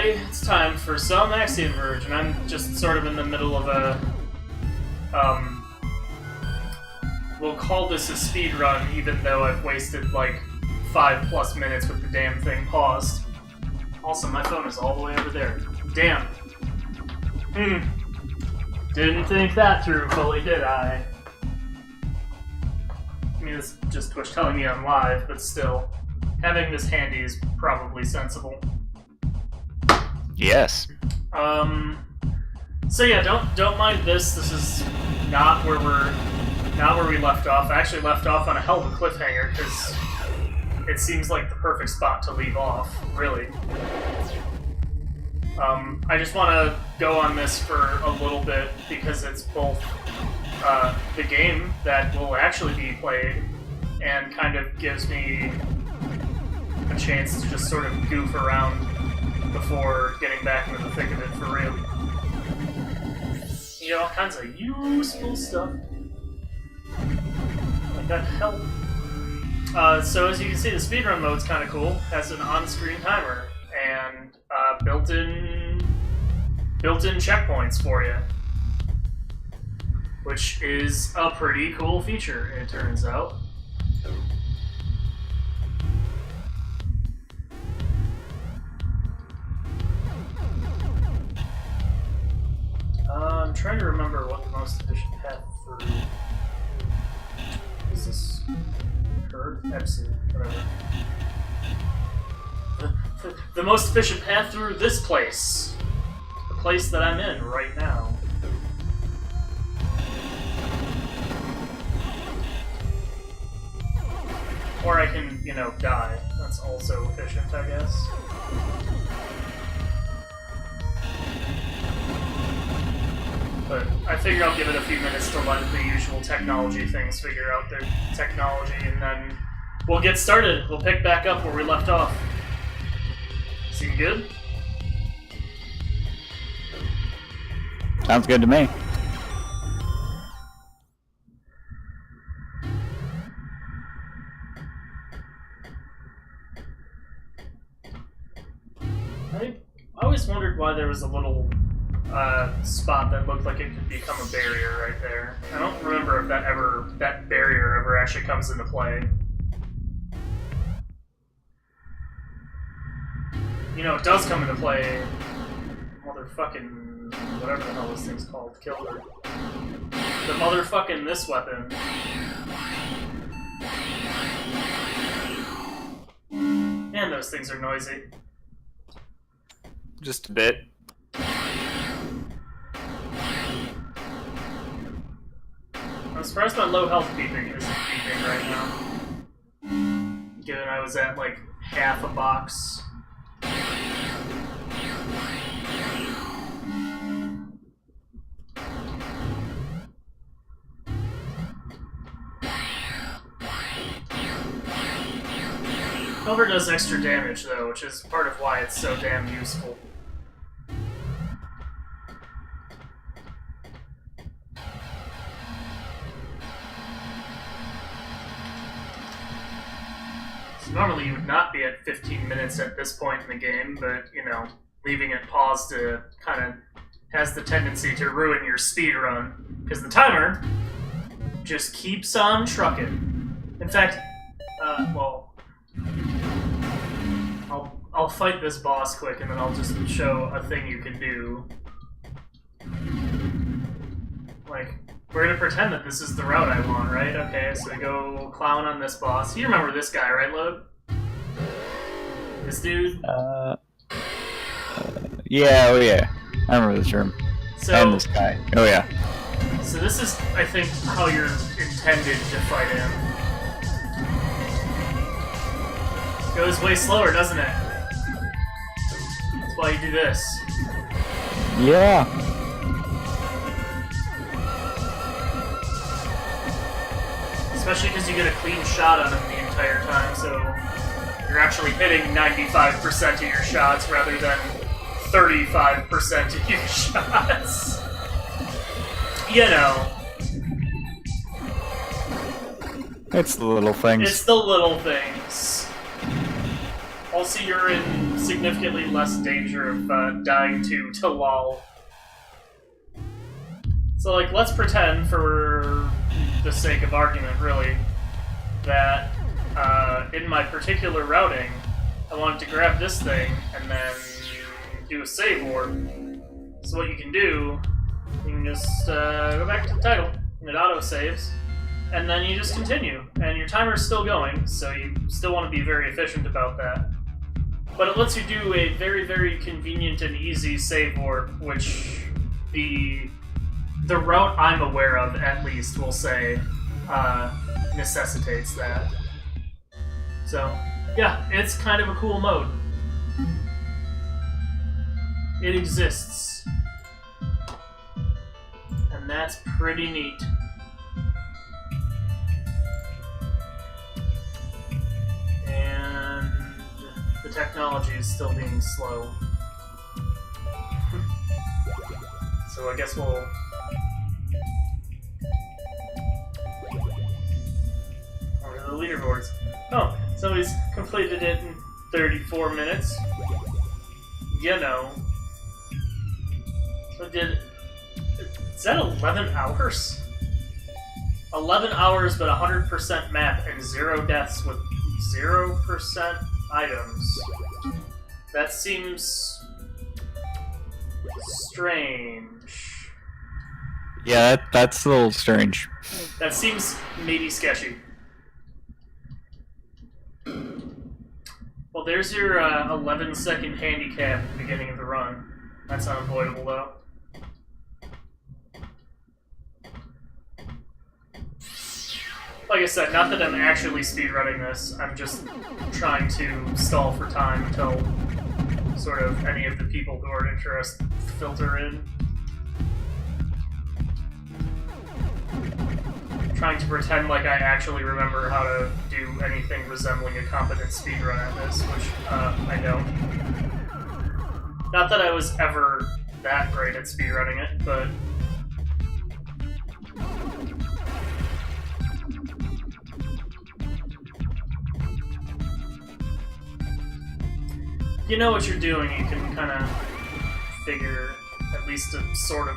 everybody, it's time for some Axiom Verge, and I'm just sort of in the middle of a, we'll call this a speed run, even though I've wasted like 5+ minutes with the damn thing paused. Also, my phone is all the way over there. Damn. Didn't think that through fully, did I? I mean, it's just Twitch telling me I'm live, but still. Having this handy is probably sensible. Yes. So yeah, don't mind this. This is not where we left off. I actually left off on a hell of a cliffhanger, because it seems like the perfect spot to leave off, really. I just want to go on this for a little bit, because it's both the game that will actually be played, and kind of gives me a chance to just sort of goof around before getting back into the thick of it for real. You know, all kinds of useful stuff. Like that help. So as you can see, the speedrun mode's kind of cool. Has an on-screen timer and built-in checkpoints for you, which is a pretty cool feature, it turns out. I'm trying to remember what the most efficient path through. Is this Verge? Epsilon, whatever. The most efficient path through this place. The place that I'm in right now. Or I can, you know, die. That's also efficient, I guess. But I figure I'll give it a few minutes to let the usual technology things figure out their technology, and then we'll get started. We'll pick back up where we left off. Seem good? Sounds good to me. I always wondered why there was a little spot that looked like it could become a barrier right there. I don't remember if that barrier ever actually comes into play. You know, it does come into play. Motherfucking whatever the hell this thing's called, killed her. The motherfucking this weapon. Man, those things are noisy. Just a bit. I'm surprised my low health beeping isn't beeping right now. Given I was at like half a box. Silver does extra damage though, which is part of why it's so damn useful. Normally you would not be at 15 minutes at this point in the game, but, you know, leaving it paused to kind of has the tendency to ruin your speed run, because the timer just keeps on trucking. In fact, well, I'll fight this boss quick, and then I'll just show a thing you can do. Like, we're gonna pretend that this is the route I want, right? Okay, so we go clown on this boss. You remember this guy, right, Load? This dude? Yeah, oh yeah. I remember this room. So, and this guy. Oh yeah. So this is, I think, how you're intended to fight him. Goes way slower, doesn't it? That's why you do this. Yeah. Especially because you get a clean shot on him the entire time, so you're actually hitting 95% of your shots rather than 35% of your shots. You know. It's the little things. It's the little things. Also, you're in significantly less danger of dying to lol. So, like, let's pretend, for the sake of argument, really, that in my particular routing, I wanted to grab this thing and then do a save warp. So what you can do, you can just go back to the title, and it auto-saves, and then you just continue. And your timer's still going, so you still want to be very efficient about that. But it lets you do a very, very convenient and easy save warp, which the route I'm aware of, at least, will say necessitates that. So, yeah, it's kind of a cool mode. It exists. And that's pretty neat. And the technology is still being slow. So I guess we'll... over to the leaderboards. Oh, somebody's completed it in 34 minutes. You know. So is that 11 hours? 11 hours, but 100% map and 0 deaths with 0% items. That seems strange. Yeah, that's a little strange. That seems maybe sketchy. Well, there's your 11-second handicap at the beginning of the run. That's unavoidable, though. Like I said, not that I'm actually speedrunning this, I'm just trying to stall for time until sort of any of the people who are interested filter in. Trying to pretend like I actually remember how to do anything resembling a competent speedrun at this, which I don't. Not that I was ever that great at speedrunning it, but... you know what you're doing, you can kind of figure at least a sort of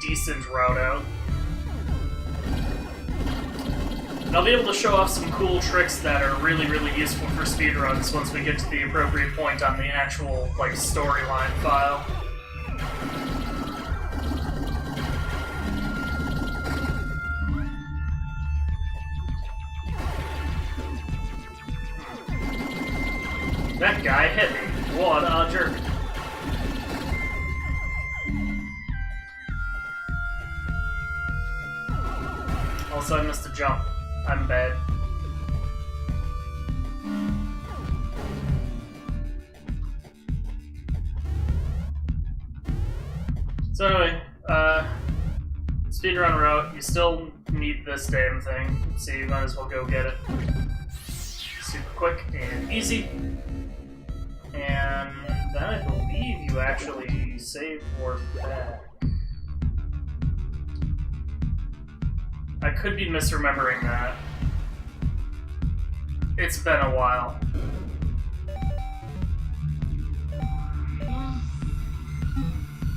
decent route out. And I'll be able to show off some cool tricks that are really, really useful for speedruns once we get to the appropriate point on the actual, like, storyline file. That guy hit me. What a jerk. Also, I missed a jump. I'm bad. So anyway, speedrun route, you still need this damn thing, so you might as well go get it. Super quick and easy. And then I believe you actually save warp back. I could be misremembering that. It's been a while.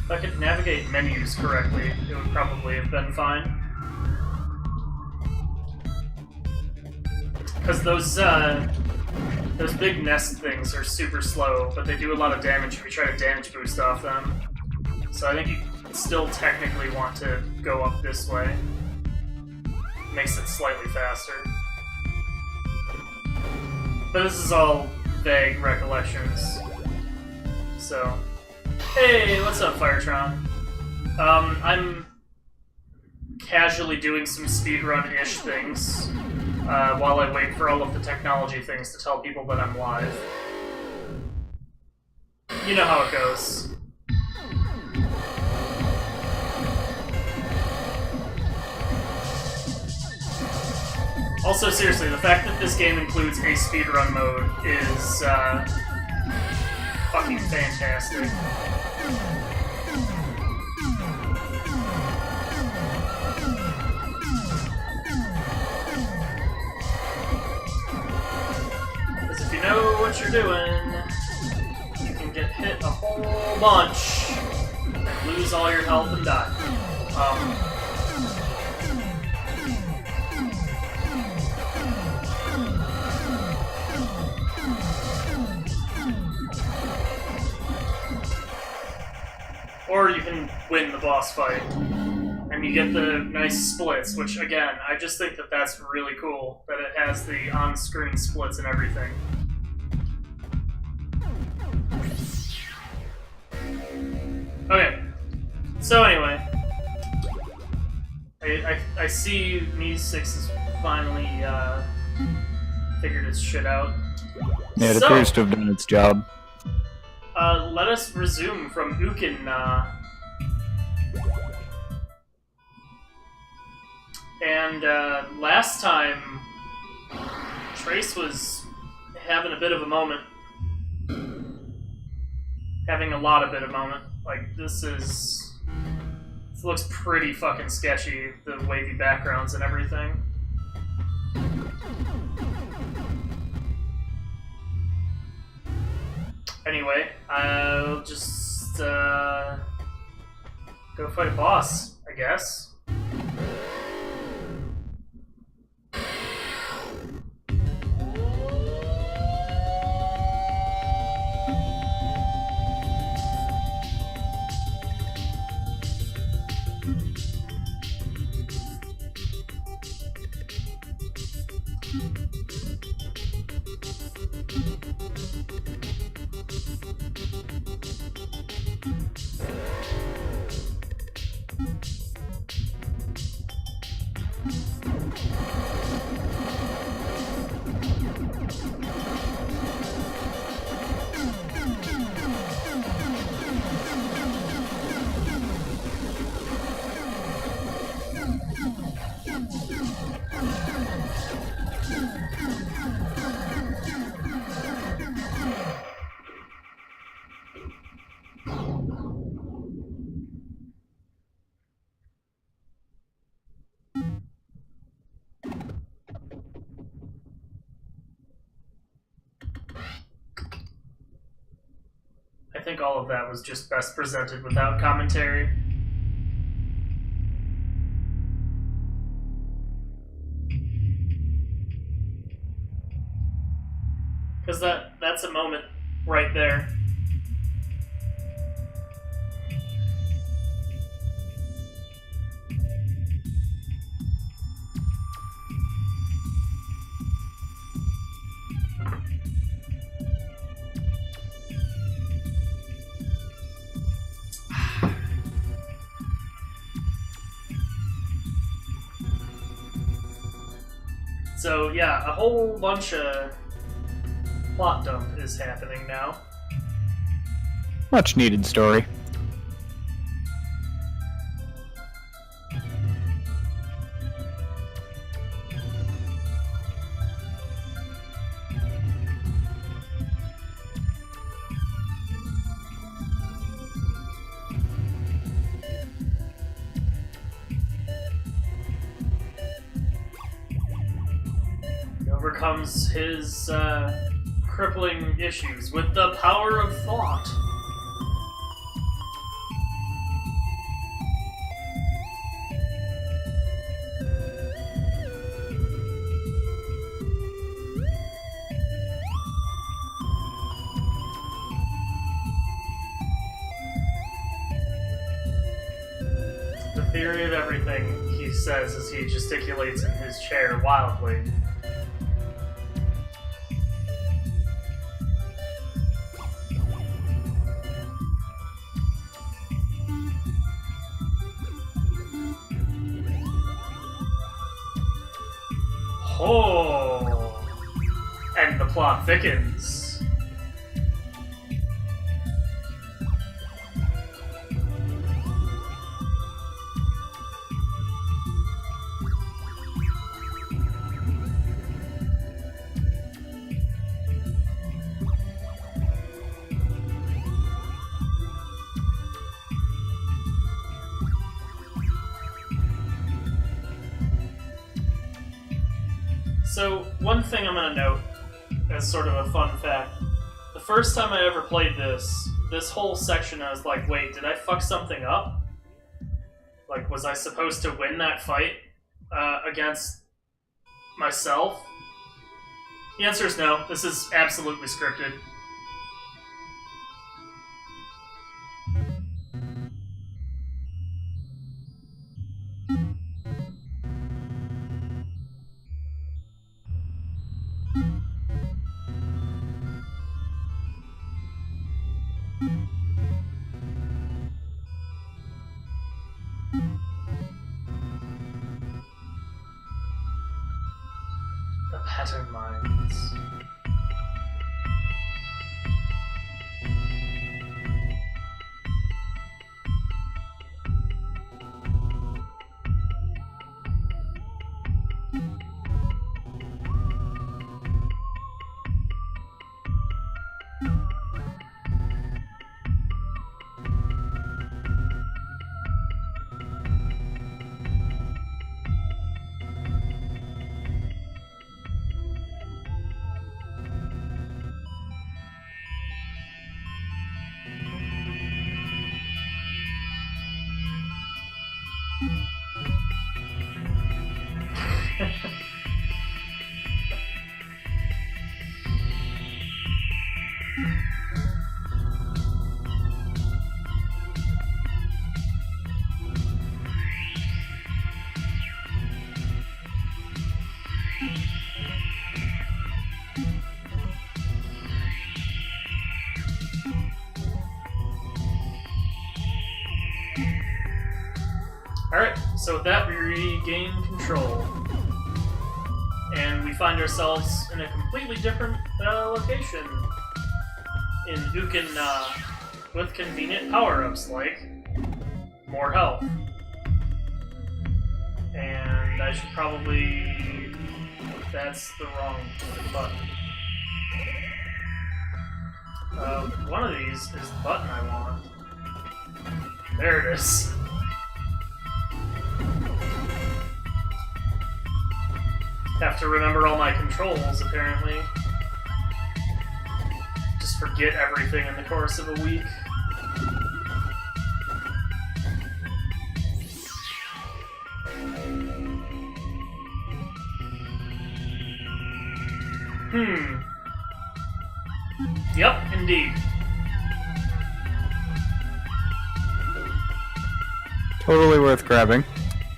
If I could navigate menus correctly, it would probably have been fine. Because those big nest things are super slow, but they do a lot of damage if you try to damage boost off them. So I think you still technically want to go up this way. Makes it slightly faster. But this is all vague recollections. So, hey, what's up, Firetron? I'm casually doing some speedrun-ish things while I wait for all of the technology things to tell people that I'm live. You know how it goes. Also, seriously, the fact that this game includes a speedrun mode is fucking fantastic. Because if you know what you're doing, you can get hit a whole bunch and lose all your health and die. Or you can win the boss fight, and you get the nice splits, which, again, I just think that that's really cool, that it has the on-screen splits and everything. Okay, so anyway, I see Me6 has finally figured its shit out. Yeah, it appears to have done its job. Let us resume from Ukinna. And last time, Trace was having a bit of a moment. Having a lot of bit of moment. Like, this looks pretty fucking sketchy, the wavy backgrounds and everything. Anyway, I'll just go fight a boss, I guess. I think all of that was just best presented without commentary. Because that's a moment right there. So yeah, a whole bunch of plot dump is happening now. Much needed story. He overcomes his crippling issues with the power of thought. The theory of everything, he says as he gesticulates in his chair wildly. Oh, and the plot thickens. So, one thing I'm going to note as sort of a fun fact first time I ever played this whole section, I was like, wait, did I fuck something up? Like, was I supposed to win that fight against myself? The answer is no. This is absolutely scripted. The pattern mines. Alright, so with that we regain control. And we find ourselves in a completely different location. In Ukin, with convenient power-ups like more health. And I should probably... That's the wrong button. One of these is the button I want. There it is. Have to remember all my controls, apparently. Just forget everything in the course of a week. Yep, indeed. Totally worth grabbing.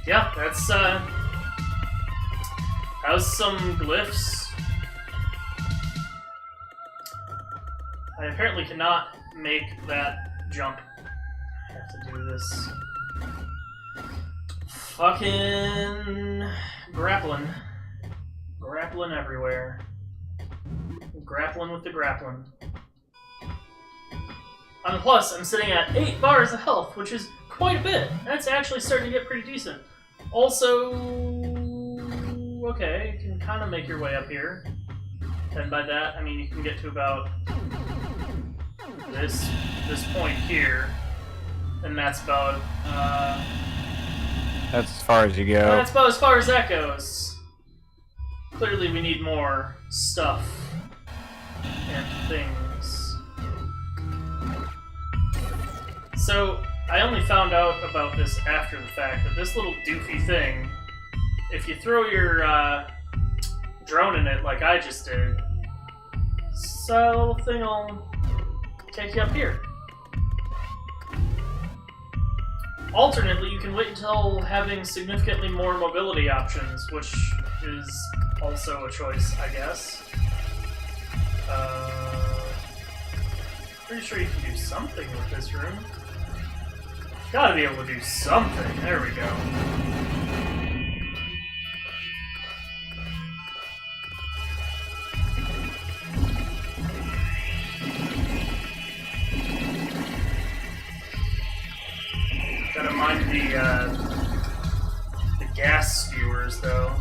Yeah, that's, has some glyphs. I apparently cannot make that jump. I have to do this. Fucking grappling. Grappling everywhere. Grappling with the grappling. And plus, I'm sitting at 8 bars of health, which is quite a bit. That's actually starting to get pretty decent. Also, okay, you can kind of make your way up here. And by that, I mean you can get to about this point here. And that's about, That's as far as you go. that's about as far as that goes. Clearly we need more stuff and things. So, I only found out about this after the fact, that this little doofy thing, if you throw your drone in it like I just did, this little thing will take you up here. Alternately, you can wait until having significantly more mobility options, which is also a choice, I guess. Pretty sure you can do something with this room. Gotta be able to do something. There we go. Gotta mind the gas spewers, though.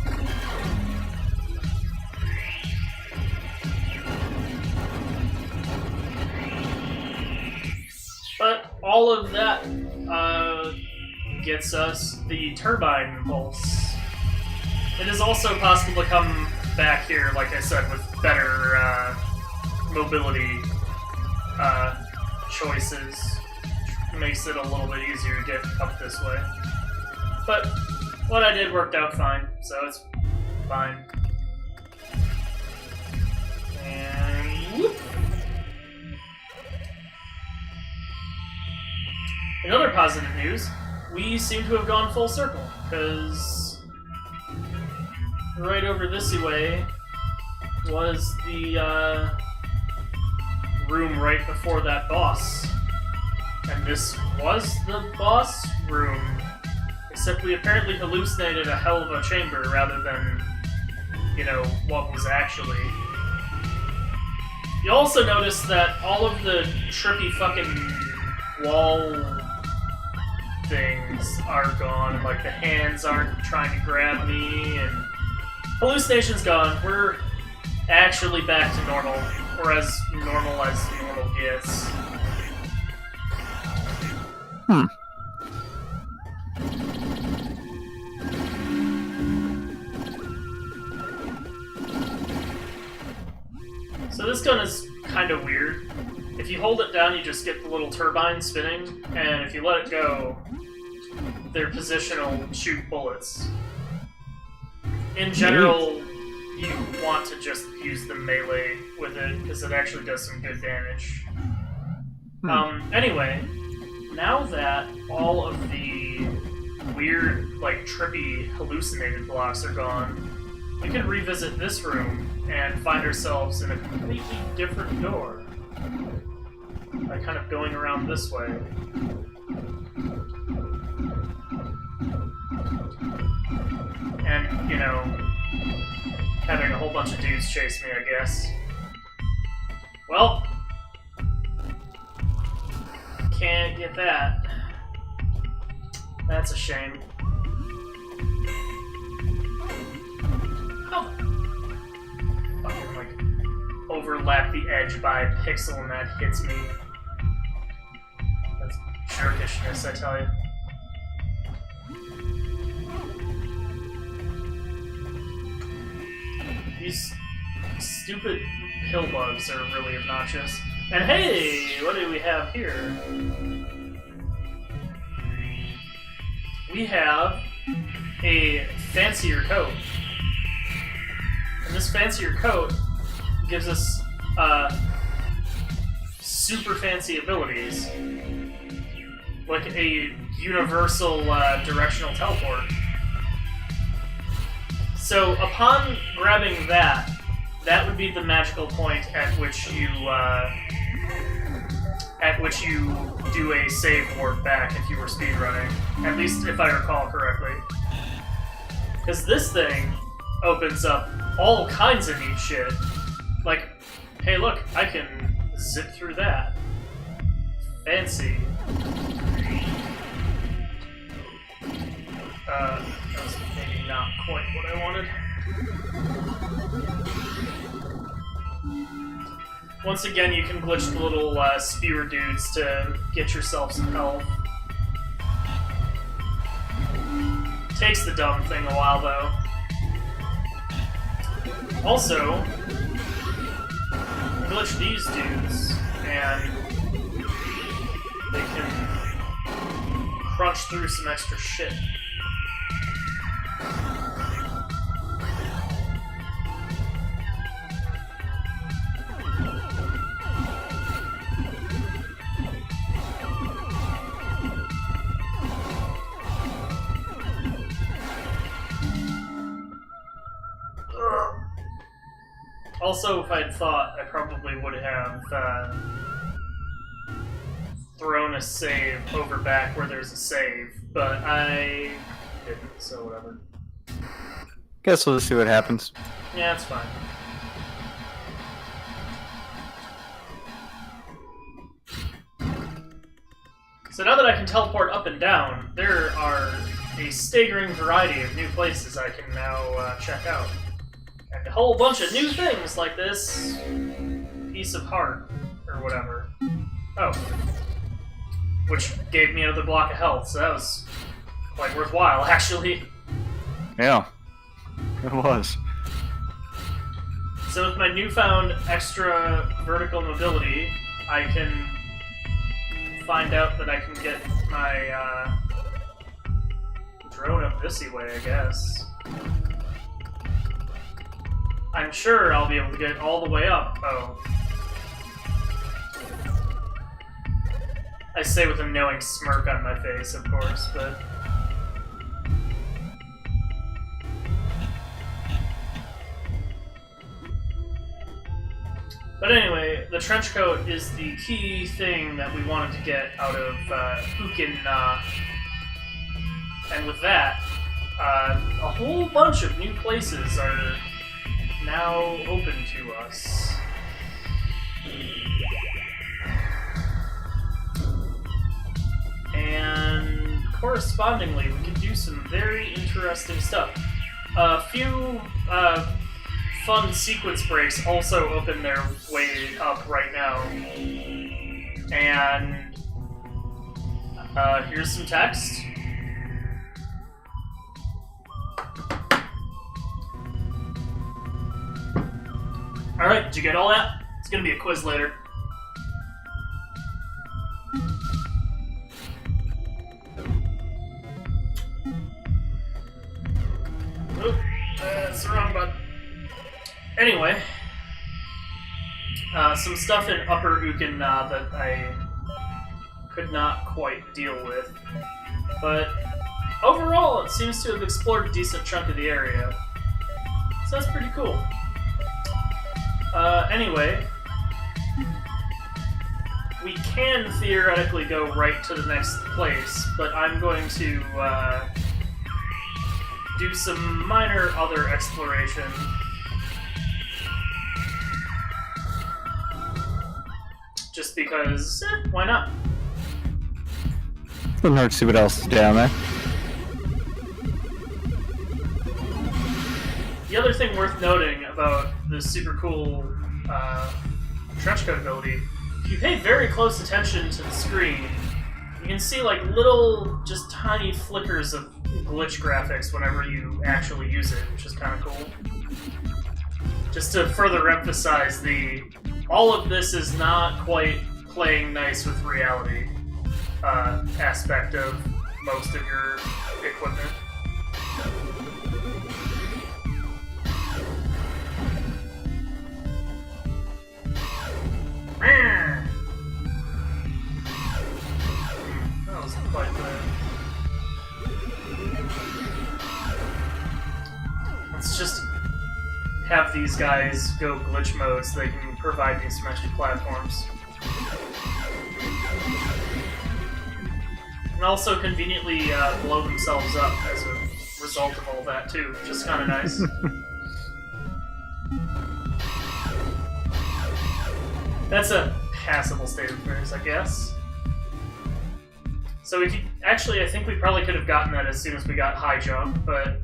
But all of that gets us the turbine pulse. It is also possible to come back here, like I said, with better mobility choices makes it a little bit easier to get up this way. But what I did worked out fine, so it's fine. And whoop. In other positive news, we seem to have gone full circle, because right over this way was the room right before that boss. And this was the boss room, except we apparently hallucinated a hell of a chamber rather than, you know, what was actually. You also notice that all of the trippy fucking wall things are gone, like the hands aren't trying to grab me, and hallucination's gone. We're actually back to normal, or as normal gets. So this gun is kind of weird. If you hold it down, you just get the little turbine spinning, and if you let it go, their position will shoot bullets. In general, you want to just use the melee with it, because it actually does some good damage. Anyway, now that all of the weird, like, trippy, hallucinated blocks are gone, we can revisit this room and find ourselves in a completely different door. By kind of going around this way. And, you know, having a whole bunch of dudes chase me, I guess. Well, can't get that. That's a shame. How fucking, like, overlap the edge by a pixel and that hits me. That's jerkishness, I tell you. These stupid pill bugs are really obnoxious. And hey, what do we have here? We have a fancier coat. And this fancier coat gives us super fancy abilities. Like a universal directional teleport. So upon grabbing that, that would be the magical point at which you do a save warp back if you were speedrunning. At least if I recall correctly. Because this thing opens up all kinds of neat shit. Like, hey look, I can zip through that. Fancy. That was maybe not quite what I wanted. Once again, you can glitch the little spear dudes to get yourself some health. Takes the dumb thing a while, though. Also, glitch these dudes, and they can crunch through some extra shit. Also, if I'd thought, I probably would have thrown a save over back where there's a save, but I didn't, so whatever. Guess we'll just see what happens. Yeah, it's fine. So now that I can teleport up and down, there are a staggering variety of new places I can now check out. And a whole bunch of new things like this piece of heart, or whatever. Oh. Which gave me another block of health, so that was quite worthwhile, actually. Yeah, it was. So with my newfound extra vertical mobility, I can find out that I can get my drone up this way, I guess. I'm sure I'll be able to get it all the way up. Oh. I say with a knowing smirk on my face, of course, but... But anyway, the trench coat is the key thing that we wanted to get out of Ukin. And with that, a whole bunch of new places are now open to us. And correspondingly, we can do some very interesting stuff. A few fun sequence breaks also open their way up right now. And here's some text. Alright, did you get all that? It's gonna be a quiz later. Oop, that's the wrong button. Anyway, some stuff in Upper Ukin that I could not quite deal with. But overall, it seems to have explored a decent chunk of the area. So that's pretty cool. Anyway, we can theoretically go right to the next place, but I'm going to do some minor other exploration. Just because, why not? Wouldn't hurt to see what else is down there. The other thing worth noting about this super cool trench coat ability, if you pay very close attention to the screen, you can see like little, just tiny flickers of glitch graphics whenever you actually use it, which is kind of cool. Just to further emphasize all of this is not quite playing nice with reality aspect of most of your equipment. That was quite bad. Let's just have these guys go glitch mode so they can provide me some extra platforms. And also conveniently blow themselves up as a result of all that too, which is kind of nice. That's a passable state of affairs, I guess. So actually, I think we probably could have gotten that as soon as we got high jump, but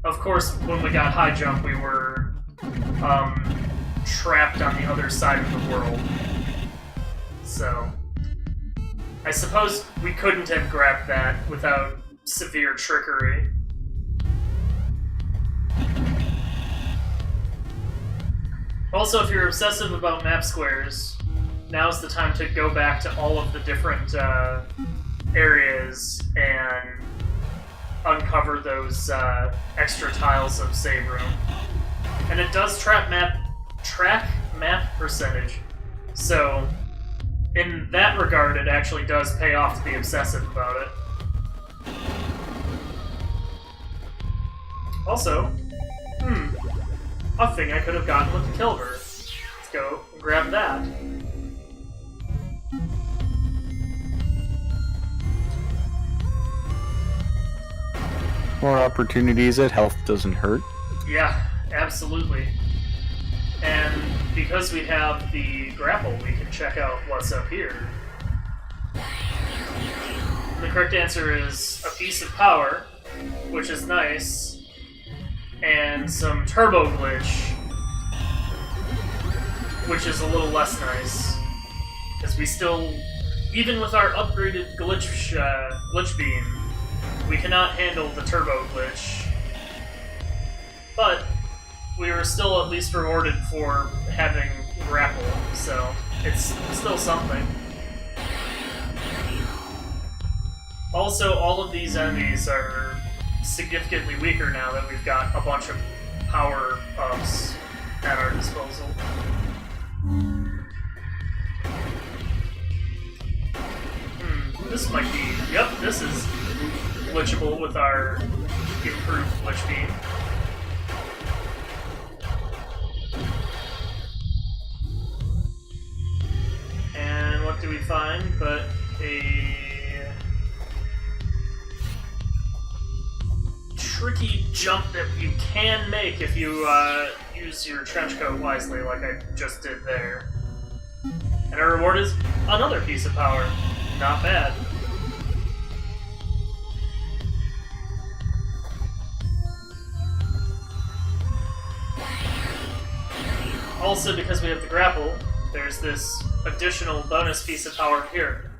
of course, when we got high jump, we were trapped on the other side of the world. So, I suppose we couldn't have grabbed that without severe trickery. Also, if you're obsessive about map squares, now's the time to go back to all of the different areas and uncover those extra tiles of save room. And it does track map percentage, so in that regard, it actually does pay off to be obsessive about it. Also, a thing I could have gotten with the Kilber. Let's go and grab that. More opportunities that health doesn't hurt. Yeah, absolutely. And because we have the grapple, we can check out what's up here. And the correct answer is a piece of power, which is nice, and some turbo glitch, which is a little less nice. Because we still, even with our upgraded glitch beam, we cannot handle the turbo glitch. But we were still at least rewarded for having grapple, so it's still something. Also, all of these enemies are significantly weaker now that we've got a bunch of power-ups at our disposal. This might be... Yep, this is glitchable with our improved glitch beam. And what do we find but a tricky jump that you can make if you use your trench coat wisely, like I just did there. And our reward is another piece of power. Not bad. Also, because we have the grapple, there's this additional bonus piece of power here.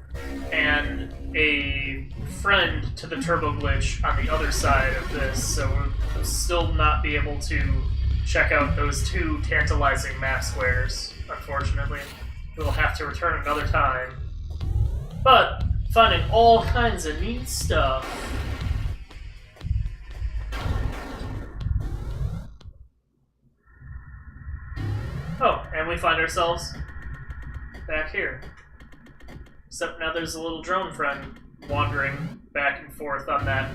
And a friend to the turbo glitch on the other side of this, so we'll still not be able to check out those two tantalizing map squares, unfortunately. We'll have to return another time. But, finding all kinds of neat stuff. Oh, and we find ourselves back here. Except now there's a little drone friend wandering back and forth on that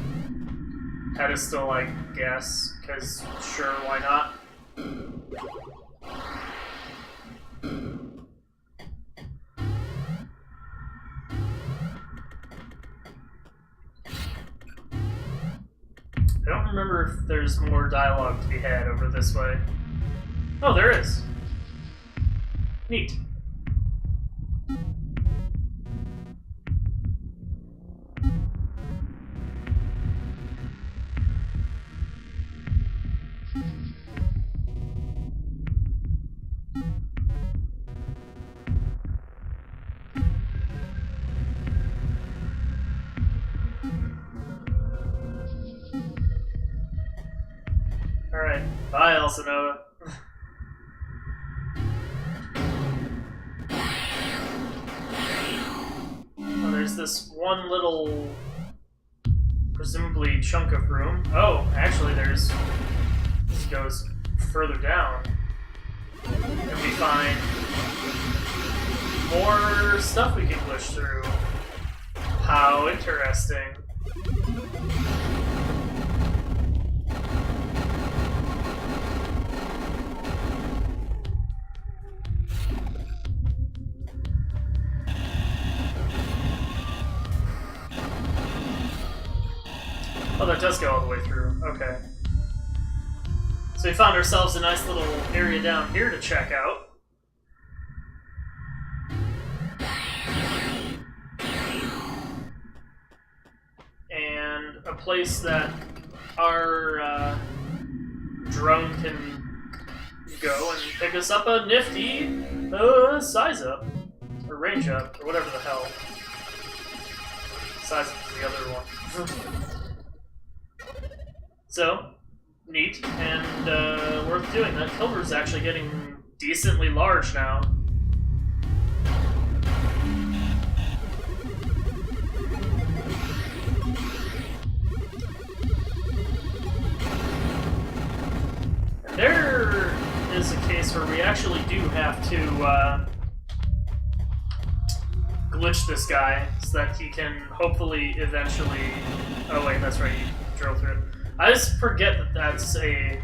pedestal, I guess. Because, sure, why not? I don't remember if there's more dialogue to be had over this way. Oh, there is. Neat. Alright, bye, Elsinora. Oh, there's this one little, presumably, chunk of room. Oh, actually, this goes further down. And we find more stuff we can glitch through. How interesting. Oh, that does go all the way through. Okay. So we found ourselves a nice little area down here to check out. And a place that our drone can go and pick us up a nifty size up. Or range up, or whatever the hell. Size up is the other one. So, neat, and worth doing. That Kilber's actually getting decently large now. And there is a case where we actually do have to glitch this guy so that he can hopefully eventually... Oh wait, that's right, you drill through it. I just forget that that's a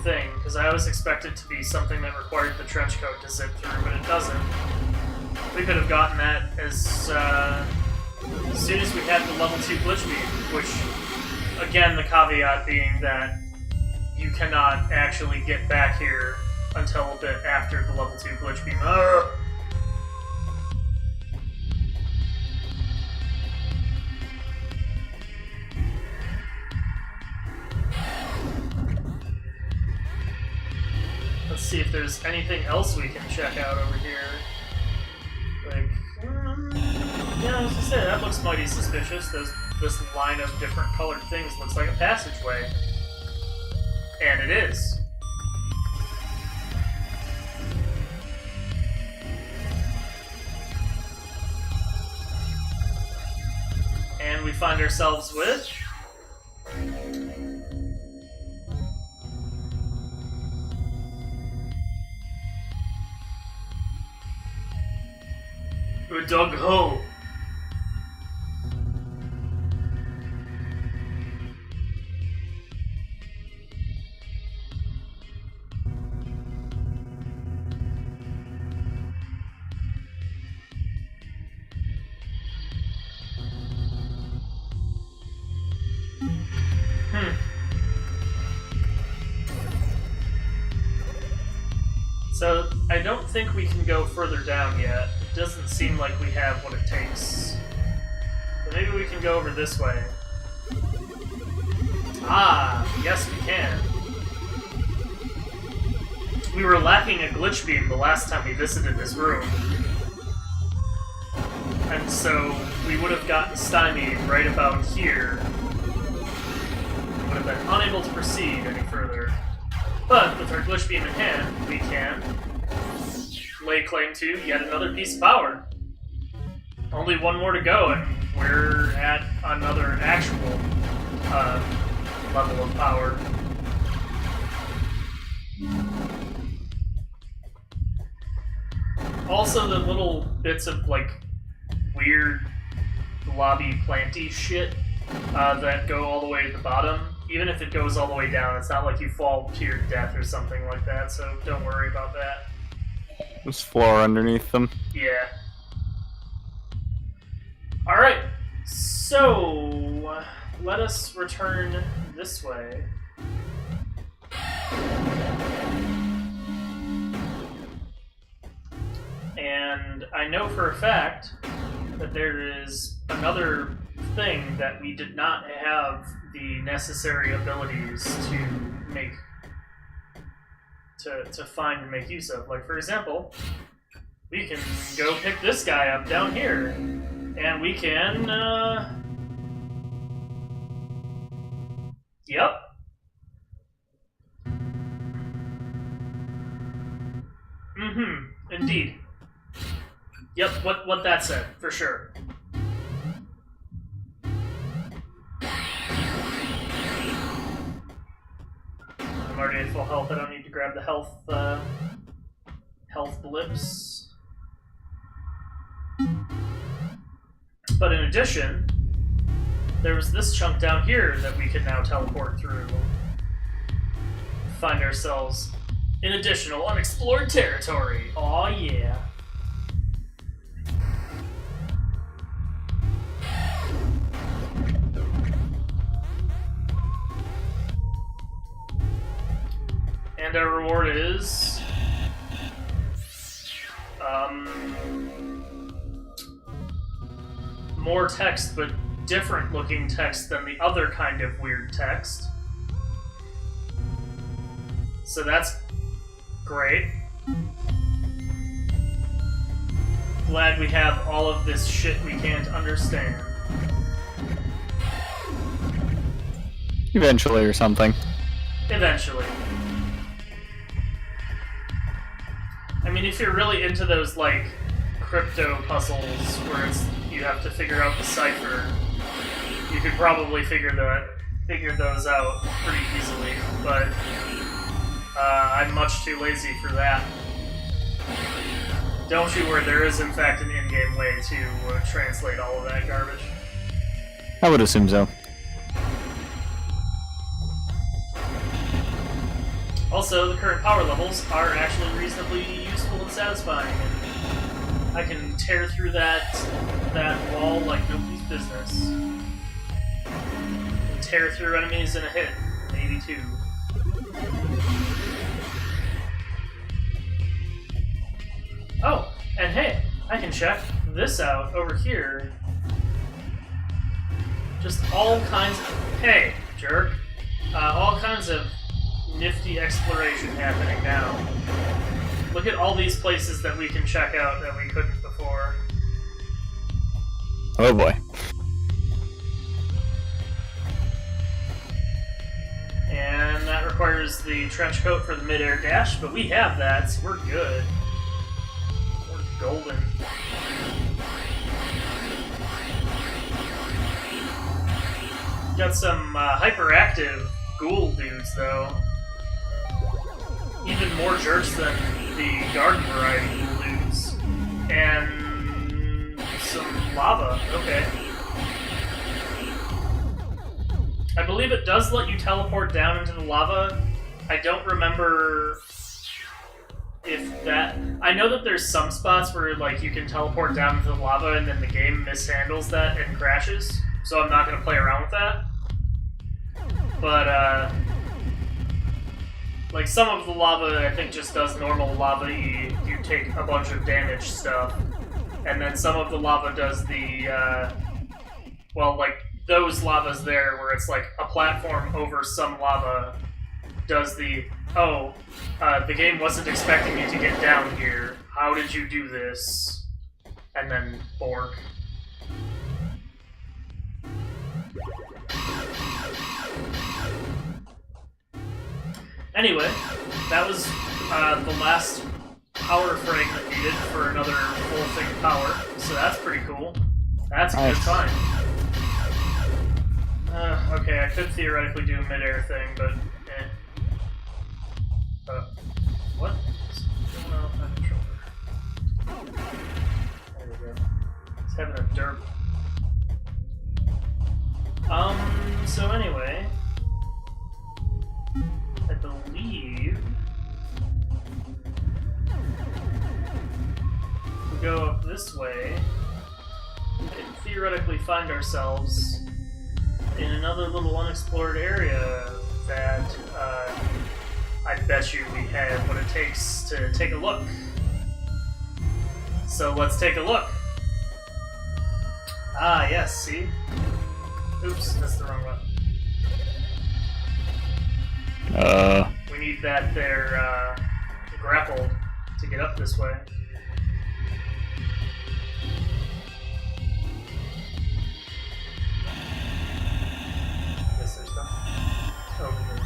thing, because I always expect it to be something that required the trench coat to zip through, but it doesn't. We could have gotten that as soon as we had the level 2 glitch beam, which, again, the caveat being that you cannot actually get back here until a bit after the level 2 glitch beam. Let's see if there's anything else we can check out over here. Like, yeah, I was gonna say, that looks mighty suspicious. This line of different colored things looks like a passageway. And it is. And we find ourselves with... Dog Ho. So, I don't think we can go further down yet. It doesn't seem like we have what it takes. But maybe we can go over this way. Ah, yes we can. We were lacking a glitch beam the last time we visited this room. And so, we would have gotten stymied right about here. We would have been unable to proceed any further. But with our glitch beam in hand, we can lay claim to yet another piece of power. Only one more to go, and we're at another actual level of power. Also, the little bits of, like, weird lobby planty shit that go all the way to the bottom. Even if it goes all the way down, it's not like you fall to your death or something like that, so don't worry about that. There's floor underneath them. Yeah. Alright, so let us return this way. And I know for a fact that there is another thing that we did not have the necessary abilities to make, to find and make use of. Like, for example, we can go pick this guy up down here, and we can, yep. Indeed. Yep, what that said, for sure. I'm already at full health, I don't need to grab the health blips. But in addition, there was this chunk down here that we can now teleport through. Find ourselves in additional unexplored territory. Aw, yeah. And our reward is... more text, but different looking text than the other kind of weird text. So that's great. Glad we have all of this shit we can't understand. Eventually or something. Eventually. I mean, if you're really into those, like, crypto puzzles where it's you have to figure out the cipher, you could probably figure those out pretty easily, but I'm much too lazy for that. Don't you worry, there is in fact an in-game way to translate all of that garbage. I would assume so. Also, the current power levels are actually reasonably useful and satisfying. And I can tear through that wall like nobody's business. And tear through enemies in a hit, maybe two. Oh, and hey, I can check this out over here. Just all kinds of... Hey, jerk. All kinds of nifty exploration happening now. Look at all these places that we can check out that we couldn't before. Oh boy. And that requires the trench coat for the mid-air dash, but we have that, so we're good. We're golden. Got some hyperactive ghoul dudes, though. Even more jerks than the garden variety ghoul dudes. And some lava. Okay. I believe it does let you teleport down into the lava. I don't remember if that... I know that there's some spots where like you can teleport down into the lava and then the game mishandles that and crashes. So I'm not going to play around with that. But, like some of the lava I think just does normal lava. You take a bunch of damage stuff. And then some of the lava does the, well, like those lavas there where it's like a platform over some lava does the, oh, the game wasn't expecting you to get down here. How did you do this? And then bork. Anyway, that was the last power fragment needed for another full thing of power, so that's pretty cool. That's a good find. Okay, I could theoretically do a mid-air thing, but eh. What? What's going on with my controller? There we go. It's having a derp. So anyway, I believe if we go up this way, we can theoretically find ourselves in another little unexplored area that I bet you we have what it takes to take a look. So let's take a look. Ah, yes, see? Oops, that's the wrong one. We need that there, grapple to get up this way. I guess there's nothing over here.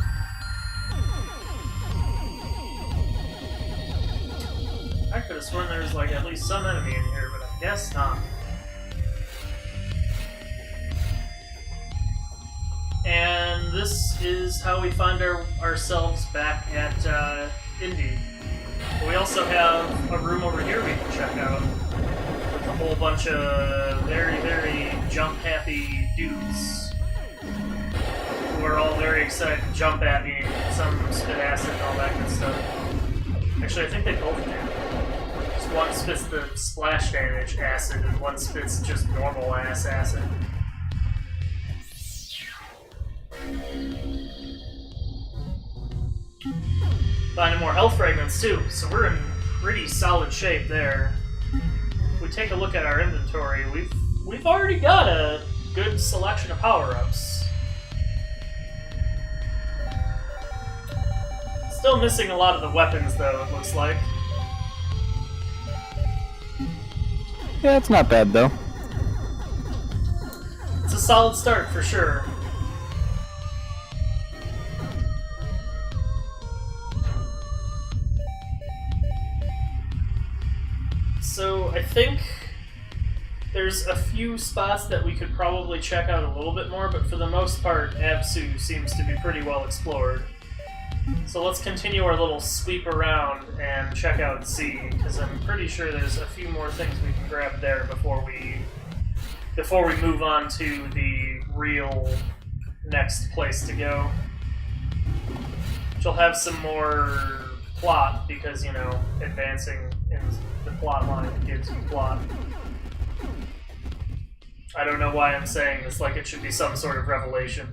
I could have sworn there was, like, at least some enemy in here, but I guess not. And this is how we find ourselves back at Indy. We also have a room over here we can check out with a whole bunch of very, very jump-happy dudes who are all very excited to jump at me. Some spit acid and all that good stuff. Actually, I think they both do. Just one spits the splash damage acid and one spits just normal ass acid. Finding more health fragments too, so we're in pretty solid shape there. If we take a look at our inventory, we've already got a good selection of power-ups. Still missing a lot of the weapons though, it looks like. Yeah, it's not bad though. It's a solid start for sure. So I think there's a few spots that we could probably check out a little bit more, but for the most part, Absu seems to be pretty well explored. So let's continue our little sweep around and check out C, because I'm pretty sure there's a few more things we can grab there before we move on to the real next place to go. Which will have some more plot, because, you know, advancing in the plot line gives you plot. I don't know why I'm saying this like it should be some sort of revelation.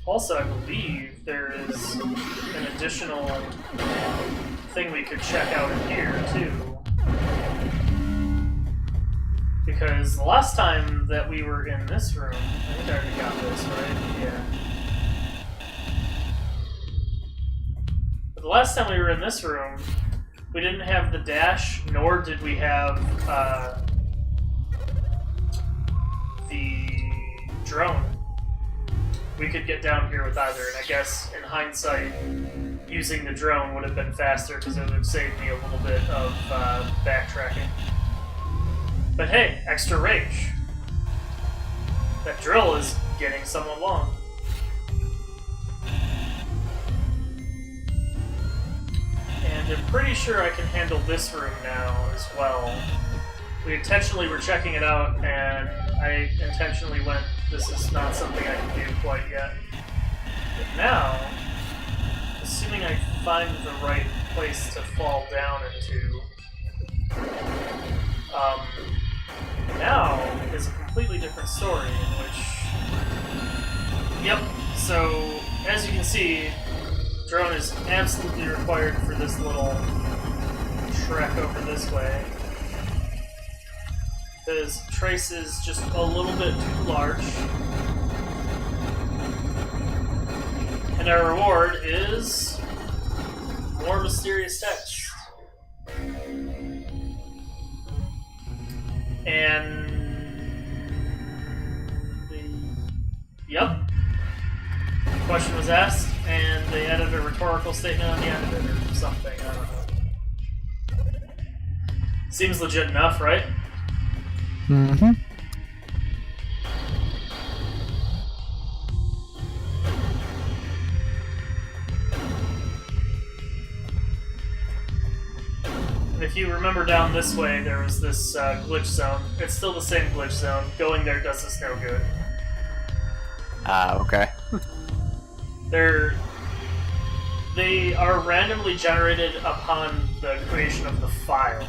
Also, I believe there is an additional thing we could check out in here, too. Because the last time that we were in this room, I think I already got this, right? Yeah. But the last time we were in this room, we didn't have the dash, nor did we have drone, we could get down here with either. And I guess, in hindsight, using the drone would have been faster because it would have saved me a little bit of backtracking. But hey, extra range. That drill is getting somewhat long. And I'm pretty sure I can handle this room now as well. We intentionally were checking it out, and I intentionally went, this is not something I can do quite yet. But now, assuming I find the right place to fall down into, now is a completely different story in which... Yep, so as you can see, drone is absolutely required for this little trek over this way. Because Trace is just a little bit too large. And our reward is more mysterious text. And yep. The question was asked, and they added a rhetorical statement on the end of it, or something, I don't know. Seems legit enough, right? Mm-hmm. And if you remember down this way, there was this glitch zone. It's still the same glitch zone. Going there does us no good. Okay. They are randomly generated upon the creation of the file.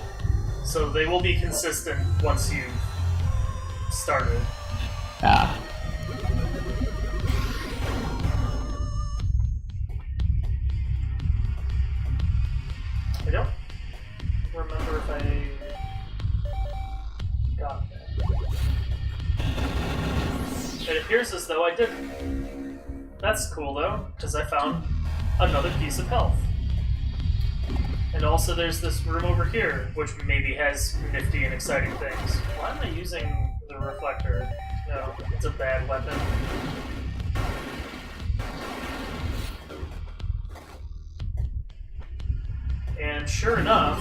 So they will be consistent once you've started. Ah. I don't remember if I got that. It appears as though I didn't. That's cool though, because I found another piece of health. And also there's this room over here, which maybe has nifty and exciting things. Why am I using the reflector? No, it's a bad weapon. And sure enough,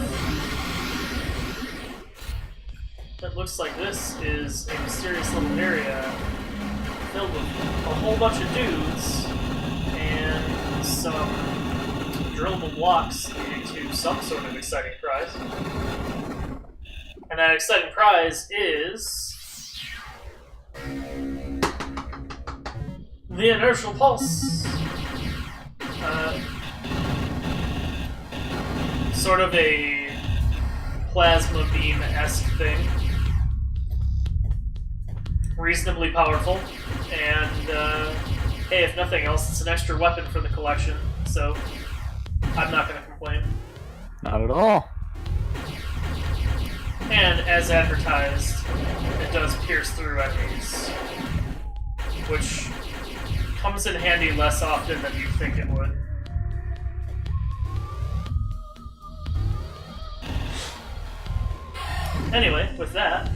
it looks like this is a mysterious little area filled with a whole bunch of dudes and some drillable blocks leading to some sort of exciting prize. And that exciting prize is the inertial pulse. Sort of a plasma beam-esque thing. Reasonably powerful, and hey, if nothing else, it's an extra weapon for the collection, so I'm not going to complain. Not at all. And as advertised, it does pierce through enemies, which comes in handy less often than you think it would. Anyway, with that,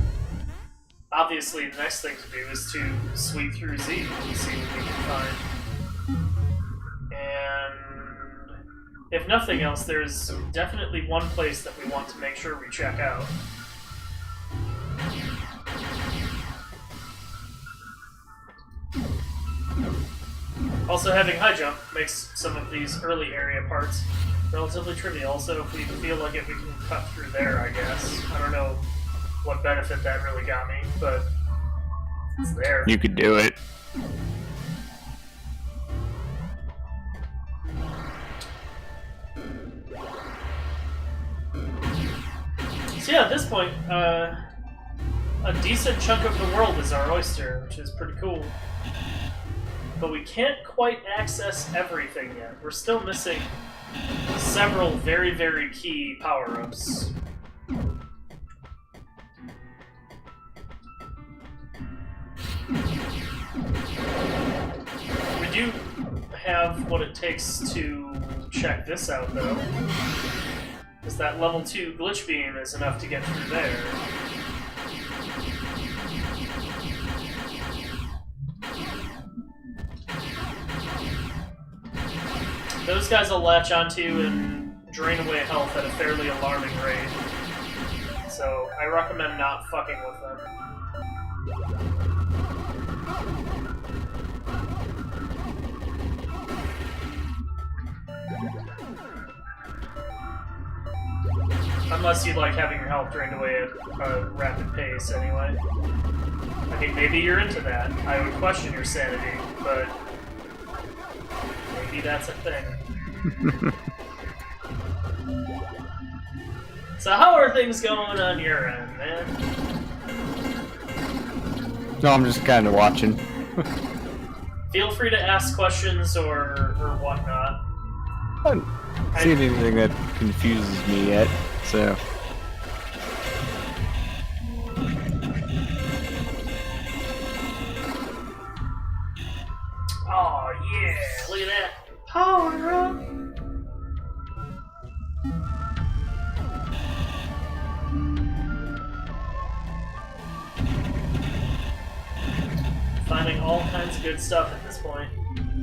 obviously the next thing to do is to sweep through Z and see what we can find. And if nothing else, there's definitely one place that we want to make sure we check out. Also, having high jump makes some of these early area parts relatively trivial. Also, if we feel like if we can cut through there, I guess. I don't know what benefit that really got me, but it's there. You could do it. So yeah, at this point, a decent chunk of the world is our oyster, which is pretty cool. But we can't quite access everything yet. We're still missing several very, very key power-ups. We do have what it takes to check this out, though. Because that level 2 glitch beam is enough to get through there. those guys will latch onto you and drain away health at a fairly alarming rate. So I recommend not fucking with them. Unless you like having your health drained away at a rapid pace, anyway. I mean, maybe you're into that. I would question your sanity, but maybe that's a thing. So how are things going on your end, man? No, I'm just kind of watching. Feel free to ask questions or whatnot. I haven't seen anything that confuses me yet, so... Oh yeah, look at that power up. Finding all kinds of good stuff at this point.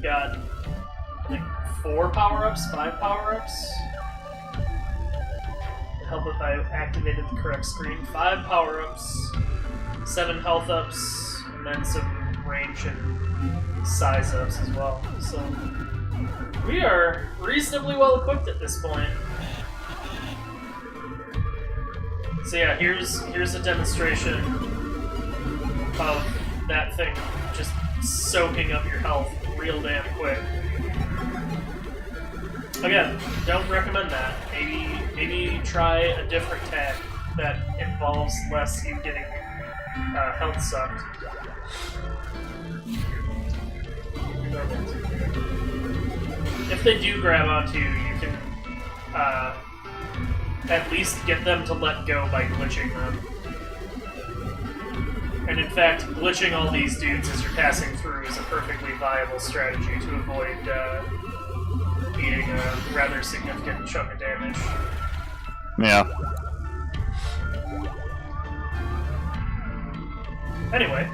Got, I think, 4 power-ups, 5 power-ups. To help if I activated the correct screen. 5 power-ups, 7 health ups, and then some range and size ups as well. So we are reasonably well equipped at this point. So yeah, here's a demonstration of that thing just soaking up your health real damn quick. Again, don't recommend that. Maybe try a different tag that involves less you getting health sucked. If they do grab onto you, you can at least get them to let go by glitching them. And in fact, glitching all these dudes as you're passing through is a perfectly viable strategy to avoid eating a rather significant chunk of damage. Yeah. Anyway.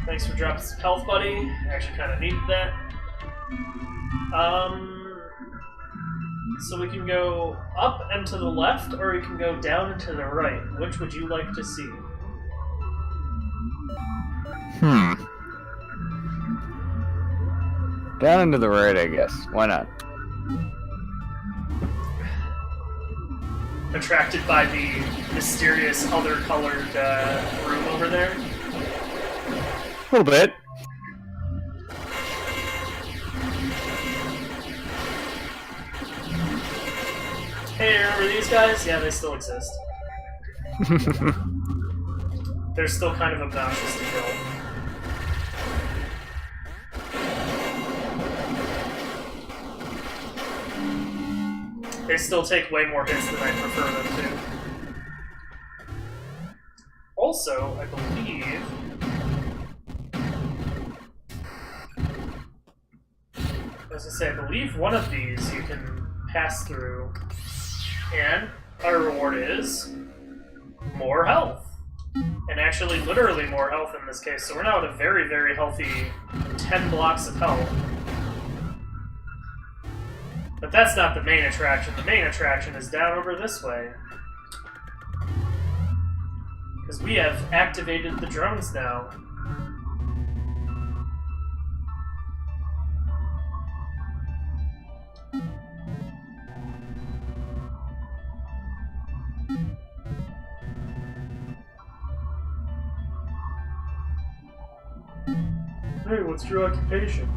Thanks for dropping some health, buddy. I actually kind of needed that. So we can go up and to the left, or we can go down and to the right. Which would you like to see? Down and to the right, I guess. Why not? Attracted by the mysterious other-colored room over there? A little bit. Hey, remember these guys? Yeah, they still exist. They're still kind of obnoxious to kill. They still take way more hits than I prefer them to. Also, I believe... As I say, I believe one of these you can pass through, and our reward is more health. And actually, literally more health in this case, so we're now at a very, very healthy 10 blocks of health. But that's not the main attraction. The main attraction is down over this way. Because we have activated the drones now. Hey, what's your occupation?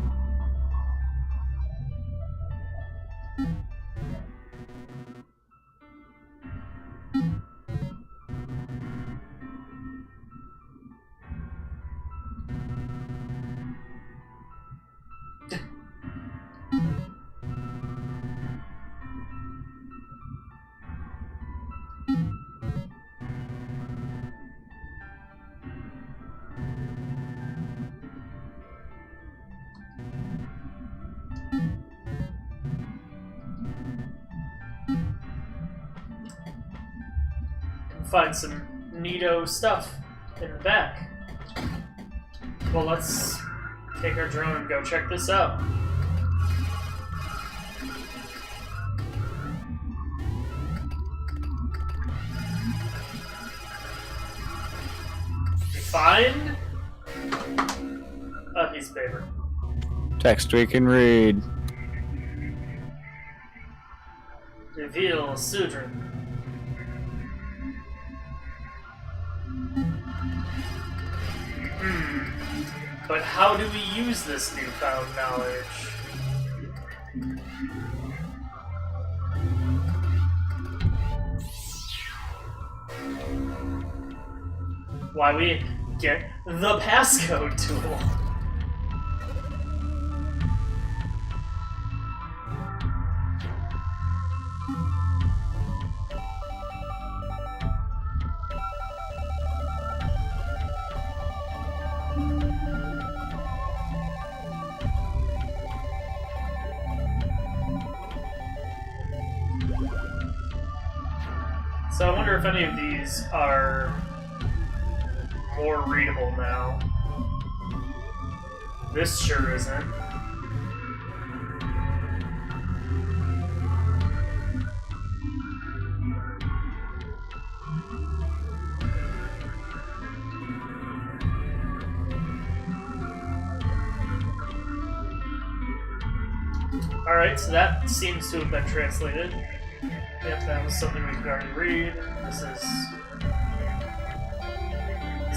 find some neato stuff in the back. Well, let's take our drone and go check this out. We find a piece of paper. Text we can read. Reveal Sudrin. But how do we use this newfound knowledge? Why we get the passcode tool. So I wonder if any of these are more readable now. This sure isn't. Alright, so that seems to have been translated. Yep, that was something we could already read. This is...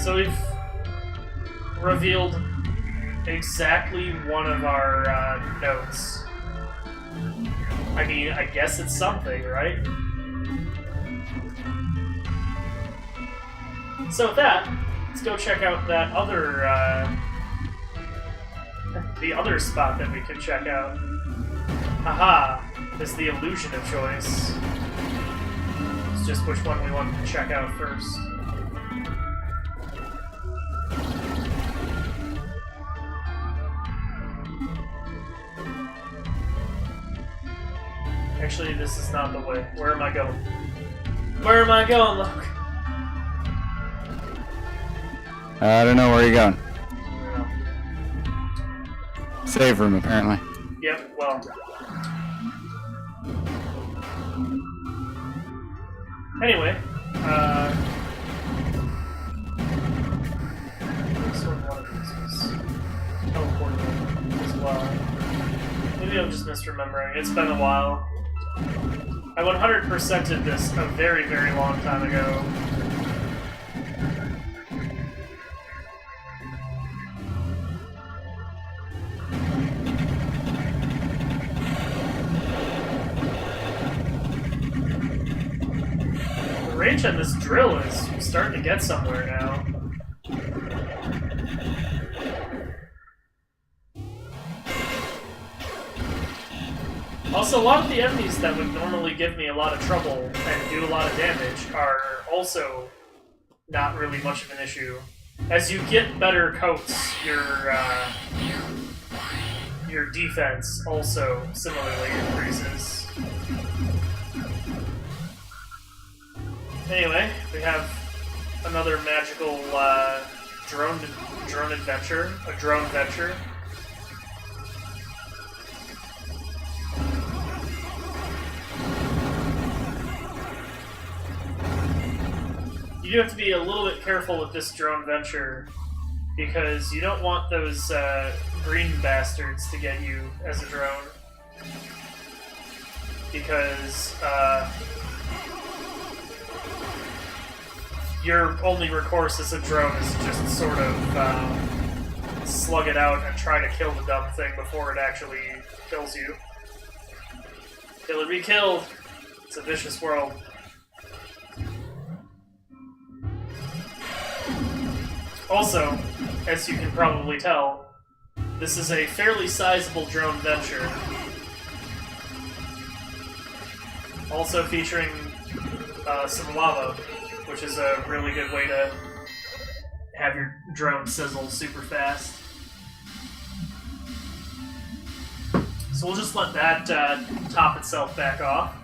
So we've revealed exactly one of our notes. I mean, I guess it's something, right? So with that, let's go check out that other, the other spot that we can check out. Haha, is the illusion of choice. It's just which one we want to check out first. Actually, this is not the way. Where am I going? Where am I going, Luke? I don't know where you're going. No. Save room, apparently. Yep, well. Anyway, this one of these was teleportable as well. Maybe I'm just misremembering. It's been a while. I 100%ed this a very, very long time ago. The range on this drill is starting to get somewhere now. Also, a lot of the enemies that would normally give me a lot of trouble and do a lot of damage are also not really much of an issue. As you get better coats, your defense also similarly increases. Anyway, we have another magical drone adventure, a drone venture. You do have to be a little bit careful with this drone venture, because you don't want those green bastards to get you as a drone. Because your only recourse as a drone is to just sort of slug it out and try to kill the dumb thing before it actually kills you. Kill or be killed. It's a vicious world. Also, as you can probably tell, this is a fairly sizable drone venture. Also featuring some lava, which is a really good way to have your drone sizzle super fast. So we'll just let that top itself back off.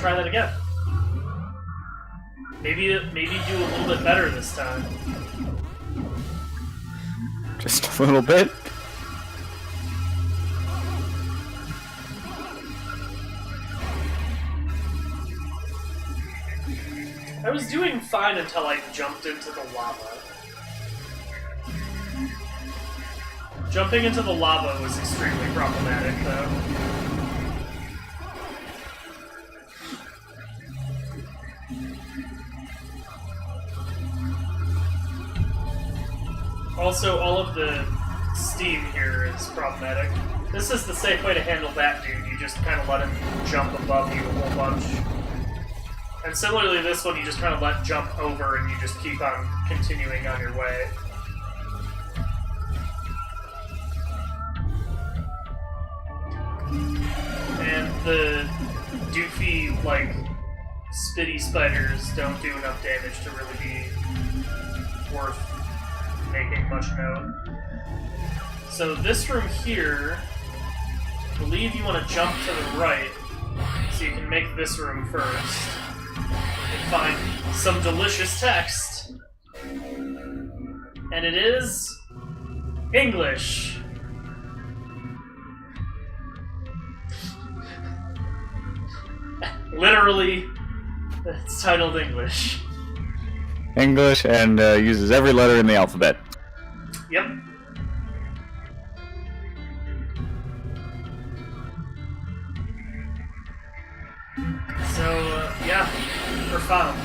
try that again. Maybe do a little bit better this time. Just a little bit. I was doing fine until I jumped into the lava. Jumping into the lava was extremely problematic, though. Also, all of the steam here is problematic. This is the safe way to handle that dude. You just kind of let him jump above you a whole bunch. And similarly, this one you just kind of let jump over and you just keep on continuing on your way. And the doofy, like, spitty spiders don't do enough damage to really be worth making much note. So this room here, I believe you want to jump to the right, so you can make this room first. And find some delicious text. And it is English. Literally, it's titled English. English, and uses every letter in the alphabet. Yep. So, yeah, we're found.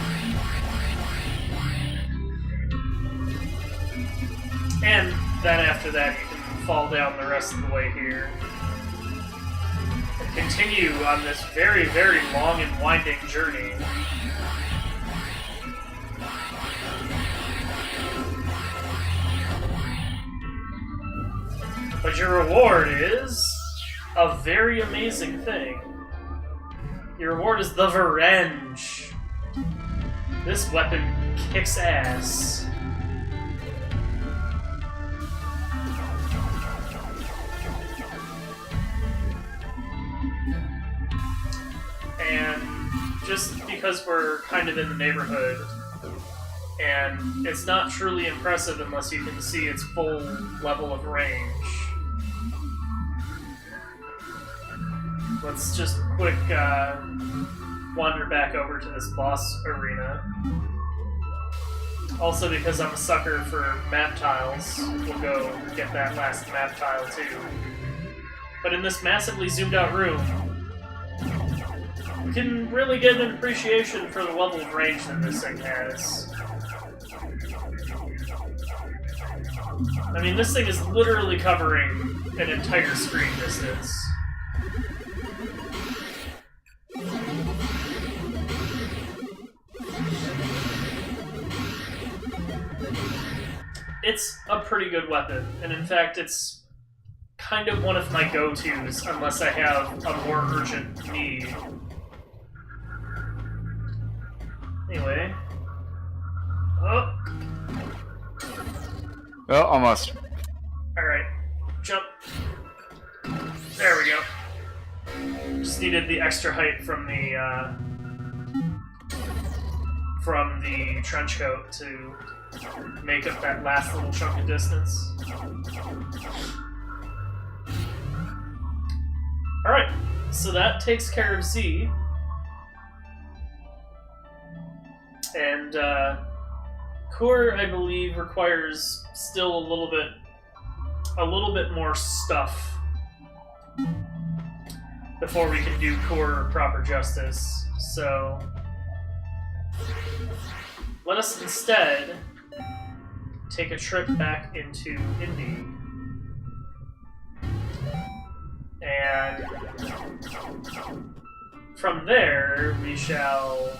And then after that, you can fall down the rest of the way here. And continue on this very, very long and winding journey. But your reward is a very amazing thing. Your reward is the Verge. This weapon kicks ass. And just because we're kind of in the neighborhood, and it's not truly impressive unless you can see its full level of range. Let's just quick wander back over to this boss arena. Also, because I'm a sucker for map tiles, we'll go get that last map tile too. But in this massively zoomed out room, you can really get an appreciation for the level of range that this thing has. I mean, this thing is literally covering an entire screen distance. It's a pretty good weapon, and in fact, it's kind of one of my go-tos, unless I have a more urgent need. Anyway. Oh! Oh, almost. Alright. Jump. There we go. Just needed the extra height from the trench coat to make up that last little chunk of distance. Alright, so that takes care of Z. And Core, I believe, requires still a little bit more stuff before we can do Core proper justice. So let us instead take a trip back into Indy. And from there, we shall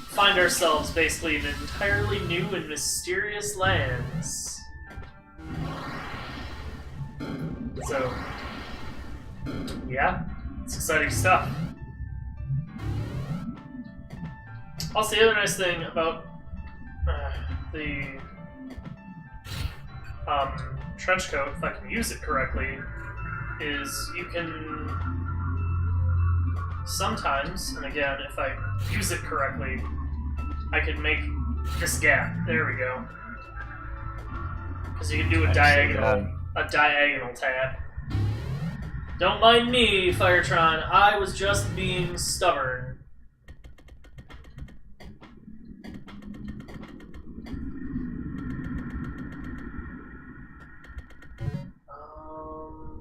find ourselves basically in entirely new and mysterious lands. So, yeah, it's exciting stuff. Also, the other nice thing about the trench coat, if I can use it correctly, is you can sometimes, and again, if I use it correctly, I can make this gap. There we go. Because you can do a diagonal tab. Don't mind me, Firetron. I was just being stubborn.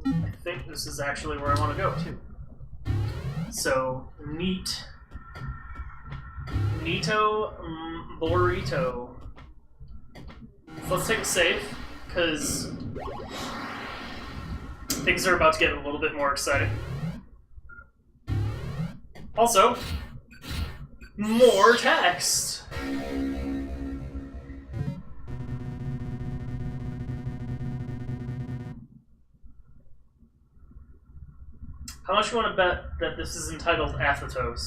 I think this is actually where I want to go, too. So, Neato Burrito. So let's take a save, because things are about to get a little bit more exciting. Also, more text! How much do you want to bet that this is entitled Athetos?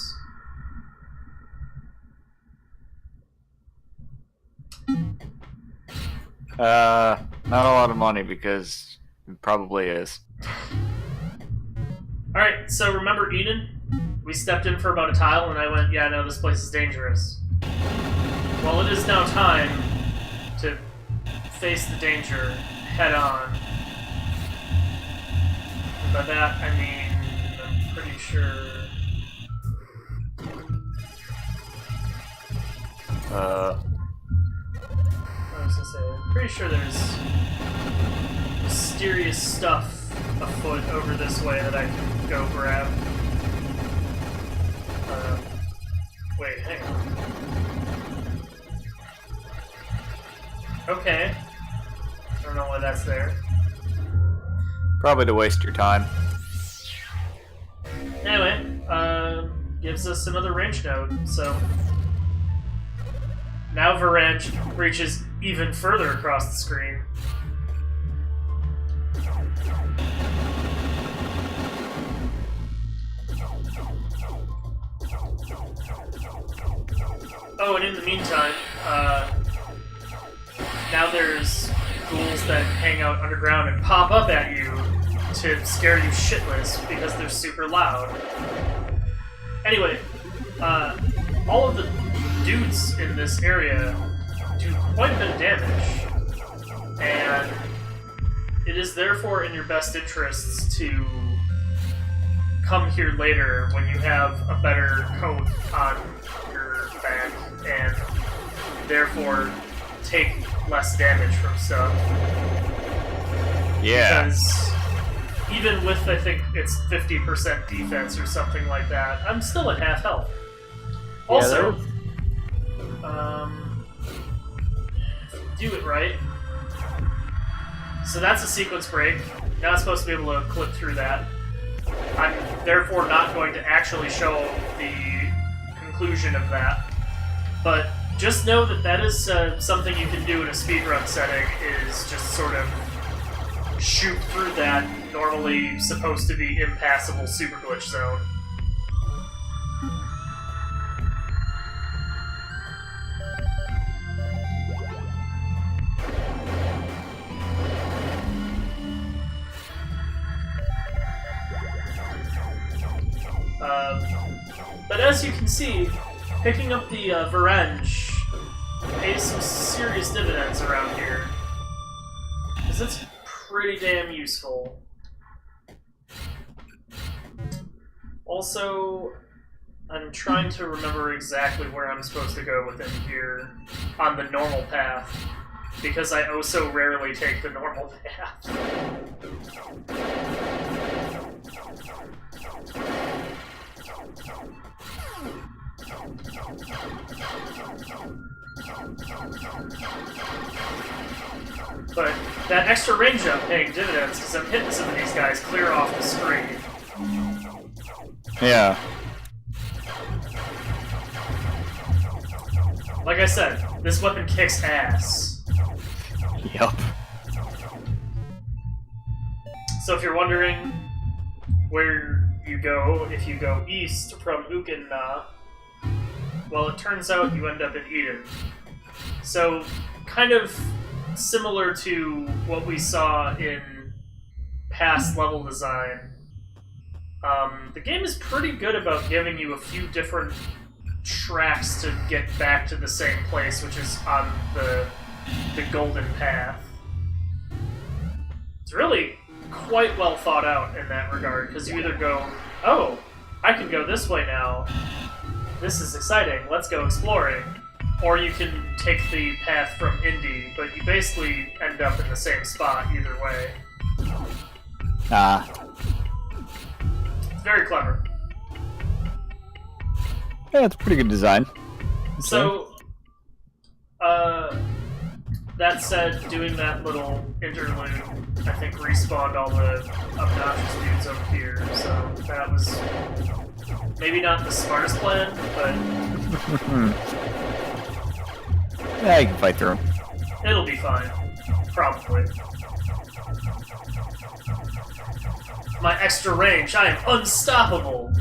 Not a lot of money, because it probably is. Alright, so remember Eden? We stepped in for about a tile and I went, yeah, no, this place is dangerous. Well, it is now time to face the danger head on. And by that, I mean, I'm pretty sure... I was gonna say, I'm pretty sure there's mysterious stuff afoot over this way that I can go grab. Wait, hang on. Okay. I don't know why that's there. Probably to waste your time. Anyway, gives us another range node, so... Now Verge reaches even further across the screen. Oh, and in the meantime, now there's ghouls that hang out underground and pop up at you to scare you shitless because they're super loud. Anyway, all of the dudes in this area do quite a bit of damage, and it is therefore in your best interests to come here later when you have a better coat on your back and therefore take less damage from stuff. Yeah. Because even with, I think it's 50% defense or something like that, I'm still at half health. Also, do it right. So that's a sequence break. You're not supposed to be able to clip through that. I'm therefore not going to actually show the conclusion of that. But just know that that is something you can do in a speedrun setting, is just sort of shoot through that normally supposed to be impassable super glitch zone. But as you can see, picking up the Verge pays some serious dividends around here. Because it's pretty damn useful. Also, I'm trying to remember exactly where I'm supposed to go within here on the normal path, because I oh so rarely take the normal path. But that extra range up paying dividends because I'm hitting some of these guys clear off the screen. Yeah. Like I said, this weapon kicks ass. Yep. So if you're wondering where you go if you go east from Ukinna, well, it turns out you end up in Eden. So, kind of similar to what we saw in past level design. The game is pretty good about giving you a few different tracks to get back to the same place, which is on the golden path. It's really quite well thought out in that regard, because you either go, oh, I can go this way now, this is exciting, let's go exploring, or you can take the path from Indy, but you basically end up in the same spot either way. It's very clever. Yeah, it's a pretty good design. So, that said, doing that little interlude, I think, respawned all the obnoxious dudes over here, so that was maybe not the smartest plan, but... Yeah, you can fight through them. It'll be fine. Probably. My extra range, I am unstoppable!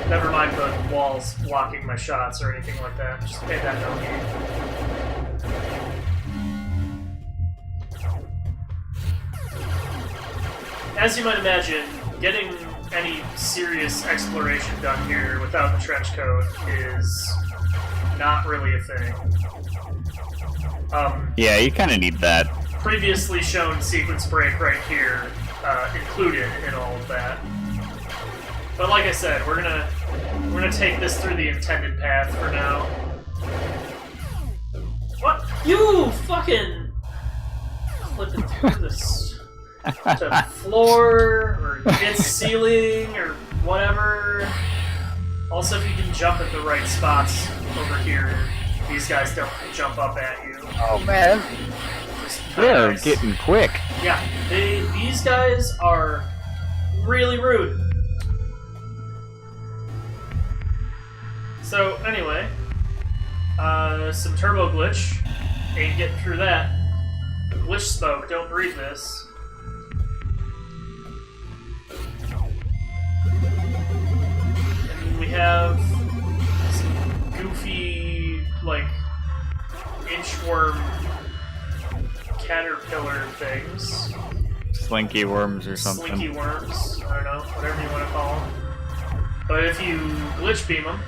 Never mind the walls blocking my shots or anything like that. Just pay that no heed. As you might imagine, getting any serious exploration done here without the trench coat is not really a thing. Yeah, you kind of need that. Previously shown sequence break right here included in all of that. But like I said, we're gonna take this through the intended path for now. What? You fucking clipping through this to floor or hit ceiling or whatever. Also, if you can jump at the right spots over here, these guys don't jump up at you. Oh man, they're getting quick. Yeah, these guys are really rude. So, anyway, some turbo glitch. Ain't getting through that. Glitch smoke, don't breathe this. And we have some goofy, like, inchworm caterpillar things. Slinky worms or something. Slinky worms, I don't know, whatever you want to call them. But if you glitch beam them,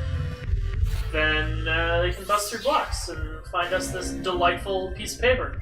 then they can bust through blocks and find us this delightful piece of paper.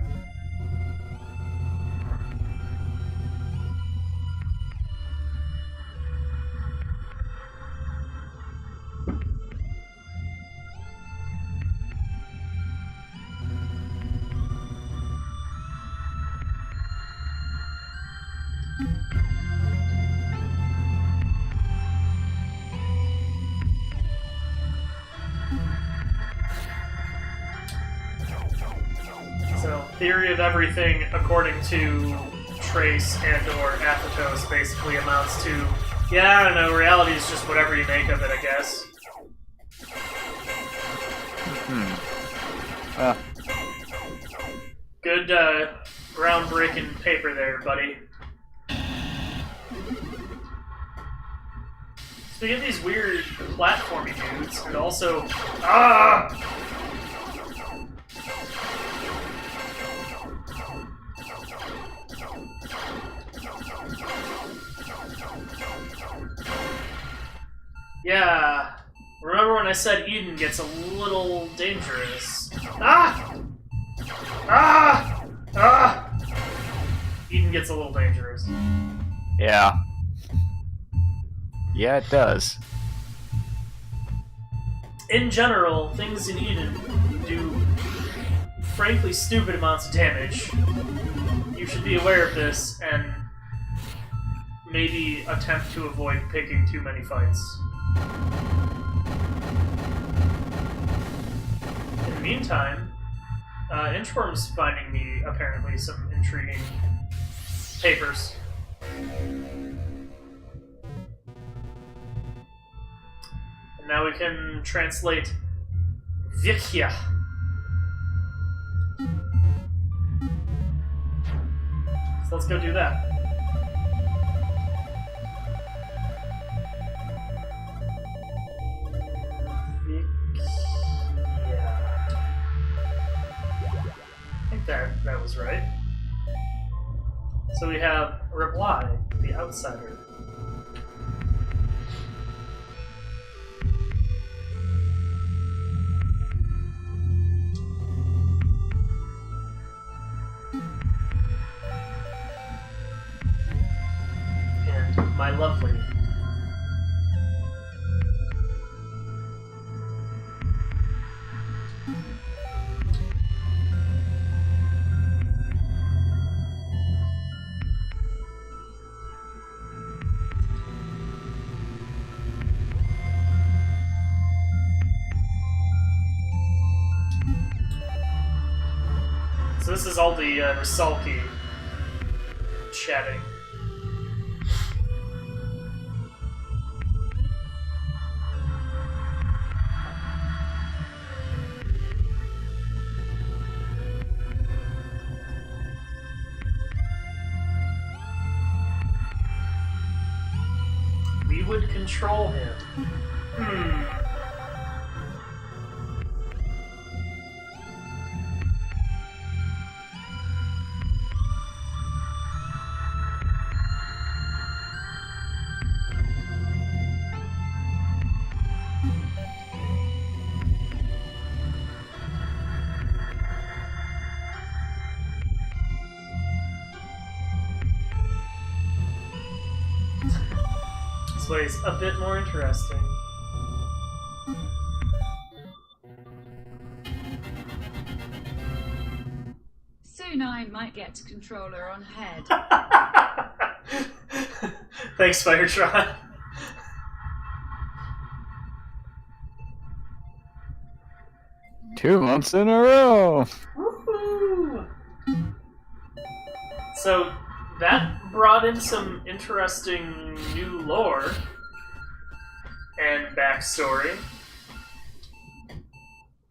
So, theory of everything, according to Trace and/or Athetos, basically amounts to, yeah, I don't know, reality is just whatever you make of it, I guess. Good, groundbreaking paper there, buddy. So we get these weird platformy dudes, and also... Ah! Yeah, remember when I said Eden gets a little dangerous? Ah! Ah! Ah! Eden gets a little dangerous. Yeah. Yeah, it does. In general, things in Eden do frankly stupid amounts of damage. You should be aware of this and maybe attempt to avoid picking too many fights. In the meantime, Inchworm's finding me, apparently, some intriguing papers. And now we can translate Vikia. So let's go do that. That was right. So we have Reply, the Outsider. And My Lovely. So this is all the Rusalki chatting. We would control him. This way's a bit more interesting. Soon I might get controller on head. Thanks, Firetron. Two months in a row. Woohoo! So that brought in some interesting new lore and backstory,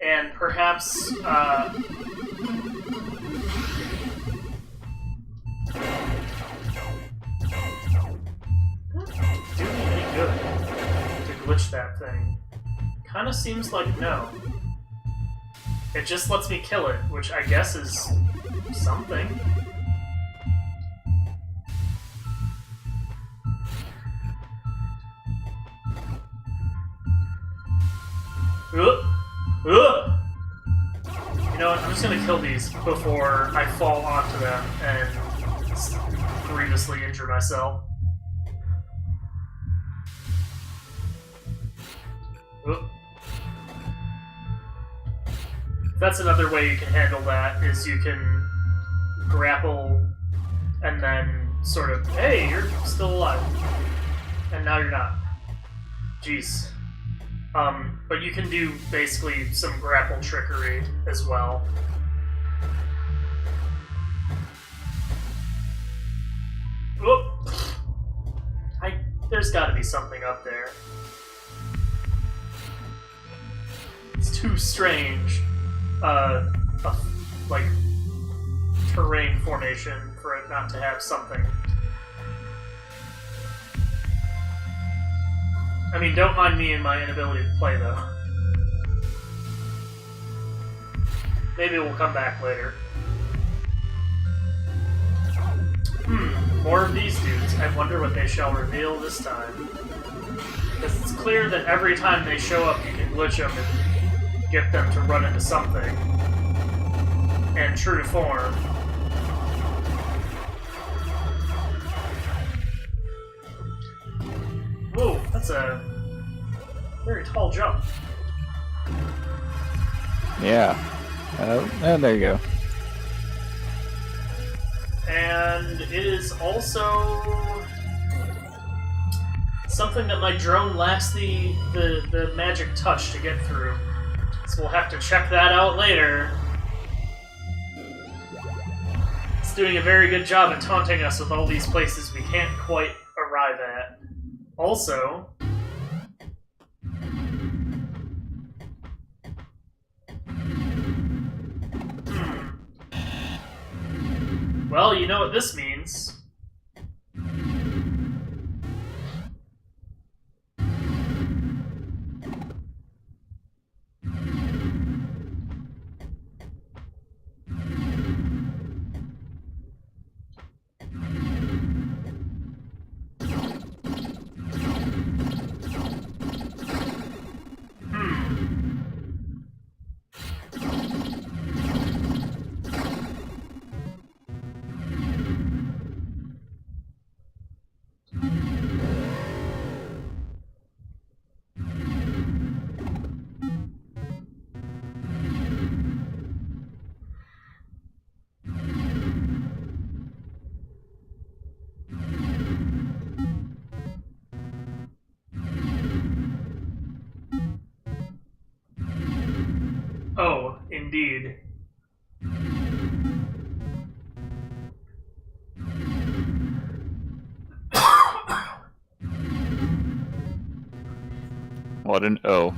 and perhaps do me any good to glitch that thing. Kind of seems like no. It just lets me kill it, which I guess is something. You know what, I'm just gonna kill these before I fall onto them and grievously injure myself. That's another way you can handle that, is you can grapple and then sort of, hey, you're still alive. And now you're not. Jeez. But you can do basically some grapple trickery as well. Whoop! There's gotta be something up there. It's too strange. Like, terrain formation for it not to have something. I mean, don't mind me and my inability to play, though. Maybe we'll come back later. More of these dudes. I wonder what they shall reveal this time. Because it's clear that every time they show up, you can glitch them and get them to run into something. And true to form, whoa, that's a very tall jump. Yeah. And there you go. And it is also something that my drone lacks the magic touch to get through. So we'll have to check that out later. It's doing a very good job at taunting us with all these places we can't quite arrive at. Also, well, you know what this means. indeed. What an O.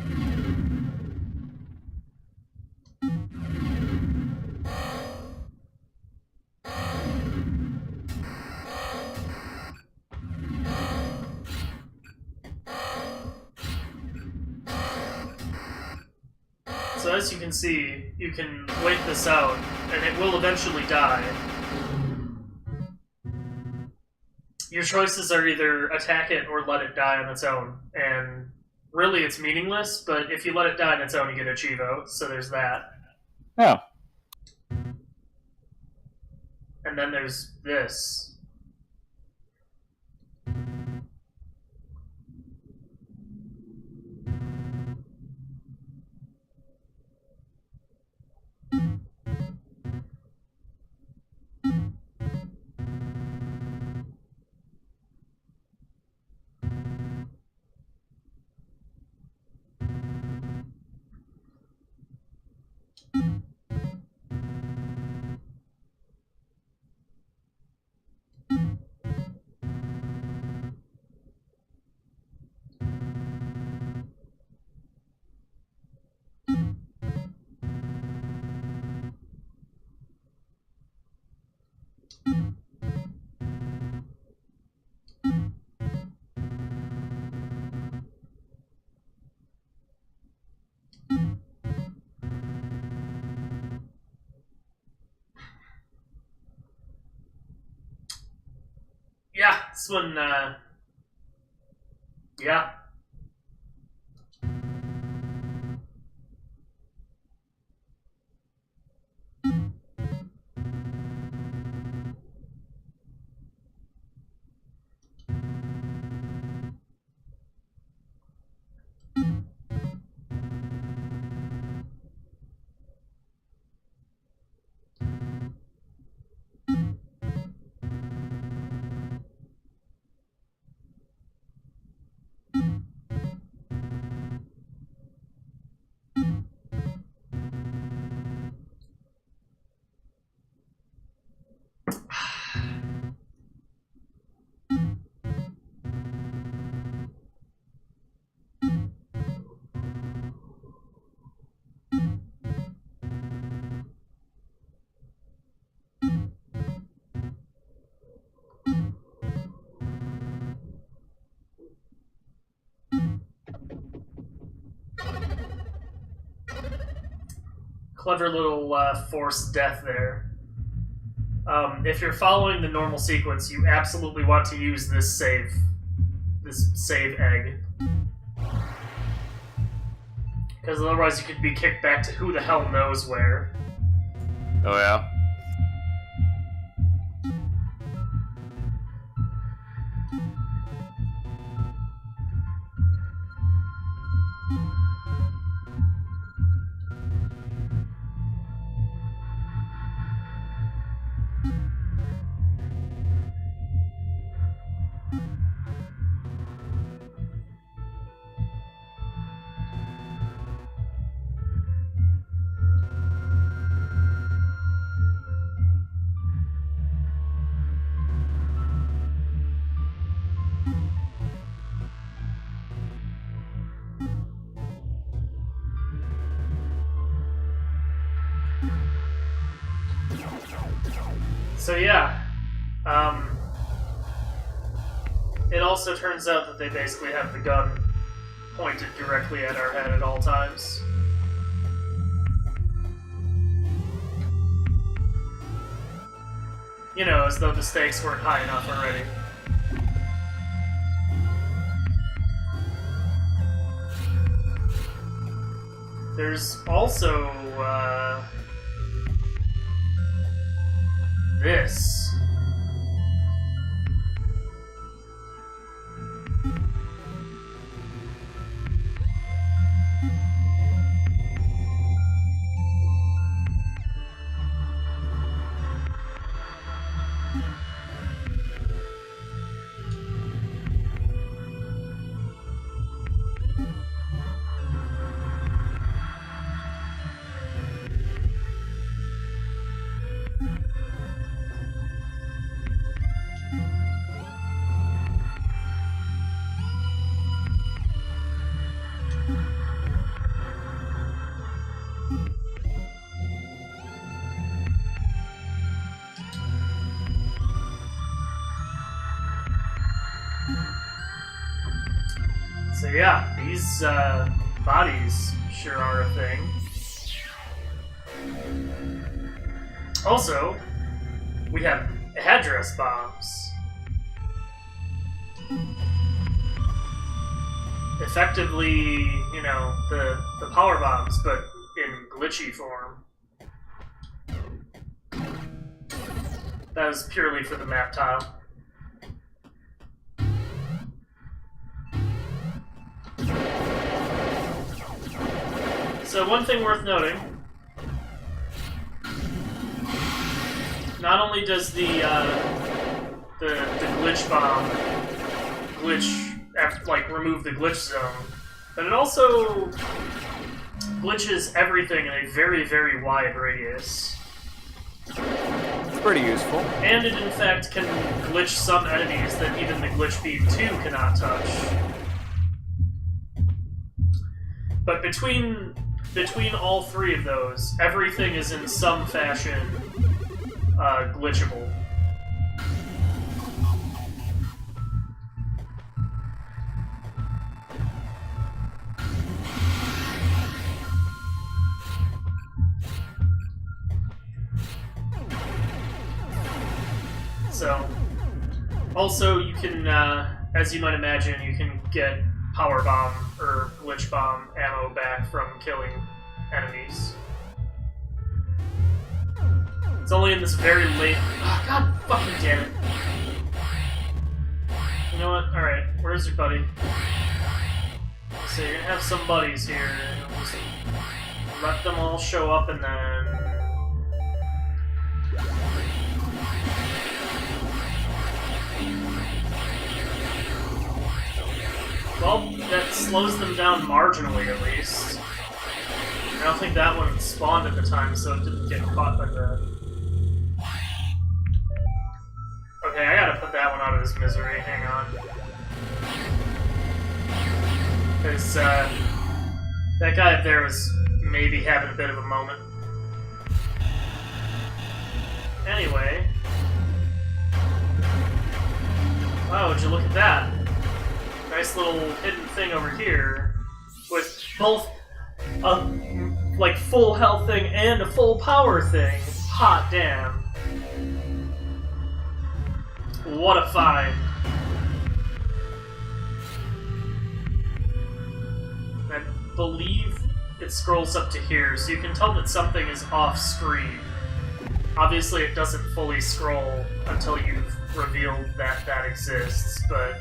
So as you can see, you can wait this out, and it will eventually die. Your choices are either attack it or let it die on its own, and really it's meaningless, but if you let it die on its own, you get a Chivo, so there's that. Oh. And then there's this. Yeah, this one, yeah. Clever little forced death there. If you're following the normal sequence, you absolutely want to use this save egg. Because otherwise you could be kicked back to who the hell knows where. Oh, yeah? So yeah, it also turns out that they basically have the gun pointed directly at our head at all times. You know, as though the stakes weren't high enough already. There's also, this. So yeah, these bodies sure are a thing. Also, we have address bombs. Effectively, you know, the power bombs, but in glitchy form. That was purely for the map tile. So one thing worth noting, not only does the glitch bomb remove the glitch zone, but it also glitches everything in a very, very wide radius. It's pretty useful. And it in fact can glitch some enemies that even the glitch beam 2 cannot touch. But between all three of those, everything is in some fashion glitchable. So, also you can, as you might imagine, you can get power bomb or glitch bomb ammo back from killing enemies. It's only in this very late... Oh, God fucking damn it. You know what? Alright, where's your buddy? So you're gonna have some buddies here. Just let them all show up and then... Well, that slows them down marginally, at least. I don't think that one spawned at the time, so it didn't get caught by the... Okay, I gotta put that one out of his misery. Hang on. Because, that guy up there was maybe having a bit of a moment. Anyway... Oh, would you look at that? Nice little hidden thing over here with both a like full health thing and a full power thing. Hot damn. What a find. I believe it scrolls up to here, so you can tell that something is off screen. Obviously it doesn't fully scroll until you've revealed that that exists, but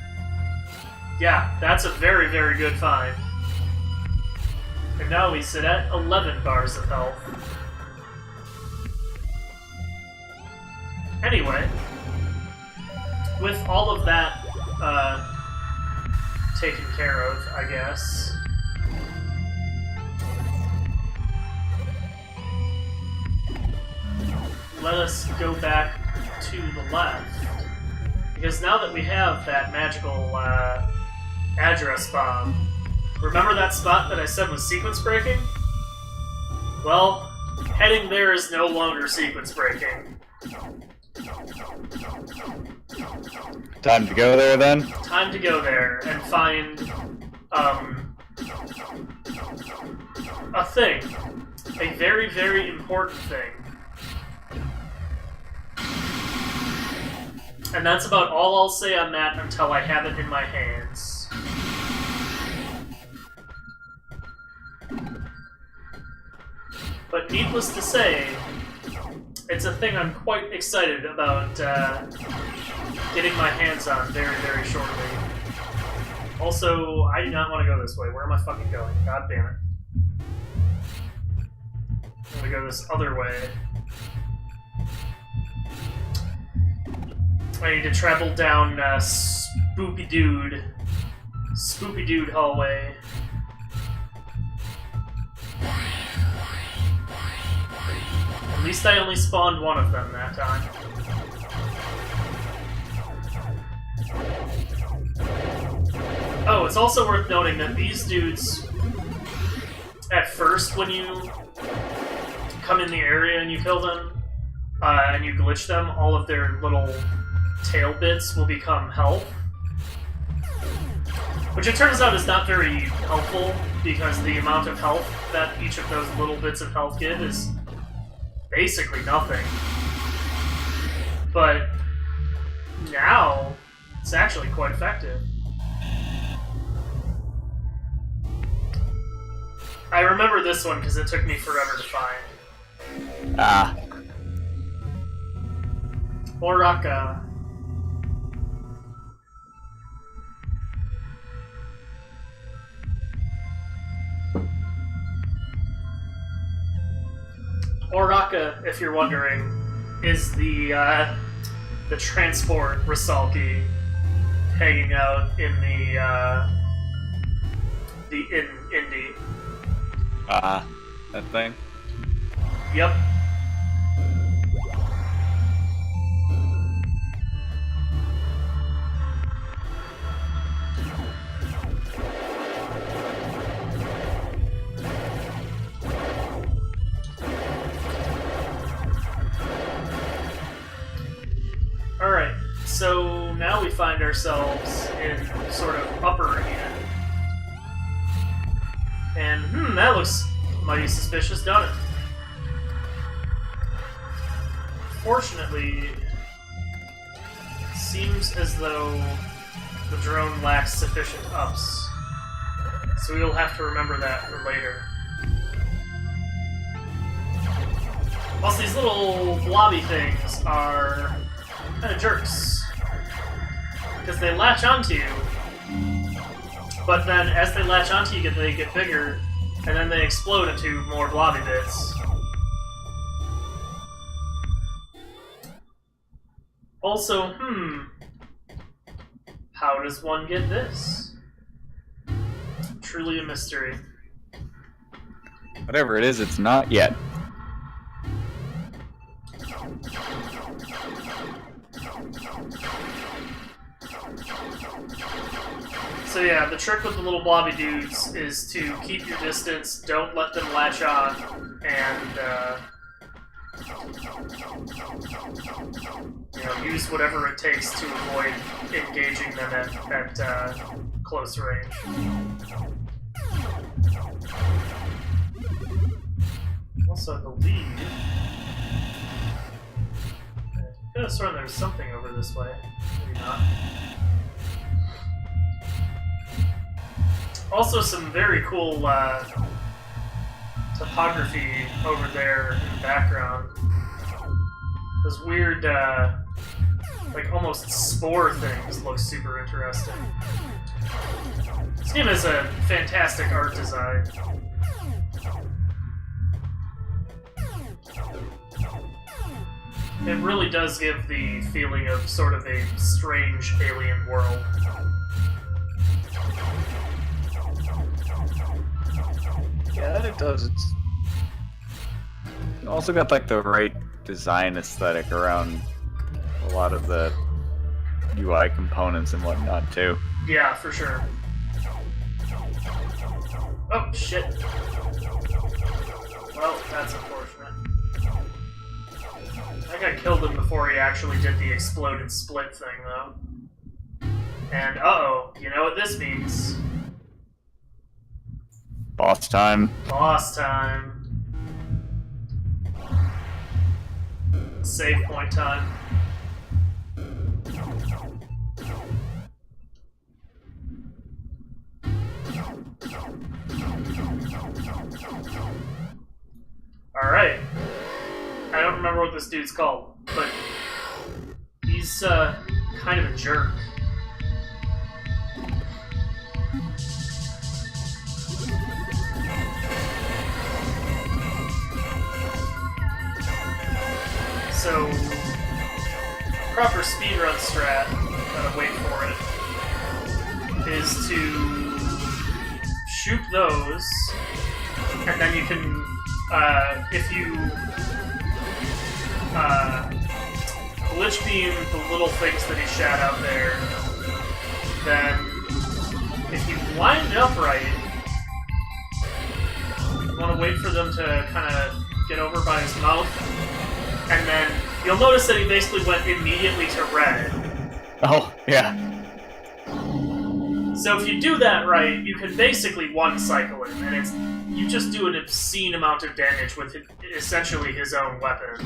yeah, that's a very, very good find. And now we sit at 11 bars of health. Anyway, with all of that taken care of, I guess, let us go back to the left. Because now that we have that magical address bomb, remember that spot that I said was sequence breaking? Well, heading there is no longer sequence breaking. Time to go there, then? Time to go there and find, a thing. A very, very important thing. And that's about all I'll say on that until I have it in my hands. But needless to say, it's a thing I'm quite excited about getting my hands on very, very shortly. Also, I do not want to go this way. Where am I fucking going? God damn it. I'm gonna go this other way. I need to travel down Spoopy Dude hallway. At least I only spawned one of them that time. Oh, it's also worth noting that these dudes, at first, when you come in the area and you kill them, and you glitch them, all of their little tail bits will become health. Which it turns out is not very helpful, because the amount of health that each of those little bits of health give is basically nothing. But now, it's actually quite effective. I remember this one because it took me forever to find. Ah. Oraka. Oraka, if you're wondering, is the transport Rasalki hanging out in the Indy. That thing? Yep. Alright, so now we find ourselves in sort of upper again. And, that looks mighty suspicious, doesn't it? Fortunately, it seems as though the drone lacks sufficient ups. So we'll have to remember that for later. Also, these little blobby things are kind of jerks. Because they latch onto you, but then as they latch onto you, they get bigger, and then they explode into more blobby bits. Also, how does one get this? Truly a mystery. Whatever it is, it's not yet. So yeah, the trick with the little blobby dudes is to keep your distance, don't let them latch on, and use whatever it takes to avoid engaging them at close range. Also, I believe I could have sworn there was something over this way. Maybe not. Also, some very cool topography over there in the background. Those weird, like almost spore things look super interesting. This game has a fantastic art design. It really does give the feeling of sort of a strange alien world. Yeah, it does. It's also got like the right design aesthetic around a lot of the UI components and whatnot too. Yeah, for sure. Oh, shit. Well, that's unfortunate. I think I killed him before he actually did the explode and split thing, though. And, uh-oh, you know what this means. Boss time. Boss time. Save point time. Alright. I don't remember what this dude's called, but he's kind of a jerk. So, proper speedrun strat, wait for it, is to shoot those, and then you can, if you glitch beam the little things that he shot out there, then if you line it up right, you want to wait for them to kind of get over by his mouth, and then you'll notice that he basically went immediately to red. Oh, yeah. So if you do that right, you can basically one-cycle him, and you just do an obscene amount of damage with essentially his own weapon.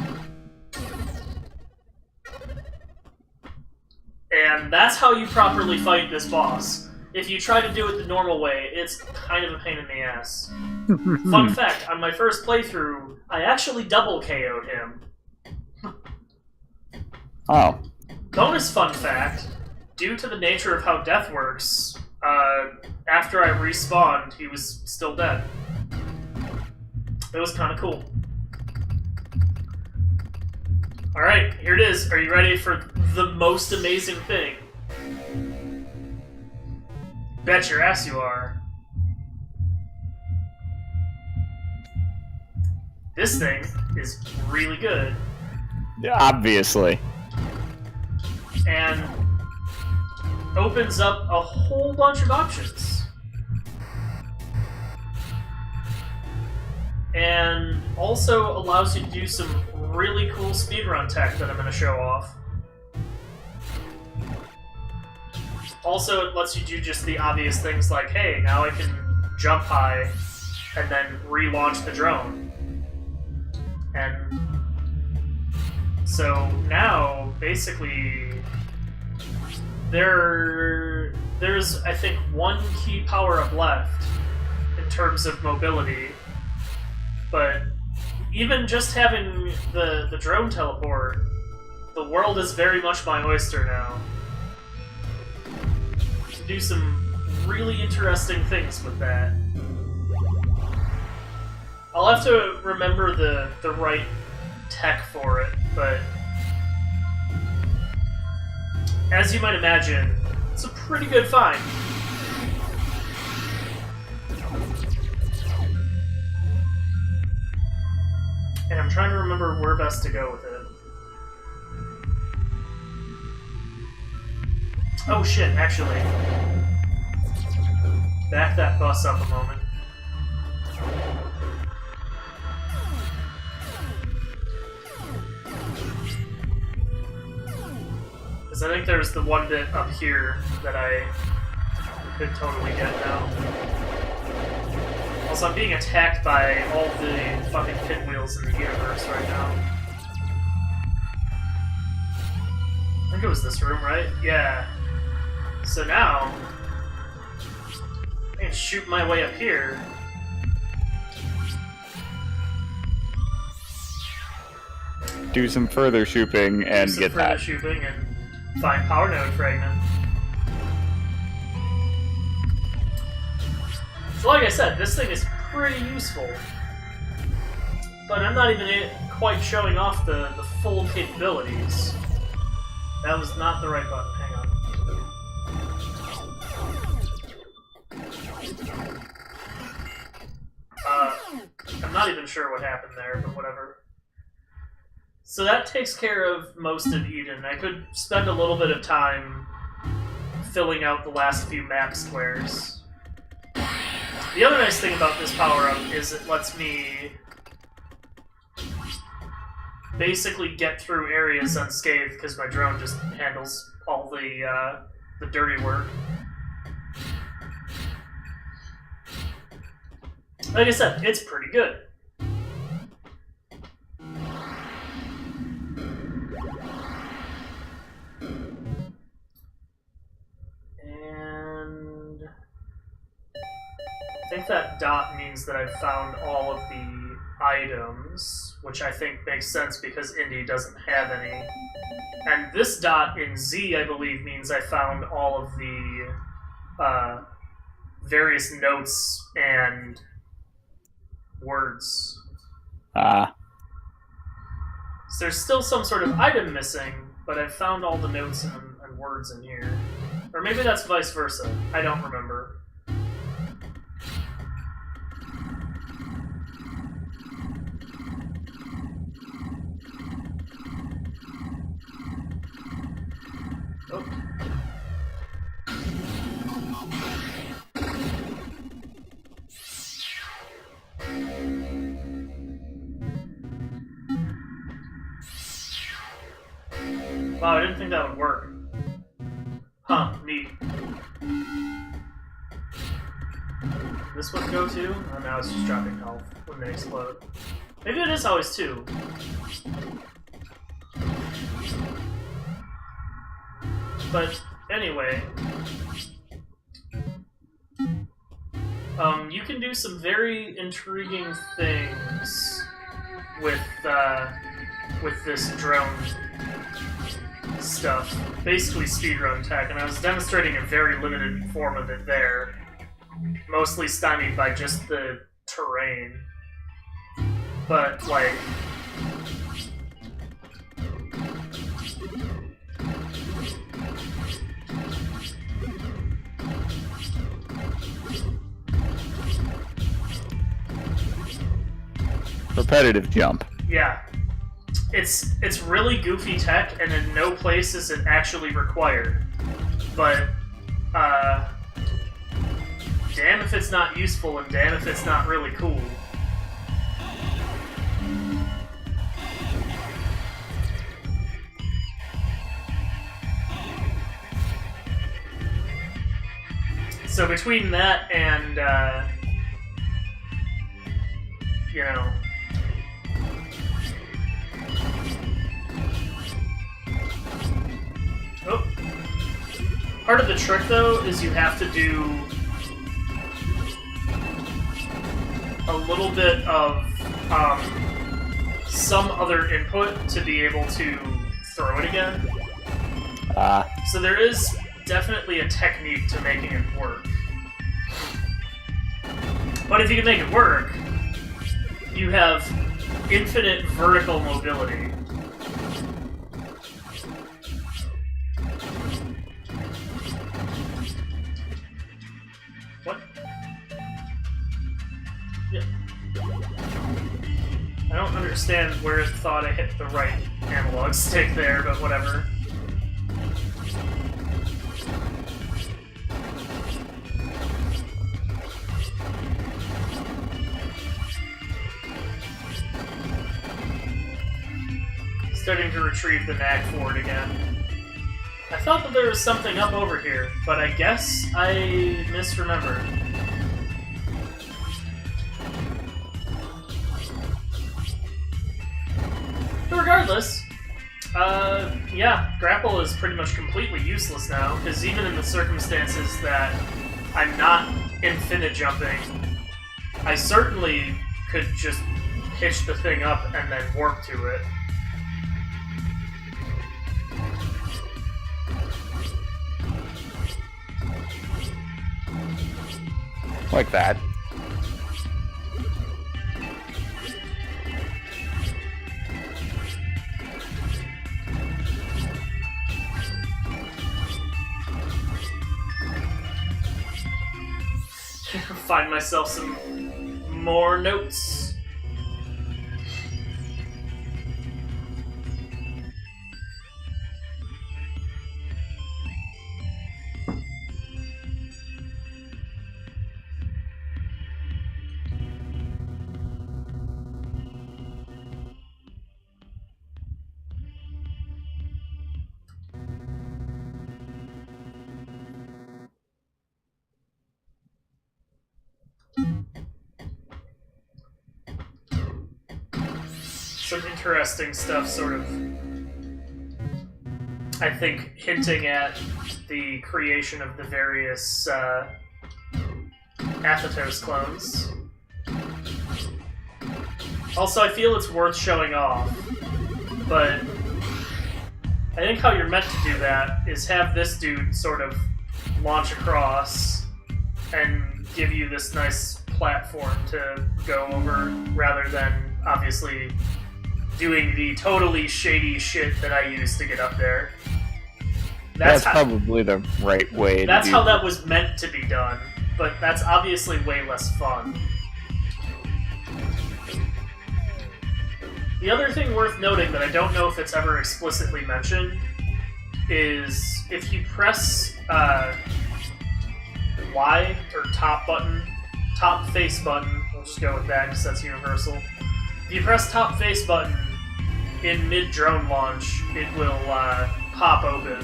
And that's how you properly fight this boss. If you try to do it the normal way, it's kind of a pain in the ass. Fun fact, on my first playthrough, I actually double KO'd him. Oh. Bonus fun fact, due to the nature of how death works, after I respawned, he was still dead. It was kind of cool. Alright, here it is. Are you ready for the most amazing thing? Bet your ass you are. This thing is really good. Yeah, obviously. And opens up a whole bunch of options. And also allows you to do some really cool speedrun tech that I'm going to show off. Also, it lets you do just the obvious things like, hey, now I can jump high and then relaunch the drone. And so now, basically, there's, I think, one key power-up left in terms of mobility. But even just having the drone teleport, the world is very much my oyster now. You can do some really interesting things with that. I'll have to remember the right tech for it, but as you might imagine, it's a pretty good find. And I'm trying to remember where best to go with it. Oh shit, actually. Back that bus up a moment. Because I think there's the one bit up here that I could totally get now. Also, I'm being attacked by all the fucking pinwheels in the universe right now. I think it was this room, right? Yeah. So now, I can shoot my way up here. Do some further shooting and get that. Shooting and find power node fragment. So like I said, this thing is pretty useful. But I'm not even quite showing off the full capabilities. That was not the right button. Hang on. I'm not even sure what happened there, but whatever. So that takes care of most of Eden. I could spend a little bit of time filling out the last few map squares. The other nice thing about this power-up is it lets me basically get through areas unscathed because my drone just handles all the dirty work. Like I said, it's pretty good. And I think that dot means that I've found all of the items, which I think makes sense because Indy doesn't have any. And this dot in Z, I believe, means I found all of the various notes and words. So there's still some sort of item missing, but I've found all the notes and words in here. Or maybe that's vice versa. I don't remember. Oh. Wow, I didn't think that would work. Huh, neat. This one go to? Oh, now it's just dropping health when they explode. Maybe it is always 2. But anyway, you can do some very intriguing things with this drone stuff. Basically speedrun tech, and I was demonstrating a very limited form of it there. Mostly stymied by just the terrain. But, like... Repetitive jump. Yeah. It's really goofy tech, and in no place is it actually required. But, damn if it's not useful, and damn if it's not really cool. So between that and, you know... Oh. Part of the trick, though, is you have to do a little bit of some other input to be able to throw it again. So there is definitely a technique to making it work. But if you can make it work, you have infinite vertical mobility. What? Yeah. I don't understand where it thought I hit the right analog stick there, but whatever. Starting to retrieve the knack for it again. I thought that there was something up over here, but I guess I misremembered. But regardless, yeah, grapple is pretty much completely useless now, because even in the circumstances that I'm not infinite jumping, I certainly could just hitch the thing up and then warp to it. Like that. Find myself some more notes. Some interesting stuff, sort of, I think, hinting at the creation of the various Athetos clones. Also, I feel it's worth showing off, but I think how you're meant to do that is have this dude sort of launch across and give you this nice platform to go over, rather than, obviously, doing the totally shady shit that I used to get up there. That's probably the right way to do it. That's how that was meant to be done, but that's obviously way less fun. The other thing worth noting that I don't know if it's ever explicitly mentioned is if you press Y, or top face button, we'll just go with that because that's universal. If you press top face button in mid-drone launch, it will pop open,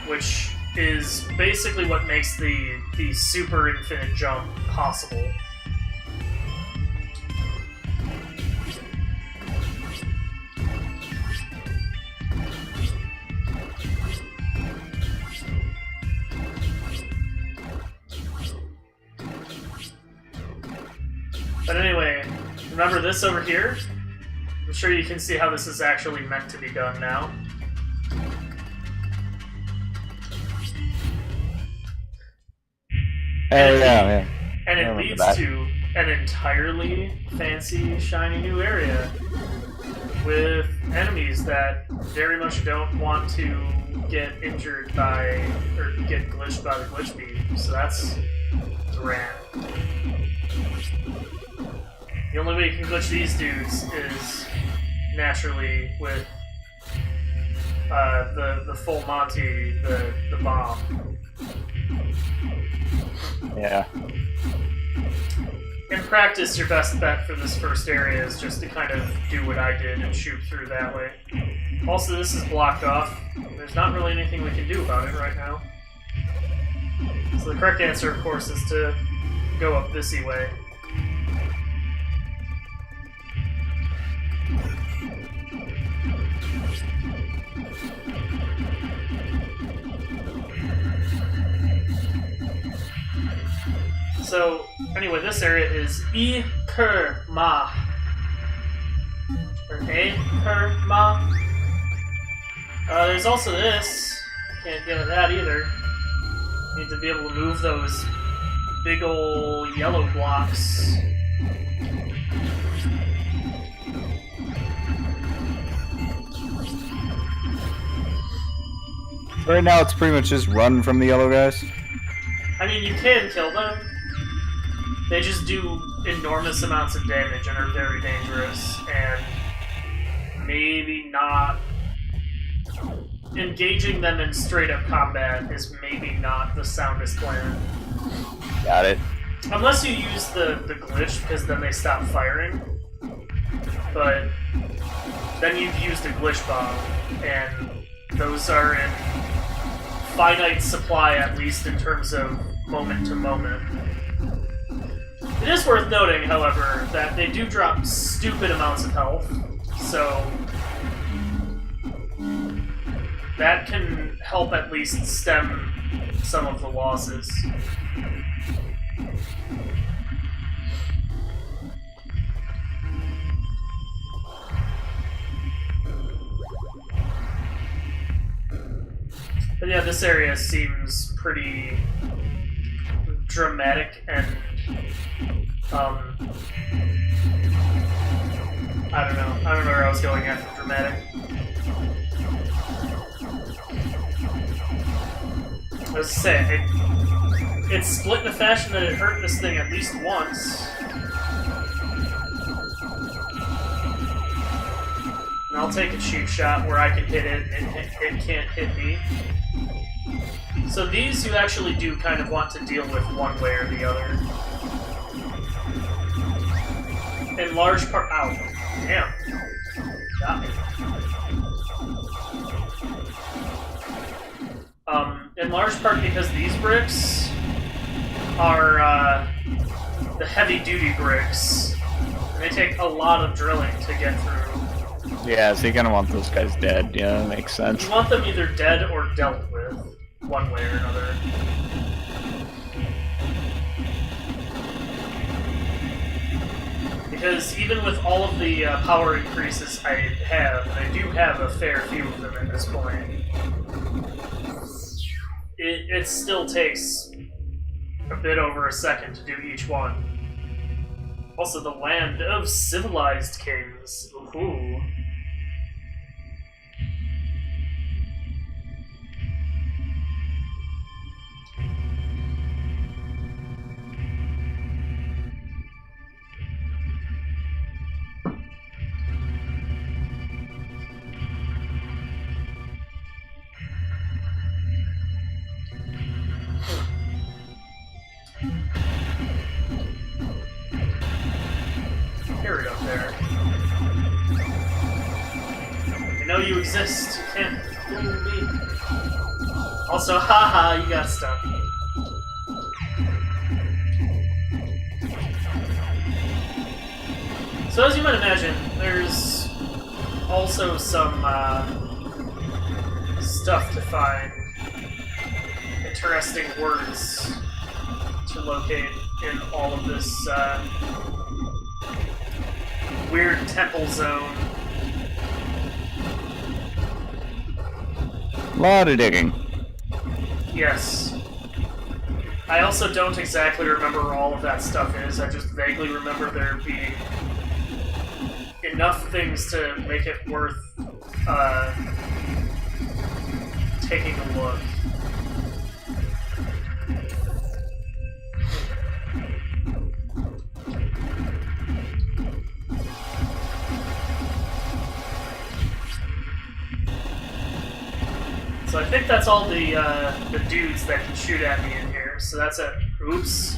which is basically what makes the super infinite jump possible. But anyway, remember this over here? I'm sure you can see how this is actually meant to be done now. Yeah. And it leads to an entirely fancy, shiny new area with enemies that very much don't want to get injured by, or get glitched by the glitch beam. So that's rad. The only way you can glitch these dudes is naturally with the full Monty, the bomb. Yeah. In practice, your best bet for this first area is just to kind of do what I did and shoot through that way. Also, this is blocked off. There's not really anything we can do about it right now. So the correct answer, of course, is to go up this-y way. So, anyway, this area is E-Ker-Ma. Or A-Ker-Ma. There's also this. Can't get at that either. Need to be able to move those big ol' yellow blocks. Right now it's pretty much just run from the yellow guys. I mean, you can kill them. They just do enormous amounts of damage and are very dangerous, and maybe not... Engaging them in straight-up combat is maybe not the soundest plan. Got it. Unless you use the glitch, because then they stop firing. But then you've used a glitch bomb, and those are in finite supply, at least in terms of moment to moment. It is worth noting, however, that they do drop stupid amounts of health, so that can help at least stem some of the losses. But yeah, this area seems pretty dramatic and, I don't know. I don't know where I was going after dramatic. Let's say, it's split in a fashion that it hurt this thing at least once. And I'll take a cheap shot where I can hit it and it can't hit me. So these you actually do kind of want to deal with one way or the other. In large part... Ow. Damn. Got me. In large part because these bricks are the heavy-duty bricks. And they take a lot of drilling to get through. Yeah, so you kind of want those guys dead. Yeah, that makes sense. You want them either dead or dealt with, one way or another. Because even with all of the power increases I have, and I do have a fair few of them at this point, it still takes a bit over a second to do each one. Also, the land of civilized kings. Ooh. Hear it up there. I know you exist. You can't fool me. Also, haha, you got stuck. So as you might imagine, there's also some stuff to find. Interesting words to locate in all of this weird temple zone. A lot of digging. Yes. I also don't exactly remember where all of that stuff is. I just vaguely remember there being enough things to make it worth taking a look. So I think that's all the dudes that can shoot at me in here. So that's it. Oops.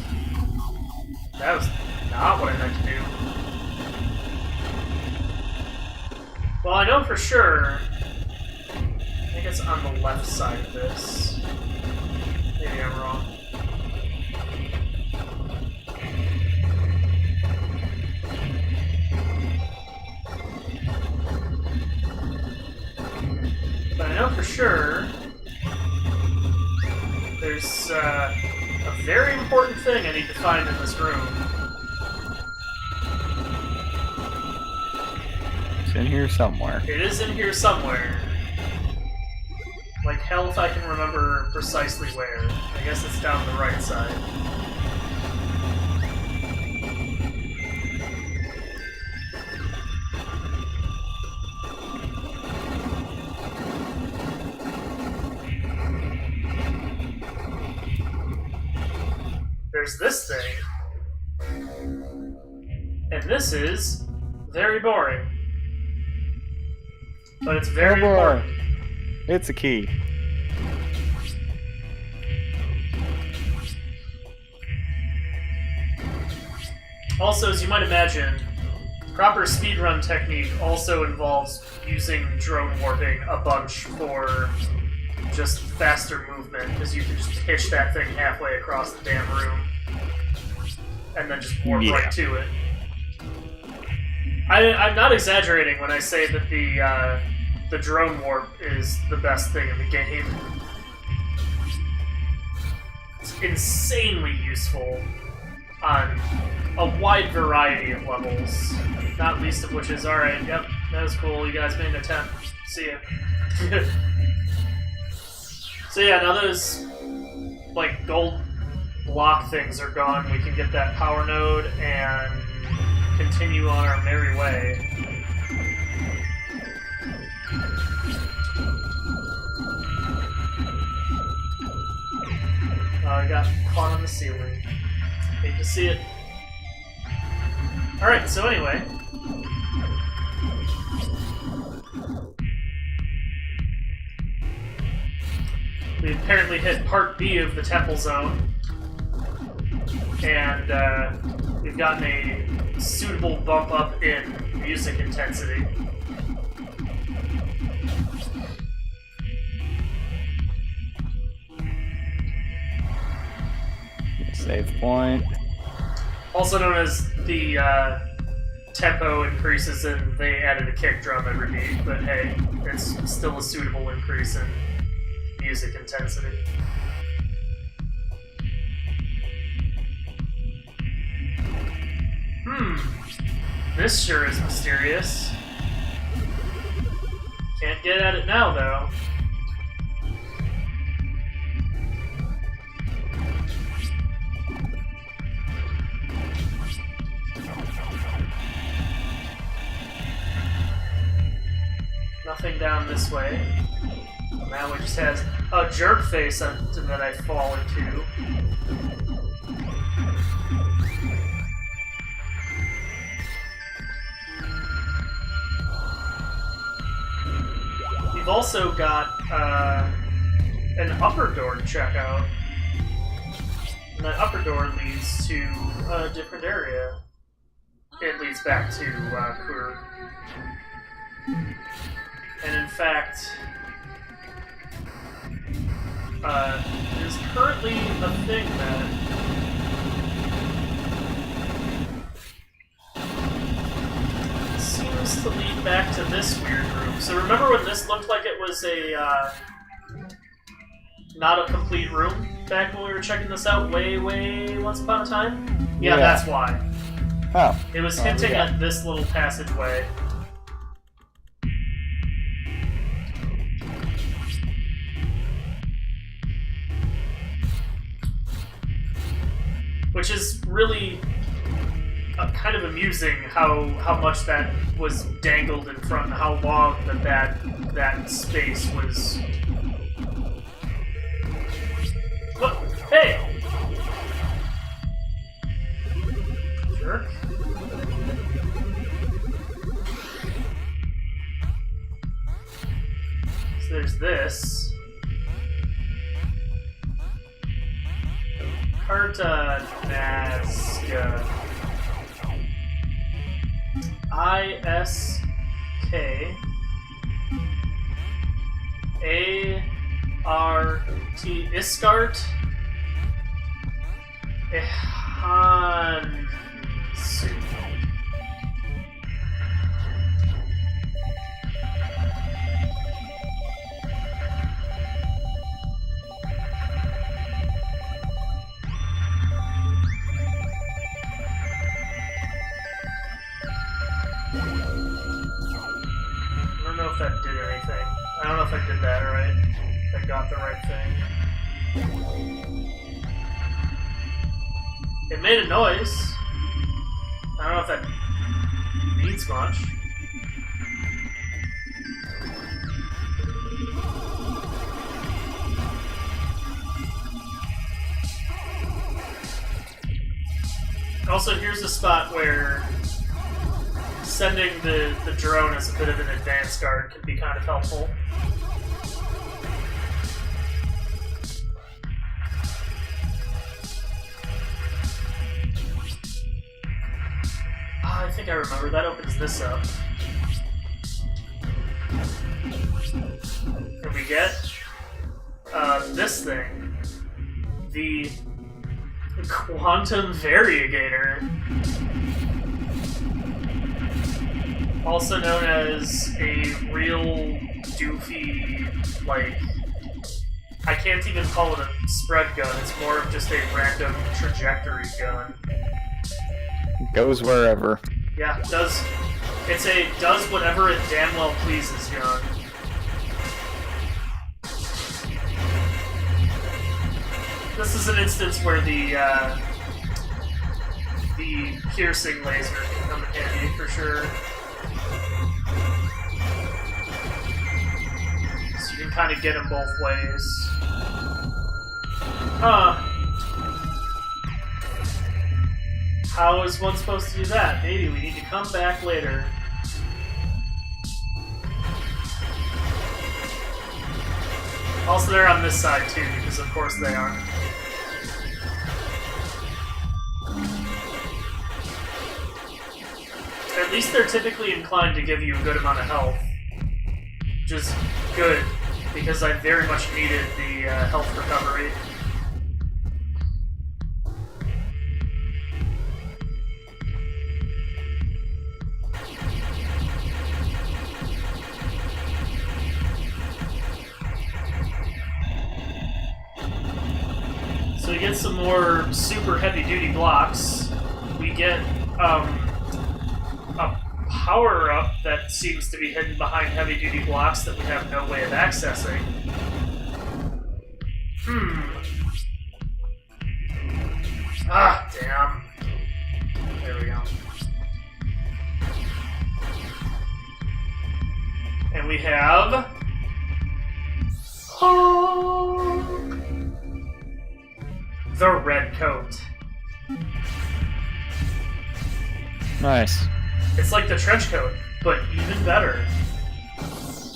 That was not what I meant to do. Well, I know for sure. I think it's on the left side of this. Maybe I'm wrong. But I know for sure there's a very important thing I need to find in this room. It's in here somewhere. It is in here somewhere. Like hell if I can remember precisely where. I guess it's down the right side. There's this thing. And this is very boring. But it's very important. It's a key. Also, as you might imagine, proper speedrun technique also involves using drone warping a bunch for just faster movement, because you can just pitch that thing halfway across the damn room and then just warp right to it. I'm not exaggerating when I say that the drone warp is the best thing in the game. It's insanely useful on a wide variety of levels, not least of which is, alright, yep, that was cool, you guys made an attempt, see ya. So yeah, now those, like, gold block things are gone, we can get that power node and continue on our merry way. I got caught on the ceiling. Hate to see it. Alright, so anyway. We apparently hit part B of the temple zone. And we've gotten a suitable bump up in music intensity. Save point. Also known as the tempo increases, and they added a kick drum every beat, but hey, it's still a suitable increase in music intensity. This sure is mysterious. Can't get at it now, though. Nothing down this way. Now it just has a jerk face that I fall into. We've also got an upper door to check out. And that upper door leads to a different area. It leads back to Kur. And in fact, is currently a thing that seems to lead back to this weird room. So remember when this looked like it was a not a complete room back when we were checking this out way once upon a time? Yeah, that's why. Oh. It was hinting at this little passageway. Which is really kind of amusing how much that was dangled in front and how long that space was. What? Hey! Jerk. So there's this. Karta Nazca. ISK ART Iskart Ehansu. I don't know if that did anything. I don't know if I did that right. If I got the right thing. It made a noise. I don't know if that means much. Also, here's a spot where sending the drone as a bit of an advance guard can be kind of helpful. I think I remember. That opens this up. And we get this thing. The Quantum Variegator. Also known as a real doofy, like, I can't even call it a spread gun, it's more of just a random trajectory gun. Goes wherever. Yeah, does whatever it damn well pleases gun. This is an instance where the piercing laser can come in handy for sure. So you can kind of get them both ways. How is one supposed to do that? Maybe we need to come back later. Also, they're on this side too, because of course they are. At least they're typically inclined to give you a good amount of health. Which is good, because I very much needed the health recovery. So we get some more super heavy-duty blocks. We get a power-up that seems to be hidden behind heavy-duty blocks that we have no way of accessing. Ah, damn. There we go. And we have... the red coat. Nice. It's like the trench coat, but even better.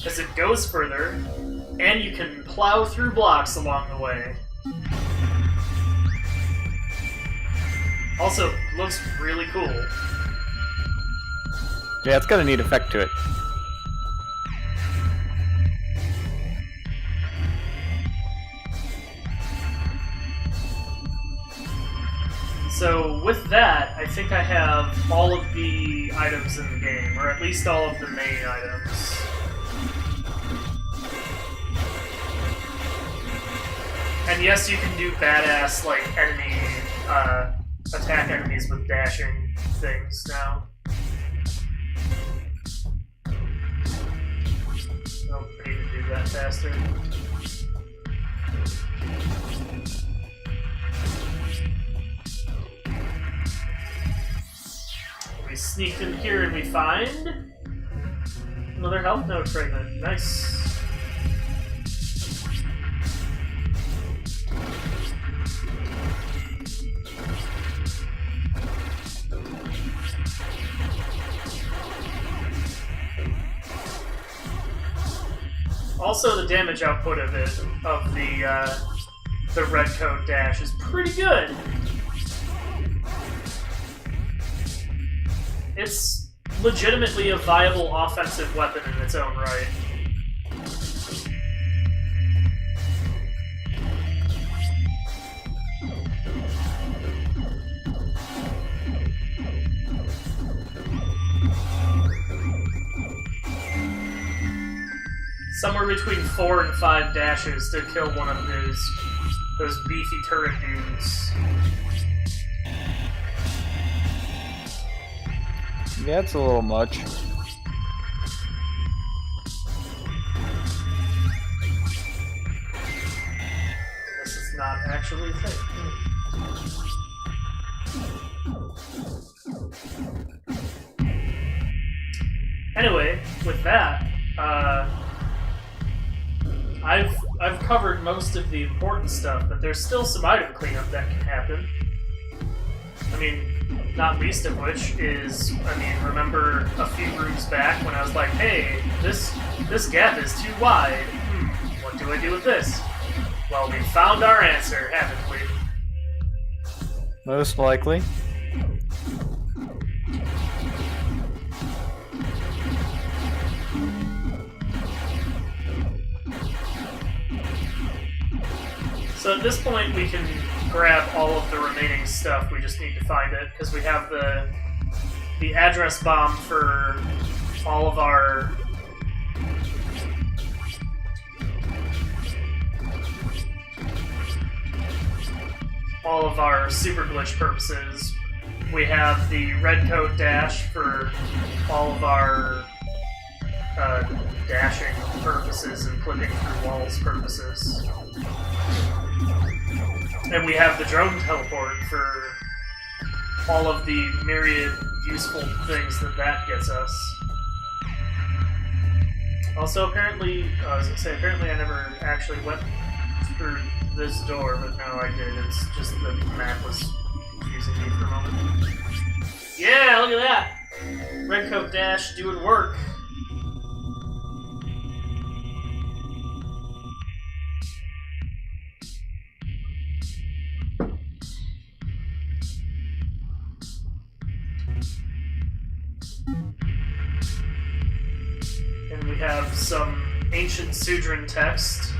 As it goes further, and you can plow through blocks along the way. Also, looks really cool. Yeah, it's got a neat effect to it. So with that, I think I have all of the items in the game, or at least all of the main items. And yes, you can do badass, like, enemy, attack enemies with dashing things now. Oh, I need to do that faster. We sneaked in here and we find another health node fragment. Nice. Also, the damage output of it, of the red coat dash, is pretty good. It's legitimately a viable offensive weapon in its own right. Somewhere between 4 and 5 dashes to kill one of those beefy turret dudes. Yeah, it's a little much. This is not actually a thing. Anyway, with that, I've covered most of the important stuff, but there's still some item cleanup that can happen. I mean, not least of which is, remember a few rooms back when I was like, hey, this gap is too wide. What do I do with this? Well, we found our answer, haven't we? Most likely. So at this point, we can grab all of the remaining stuff. We just need to find it because we have the address bomb for all of our super glitch purposes. We have the red coat dash for all of our dashing purposes and clipping through walls purposes. And we have the drone teleport for all of the myriad useful things that gets us. Also, apparently, apparently I never actually went through this door, but no, I did. It's just the map was confusing me for a moment. Yeah, look at that! Red coat dash doing work. We have some ancient Sudran text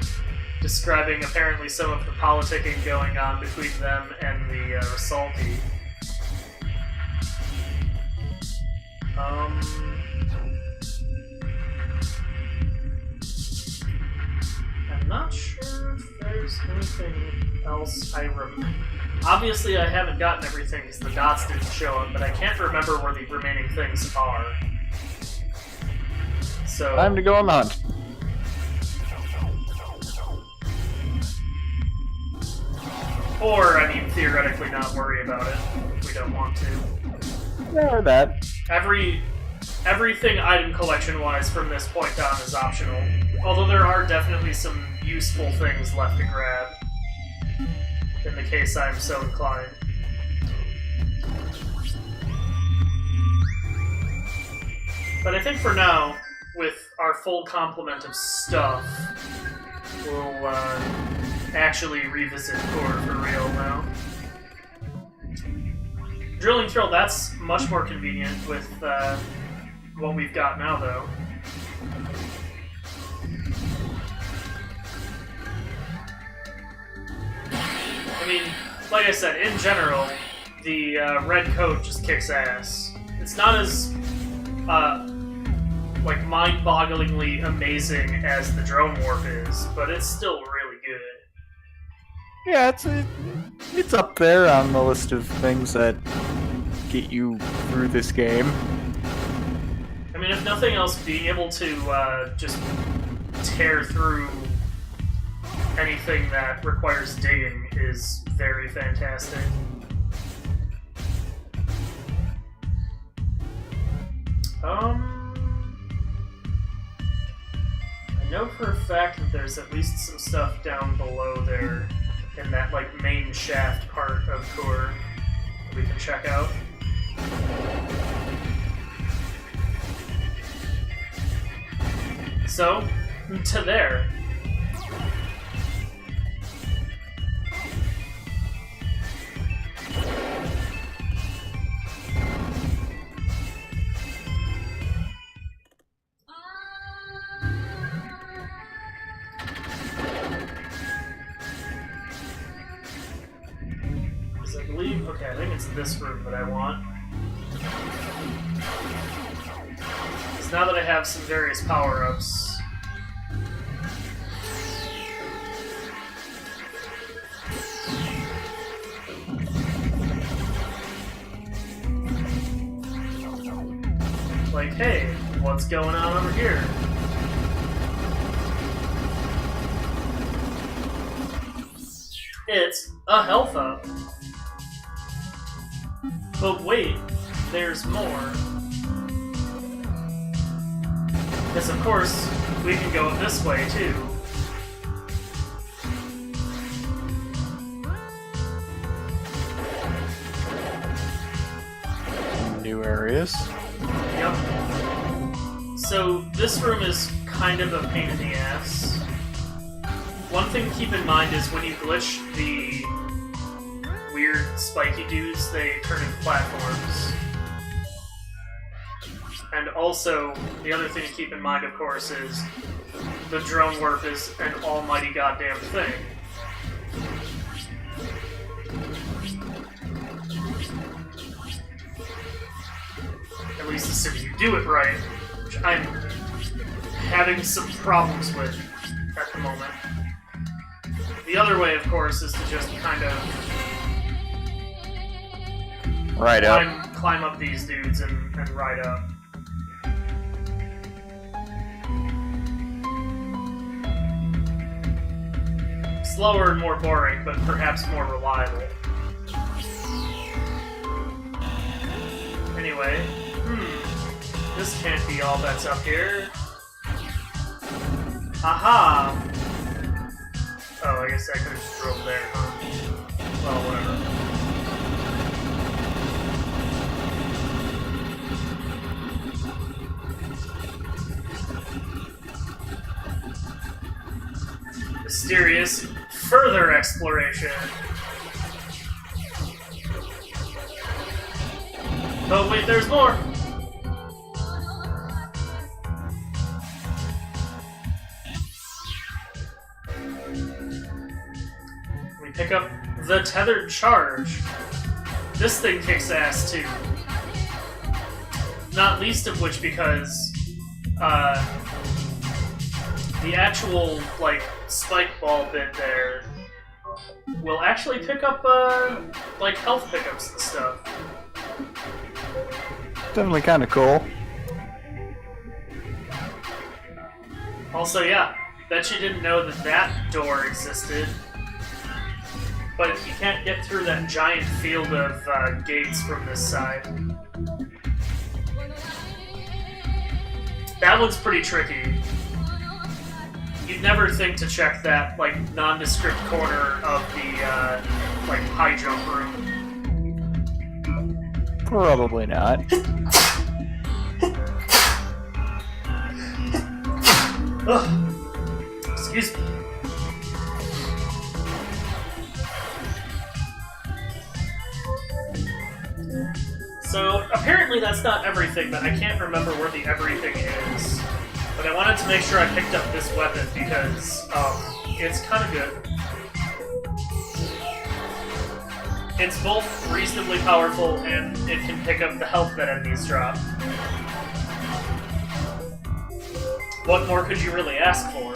describing apparently some of the politicking going on between them and the Rasalti. I'm not sure if there's anything else I remember. Obviously, I haven't gotten everything because the dots didn't show up, but I can't remember where the remaining things are. So, time to go on the hunt. Or, theoretically not worry about it if we don't want to. Yeah, or that. Everything item collection-wise from this point on is optional. Although there are definitely some useful things left to grab. In the case I'm so inclined. But I think for now, with our full complement of stuff, we'll actually revisit Core for real now. Drilling Thrill, that's much more convenient with what we've got now, though. Like I said, in general, the red coat just kicks ass. It's not as like mind-bogglingly amazing as the drone warp is, but it's still really good. Yeah, it's up there on the list of things that get you through this game. I mean, if nothing else, being able to just tear through anything that requires digging is very fantastic. I know for a fact that there's at least some stuff down below there in that like main shaft part of Core we can check out. So, to there. Because I believe, okay, I think it's this room that I want. Because now that I have some various power-ups, like, hey, what's going on over here? It's a health up. But wait, there's more. Because of course, we can go this way too. New areas. Yep. So this room is kind of a pain in the ass. One thing to keep in mind is when you glitch the weird spiky dudes, they turn into platforms. And also, the other thing to keep in mind, of course, is the drone warp is an almighty goddamn thing. At least assuming you do it right, which I'm having some problems with at the moment. The other way, of course, is to just kind of climb up these dudes and ride up. Slower and more boring, but perhaps more reliable. Anyway, this can't be all that's up here. Aha! Oh, I guess I could have just drove there, huh? Well, whatever. Mysterious further exploration. Oh wait, there's more! We pick up the tethered charge. This thing kicks ass too. Not least of which because the actual, like, spike ball bit there will actually pick up, like, health pickups and stuff. Definitely kind of cool. Also, yeah, bet you didn't know that that door existed. But you can't get through that giant field of gates from this side. That one's pretty tricky. You'd never think to check that, like, nondescript corner of the, like, high jump room. Probably not. Ugh. Excuse me. So, apparently that's not everything, but I can't remember where the everything is. But I wanted to make sure I picked up this weapon because, it's kind of good. It's both reasonably powerful and it can pick up the health that enemies drop. What more could you really ask for?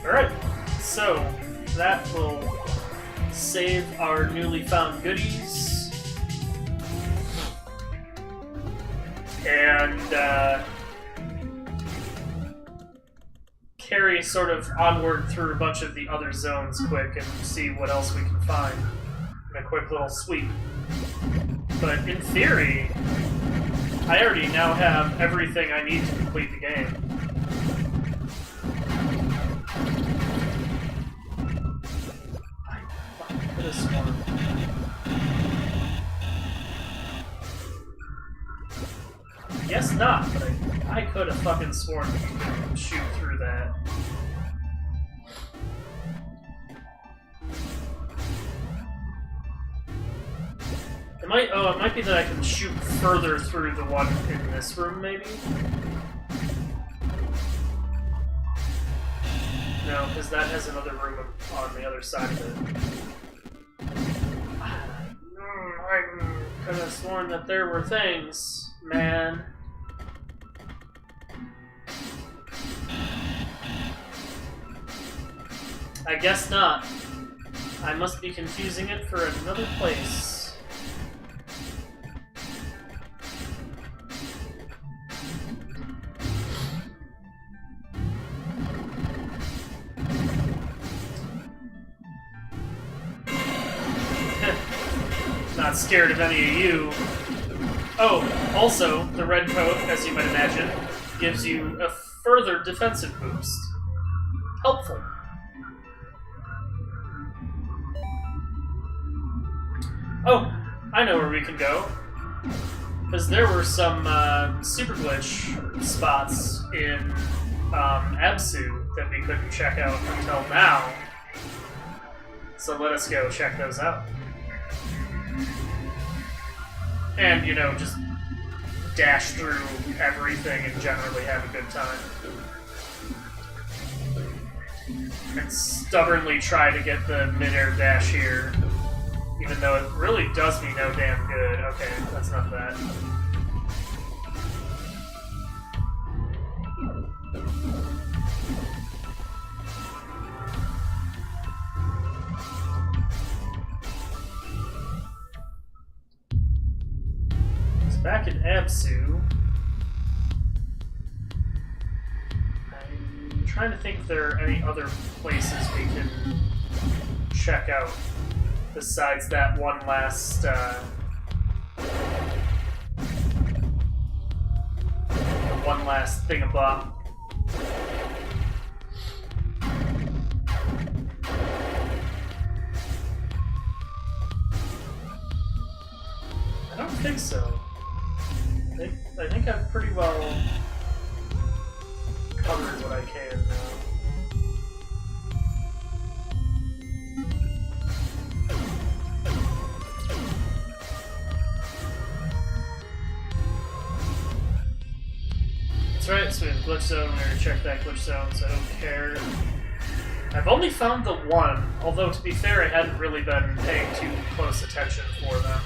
Alright, so that will save our newly found goodies. And carry sort of onward through a bunch of the other zones quick and see what else we can find in a quick little sweep. But in theory, I already now have everything I need to complete the game. I could have sworn. Guess not, but I could have fucking sworn that you could shoot through that. It might be that I can shoot further through the one in this room, maybe? No, because that has another room on the other side of it. I could have sworn that there were things, man. I guess not. I must be confusing it for another place. Not scared of any of you. Oh, also, the red coat, as you might imagine, gives you a further defensive boost. Helpful. Oh, I know where we can go. Because there were some super glitch spots in Absu that we couldn't check out until now. So let us go check those out. And, you know, just dash through everything and generally have a good time. And stubbornly try to get the mid-air dash here, even though it really does me no damn good. Okay, that's not that. Back in Absu, I'm trying to think if there are any other places we can check out besides that one last thingabop. I don't think so. I think I've pretty well covered what I can now. That's right, so we have glitch zone. We're gonna check that glitch zone, so I don't care. I've only found the one, although to be fair, I hadn't really been paying too close attention for them.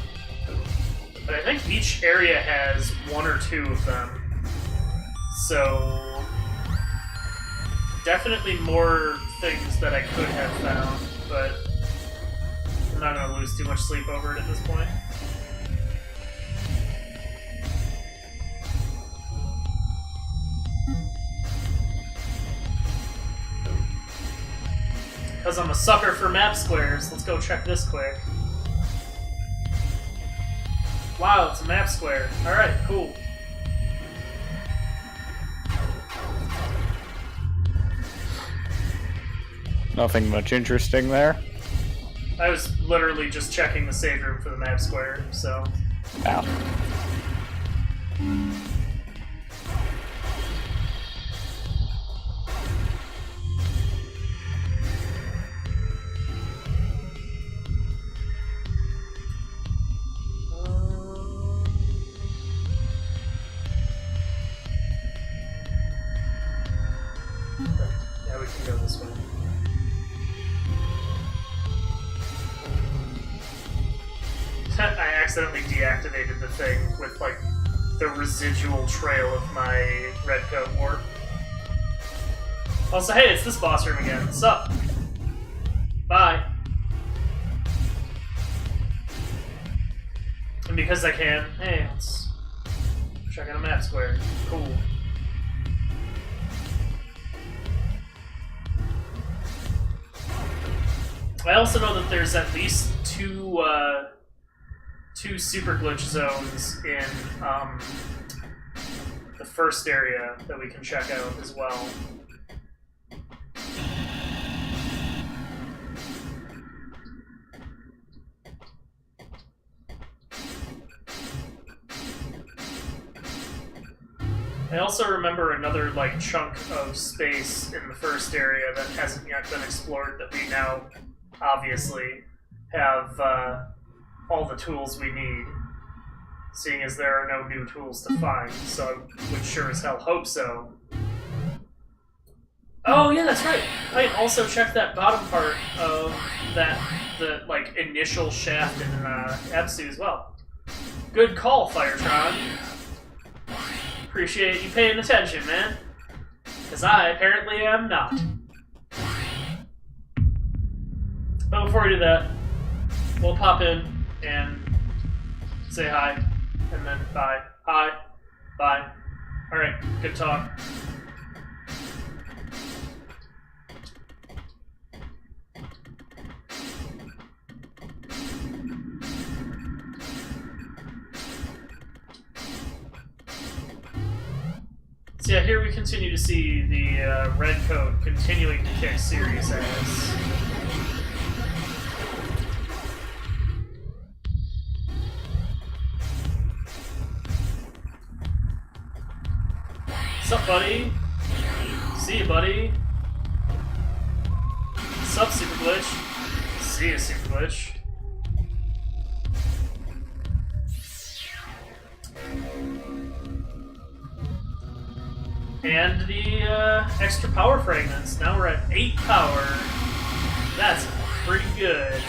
But I think each area has one or two of them. So definitely more things that I could have found, but I'm not going to lose too much sleep over it at this point. Because I'm a sucker for map squares, let's go check this quick. Wow, it's a map square. Alright, cool. Nothing much interesting there. I was literally just checking the save room for the map square, so... Ow. can go this way. I accidentally deactivated the thing with, like, the residual trail of my red coat warp. Also, hey, it's this boss room again. What's up? Bye. And because I can, hey, let's check out a map square. Cool. I also know that there's at least two super glitch zones in the first area that we can check out as well. I also remember another like chunk of space in the first area that hasn't yet been explored that we now obviously have all the tools we need, seeing as there are no new tools to find, so I would sure as hell hope so. Oh yeah, that's right! I also checked that bottom part of the like initial shaft in Epsu as well. Good call, Firetron. Appreciate you paying attention, man. Because I apparently am not. But before we do that, we'll pop in and say hi, and then bye. Hi. Bye. Alright, good talk. So yeah, here we continue to see the red coat continuing to kick serious ass. What's up, buddy? See you, buddy. What's up, Super Glitch? See you, Super Glitch. And the extra power fragments. Now we're at 8 power. That's pretty good.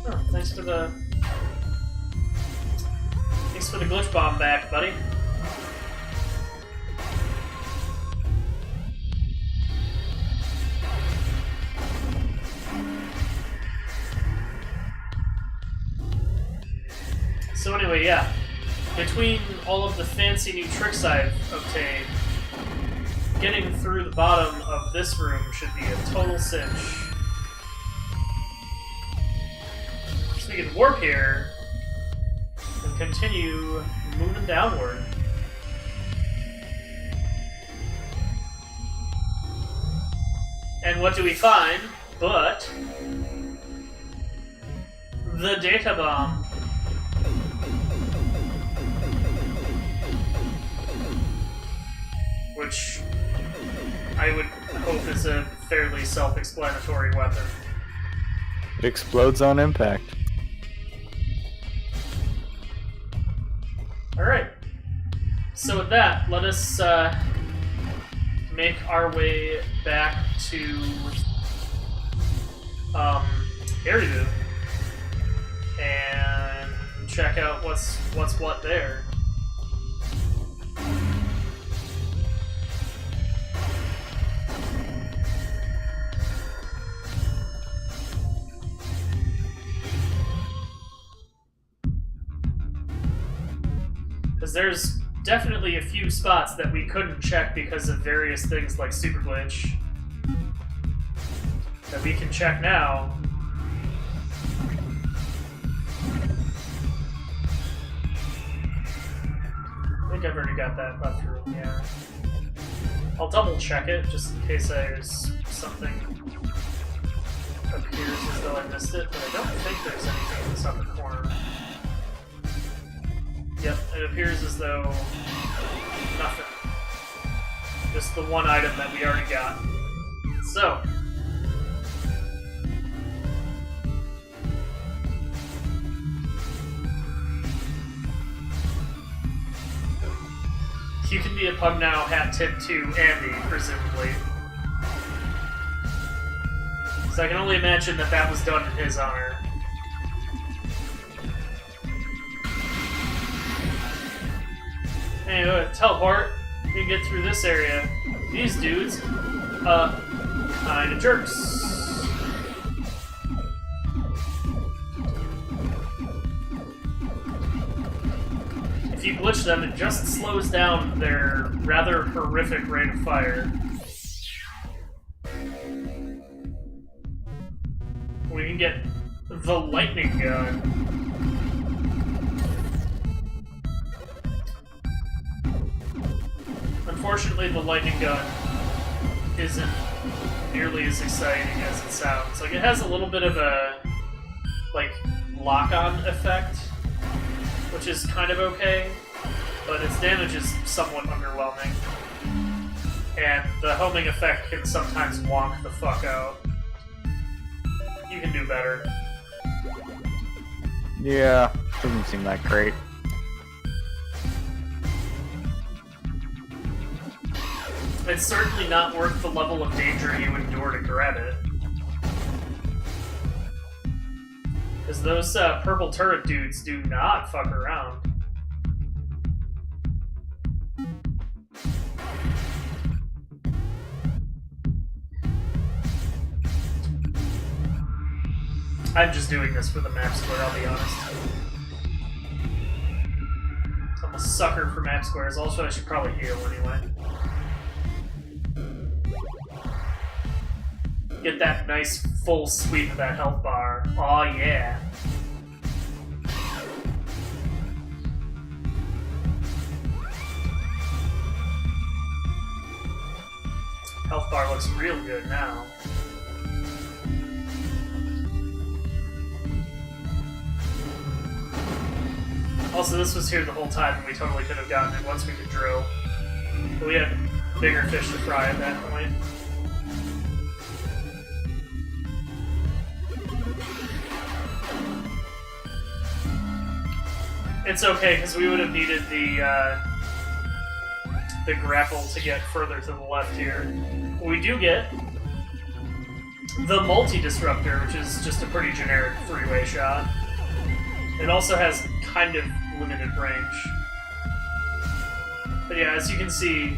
Oh, thanks for the glitch bomb back, buddy. So anyway, yeah. Between all of the fancy new tricks I've obtained, getting through the bottom of this room should be a total cinch. So we can warp here and continue moving downward. And what do we find but the data bomb? Which I would hope is a fairly self-explanatory weapon. It explodes on impact. Alright. So with that, let us make our way back to Eridu and check out what's what there. Because there's definitely a few spots that we couldn't check because of various things like Super Glitch that we can check now. I think I've already got that left room, yeah. I'll double check it just in case there's something appears as though I missed it, but I don't think there's anything in this upper corner. Yep, it appears as though nothing. Just the one item that we already got. So. You can be a pug now, hat tip to Andy, presumably. So I can only imagine that that was done in his honor. Anyway, teleport. You can get through this area. These dudes, kinda jerks. If you glitch them, it just slows down their rather horrific rate of fire. We can get the lightning gun. Unfortunately, the lightning gun isn't nearly as exciting as it sounds. Like, it has a little bit of a, like, lock-on effect, which is kind of okay, but its damage is somewhat underwhelming. And the homing effect can sometimes wonk the fuck out. You can do better. Yeah, doesn't seem that great. It's certainly not worth the level of danger you endure to grab it. Because those purple turret dudes do not fuck around. I'm just doing this for the map square, I'll be honest. I'm a sucker for map squares, also I should probably heal anyway. Get that nice full sweep of that health bar. Aw, yeah. Health bar looks real good now. Also, this was here the whole time, and we totally could have gotten it once we could drill. But we had bigger fish to fry at that point. It's okay, because we would have needed the grapple to get further to the left here. We do get the multi-disruptor, which is just a pretty generic three-way shot. It also has kind of limited range. But yeah, as you can see,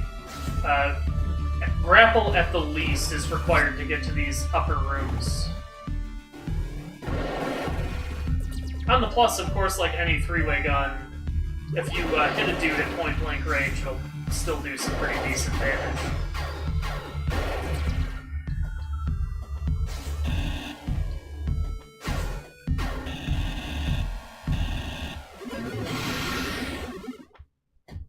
grapple at the least is required to get to these upper rooms. On the plus, of course, like any three-way gun, if you hit a dude at point-blank range, it'll still do some pretty decent damage.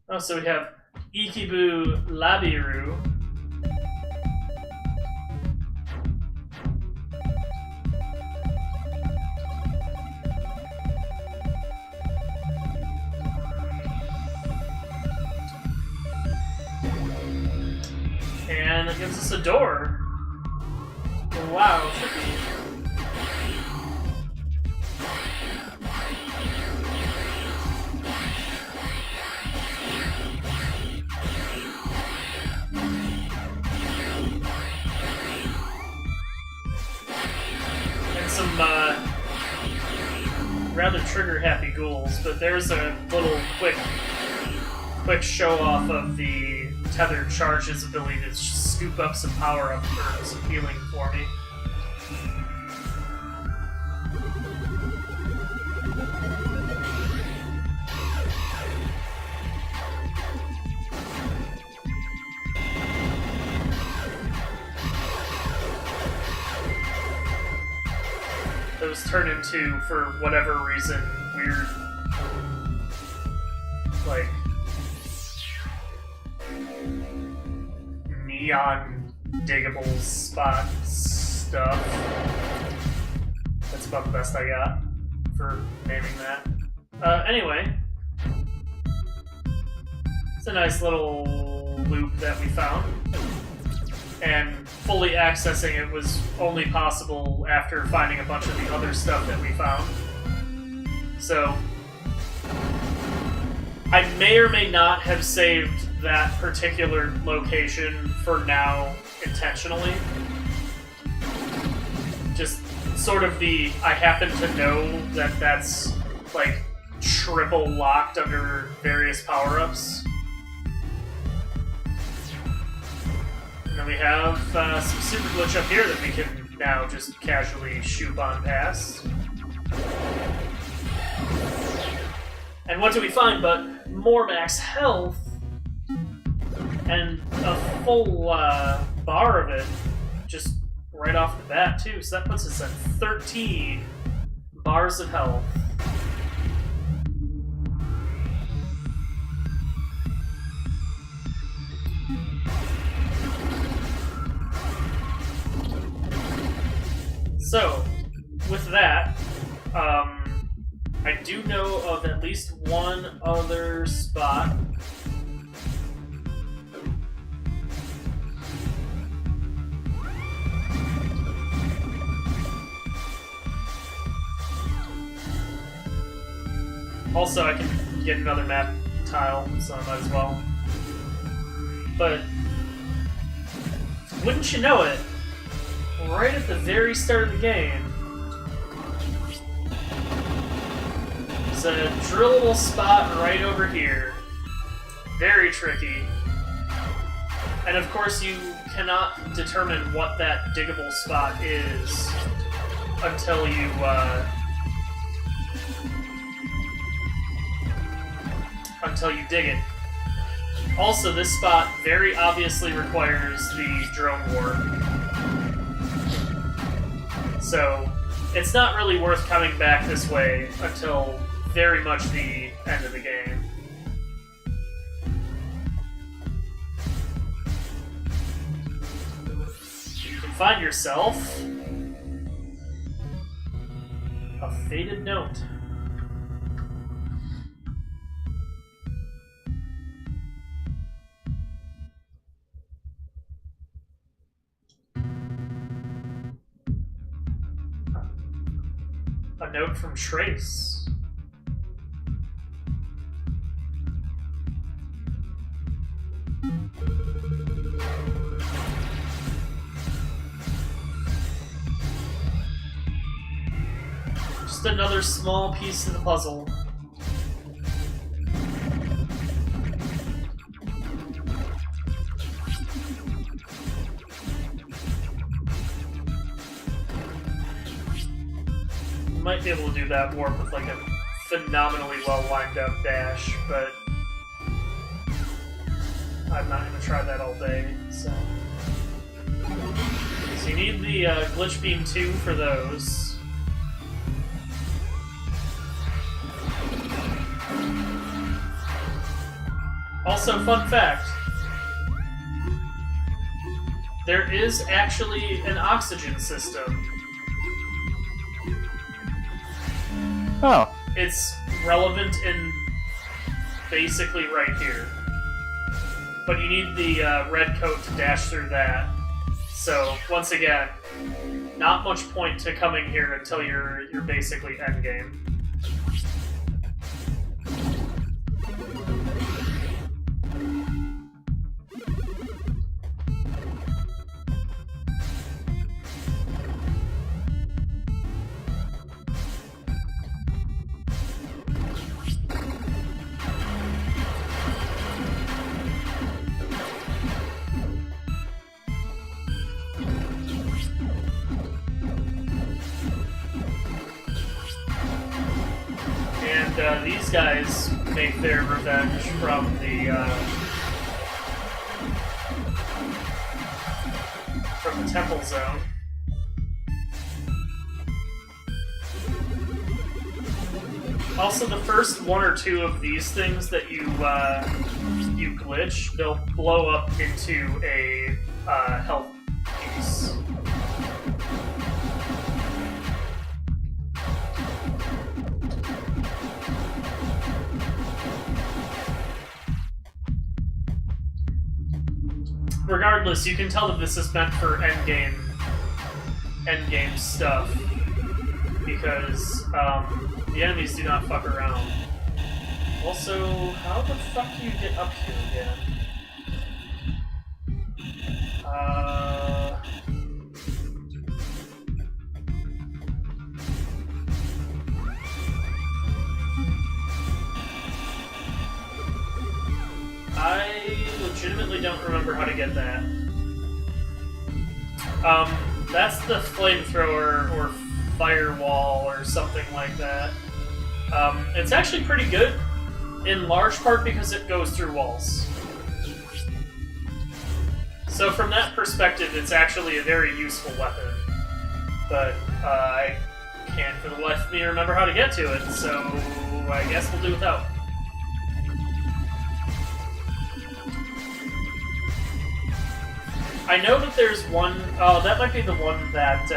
Oh, so we have Ikibu Labiru. And it gives us a door. Wow, trippy. And some rather trigger-happy ghouls, but there's a little quick show off of the tethered charge's ability to scoop up some power up or some healing for me. Those turn into, for whatever reason, weird, like, neon diggable spot stuff. That's about the best I got for naming that. Anyway, it's a nice little loop that we found. And fully accessing it was only possible after finding a bunch of the other stuff that we found. So, I may or may not have saved that particular location for now intentionally. Just sort of I happen to know that that's, like, triple locked under various power-ups. And then we have some super glitch up here that we can now just casually shoot on past. And what do we find but more max health and a full bar of it just right off the bat, too. So that puts us at 13 bars of health. So, with that, I do know of at least one other spot. Also, I can get another map tile, so I might as well. But, wouldn't you know it, right at the very start of the game, there's a drillable spot right over here. Very tricky. And of course you cannot determine what that diggable spot is until you, dig it. Also, this spot very obviously requires the drone warp. So, it's not really worth coming back this way until very much the end of the game. You can find yourself a faded note. A note from Trace. Just another small piece of the puzzle. Might be able to do that warp with like a phenomenally well lined up dash, but I'm not going to try that all day. So you need the glitch beam 2 for those. Also, fun fact: there is actually an oxygen system. Oh. It's relevant in basically right here. But you need the red coat to dash through that. So, once again, not much point to coming here until you're basically endgame. These guys make their revenge from the temple zone. Also, the first one or two of these things that you glitch, they'll blow up into a health piece. Regardless, you can tell that this is meant for endgame stuff, because the enemies do not fuck around. Also, how the fuck do you get up here again? I legitimately don't remember how to get that. That's the flamethrower or firewall or something like that. It's actually pretty good, in large part because it goes through walls. So from that perspective, it's actually a very useful weapon. But I can't for the life of me remember how to get to it, so I guess we'll do without. I know that there's one... Oh, that might be the one that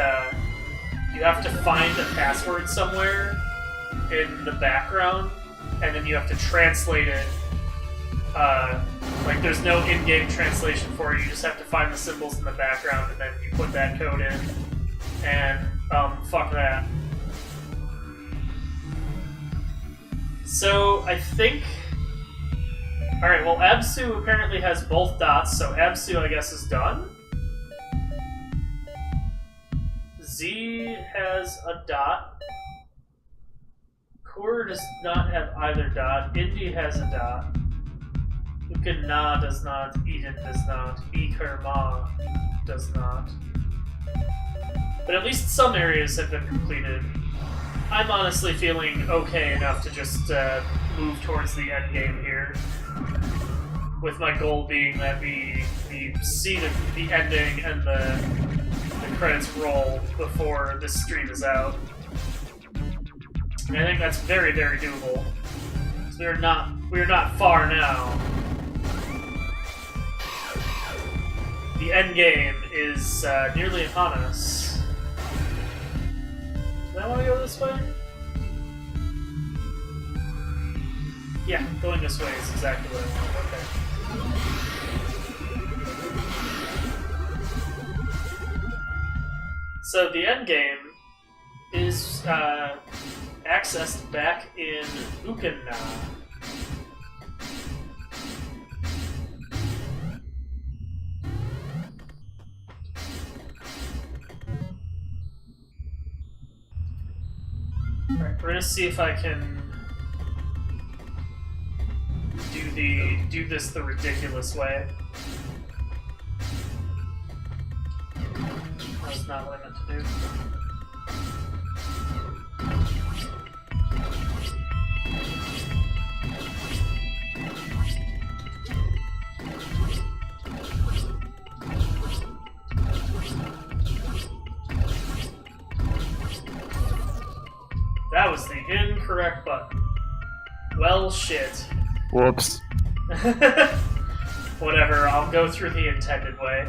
you have to find a password somewhere in the background, and then you have to translate it. Like, there's no in-game translation for it, you just have to find the symbols in the background, and then you put that code in, and, fuck that. So, I think... Alright, well, Absu apparently has both dots, so Absu, I guess, is done. Z has a dot. Core does not have either dot. Indy has a dot. Ukana does not. Eden does not. Ikarma does not. But at least some areas have been completed. I'm honestly feeling okay enough to just move towards the end game here. With my goal being that we see the ending and the credits roll before this stream is out. And I think that's very, very doable. So we're not far now. The end game is nearly upon us. Do I want to go this way? Yeah, going this way is exactly what I want. Okay. So the end game is accessed back in Ukana. Alright, we're gonna see if I can do this the ridiculous way. That's not what I meant to do. That was the incorrect button. Well, shit. Whoops. Whatever, I'll go through the intended way.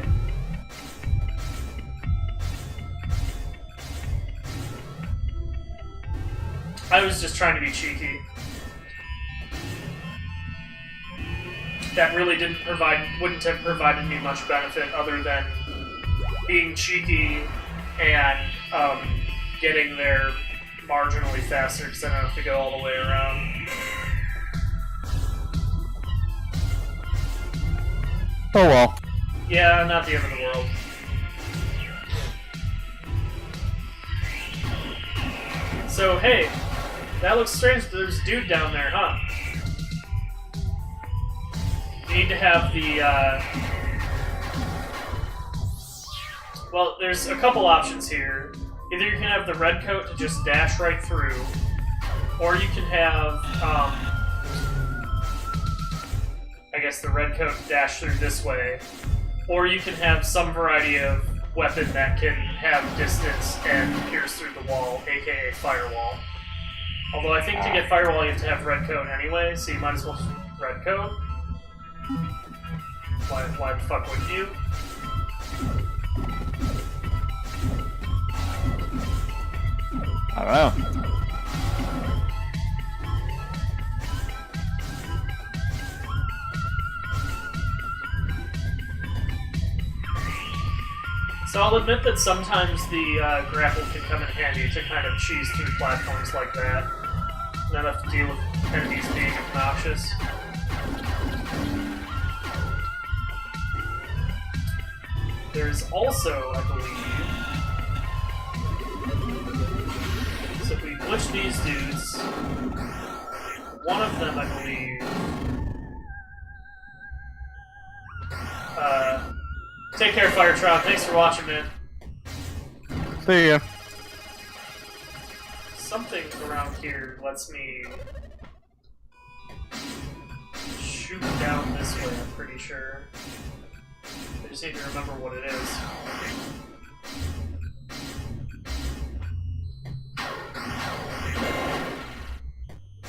I was just trying to be cheeky. That really wouldn't have provided me much benefit other than being cheeky and getting there marginally faster because I don't have to go all the way around. Oh well. Yeah, not the end of the world. So, hey, that looks strange. There's a dude down there, huh? You need to have the, well, there's a couple options here. Either you can have the red coat to just dash right through, or you can have, I guess the red coat to dash through this way, or you can have some variety of weapon that can have distance and pierce through the wall, aka firewall. Although I think to get firewall you have to have red coat anyway, so you might as well just red coat. Why the fuck wouldn't you? I don't know. So I'll admit that sometimes the grapple can come in handy to kind of cheese through platforms like that. And I don't have to deal with enemies being obnoxious. There's also, I believe... So if we glitch these dudes... One of them, I believe... Take care, Firetron. Thanks for watching, man. See ya. Something around here lets me shoot down this way, I'm pretty sure. I just need to remember what it is.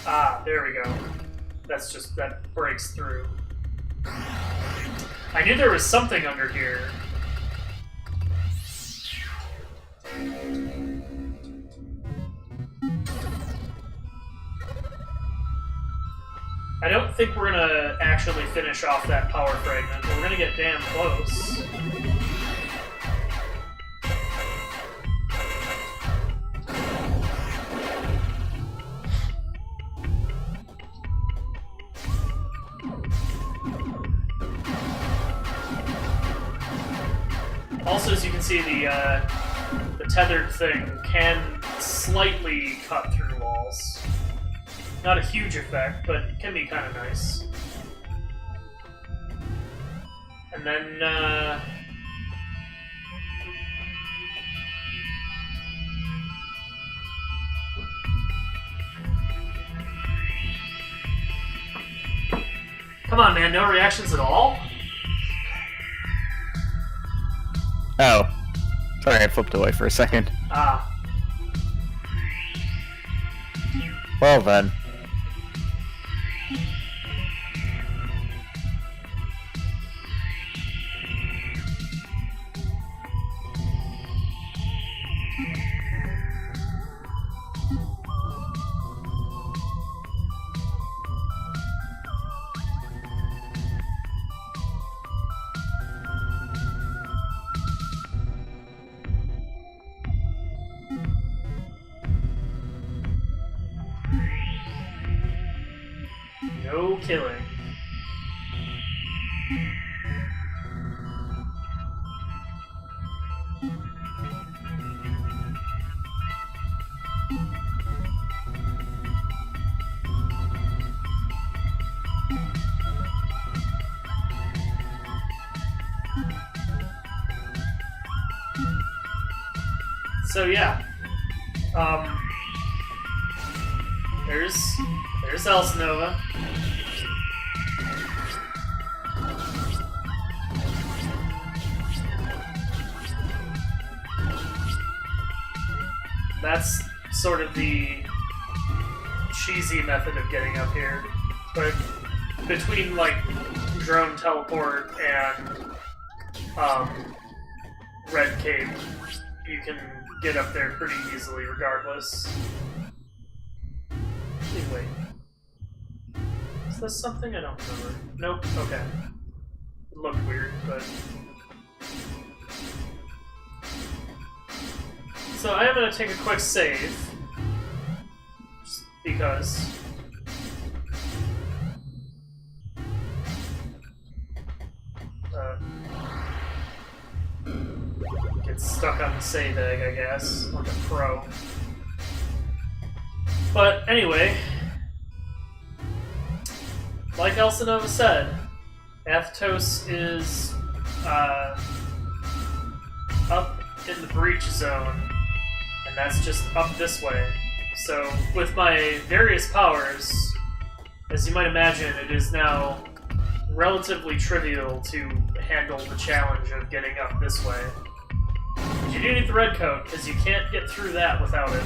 Ah, there we go. That's just, that breaks through. I knew there was something under here. I don't think we're gonna actually finish off that power fragment, but we're gonna get damn close. Also, as you can see, the tethered thing can slightly cut through walls. Not a huge effect, but it can be kind of nice. And then, come on, man, no reactions at all? Oh. Sorry, I flipped away for a second. Ah. Well then. No killing. So yeah, there's Elsinova. That's sort of the cheesy method of getting up here, but between like drone teleport and red cape, you can get up there pretty easily regardless. Wait. Is this something? I don't remember. Nope. Okay. It looked weird, but... So I am going to take a quick save. Just because... Get stuck on the save egg, I guess, like a pro. But anyway, like Elsinova said, Athos is up in the breach zone, and that's just up this way. So with my various powers, as you might imagine, it is now relatively trivial to handle the challenge of getting up this way. But you do need the red coat, because you can't get through that without it.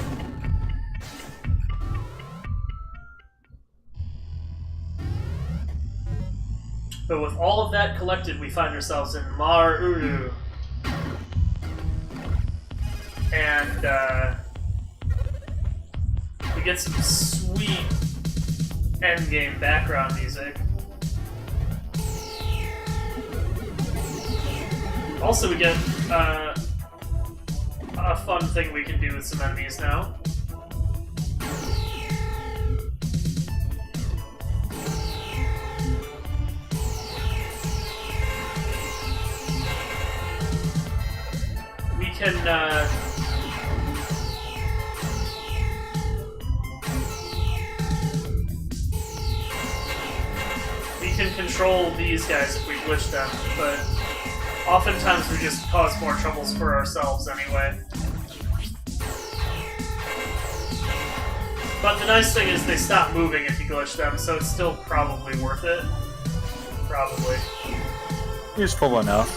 But with all of that collected, we find ourselves in Mar Uru. And, we get some sweet endgame background music. Also, we get, a fun thing we can do with some enemies now. can control these guys if we glitch them, but oftentimes we just cause more troubles for ourselves anyway. But the nice thing is they stop moving if you glitch them, so it's still probably worth it. Probably. Useful enough.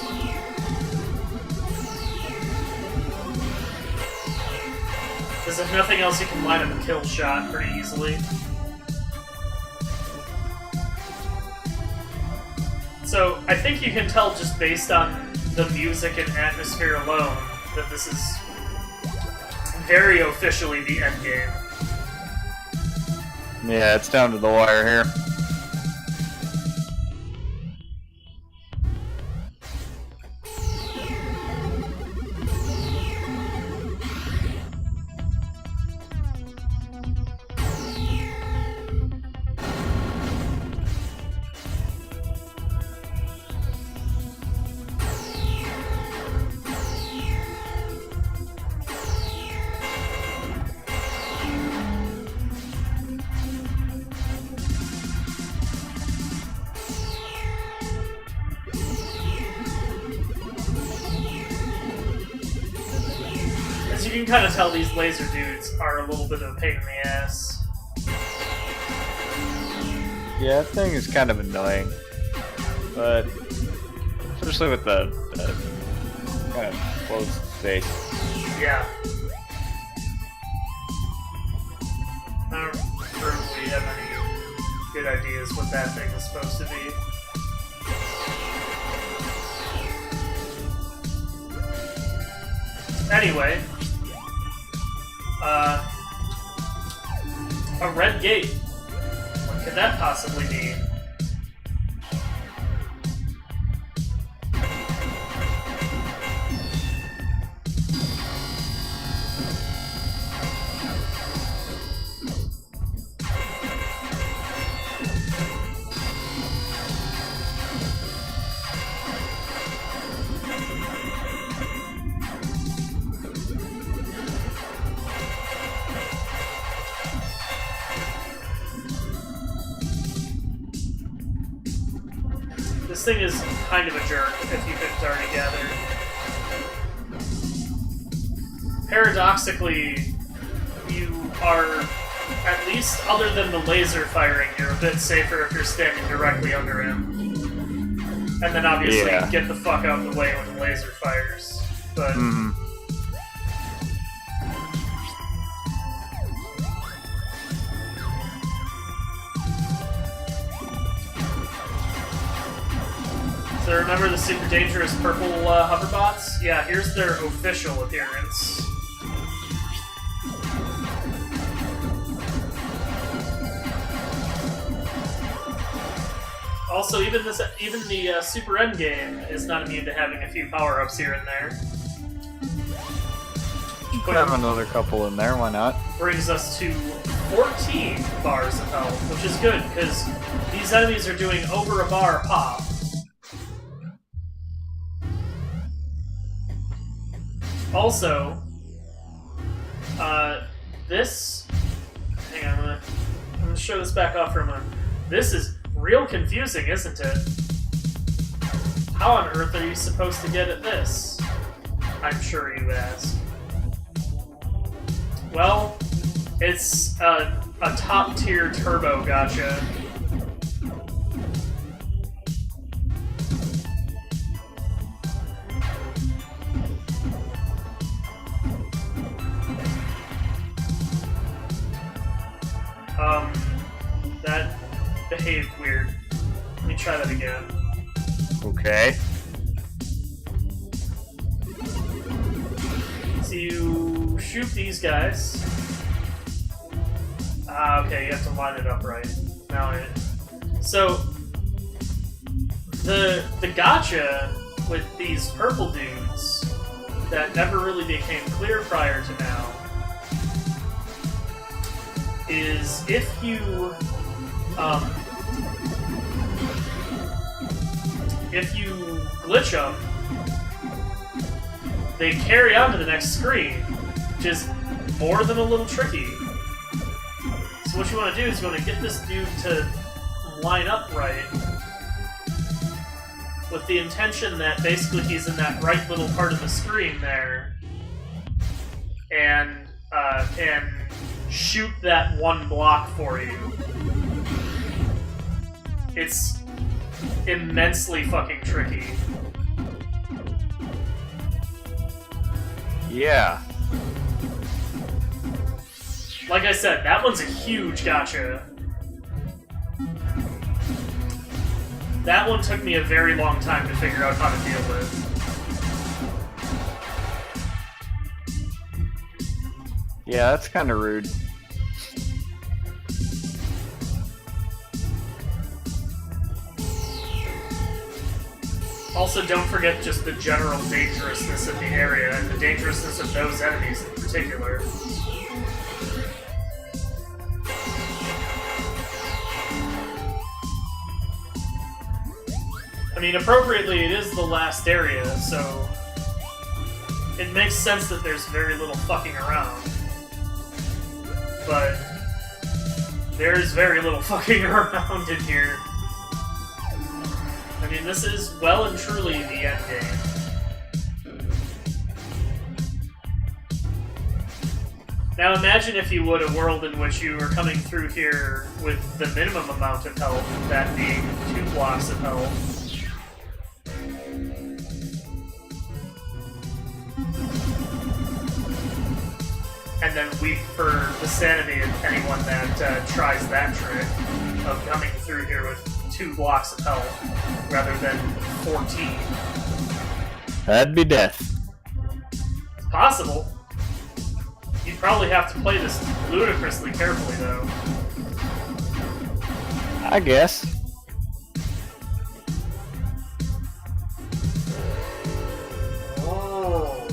Because if nothing else, you can line up a kill shot pretty easily. So, I think you can tell just based on the music and atmosphere alone that this is very officially the end game. Yeah, it's down to the wire here. You can kind of tell these laser dudes are a little bit of a pain in the ass. Yeah, that thing is kind of annoying. But, especially with the kind of closed space. Yeah. I don't really have any good ideas what that thing is supposed to be. Anyway. A red gate. What could that possibly mean? This thing is kind of a jerk, if you couldn't already gather. Paradoxically, you are, at least other than the laser firing, you're a bit safer if you're standing directly under him. And then obviously get the fuck out of the way when the laser fires. But... So remember the super dangerous purple hoverbots? Yeah, here's their official appearance. Also, even the super end game is not immune to having a few power-ups here and there. Put another couple in there, why not? Brings us to 14 bars of health, which is good, because these enemies are doing over a bar pop. Also, this... Hang on, I'm gonna show this back off for a moment. This is real confusing, isn't it? How on earth are you supposed to get at this? I'm sure you ask. Well, it's a top-tier turbo gacha. That behaved weird. Let me try that again. Okay. So you shoot these guys. Okay, you have to line it up right. So the gacha with these purple dudes that never really became clear prior to now is if you glitch them, they carry on to the next screen, which is more than a little tricky. So what you want to do is you want to get this dude to line up right, with the intention that basically he's in that right little part of the screen there, and shoot that one block for you. It's immensely fucking tricky. Yeah. Like I said, that one's a huge gotcha. That one took me a very long time to figure out how to deal with. Yeah, that's kind of rude. Also, don't forget just the general dangerousness of the area, and the dangerousness of those enemies in particular. I mean, appropriately, it is the last area, so it makes sense that there's very little fucking around. But there's very little fucking around in here. I mean, this is well and truly the end game. Now imagine, if you would, a world in which you were coming through here with the minimum amount of health, that being 2 blocks of health. And then weep for the sanity of anyone that tries that trick of coming through here with 2 blocks of health rather than 14. That'd be death. It's possible. You'd probably have to play this ludicrously carefully, though. I guess. Oh.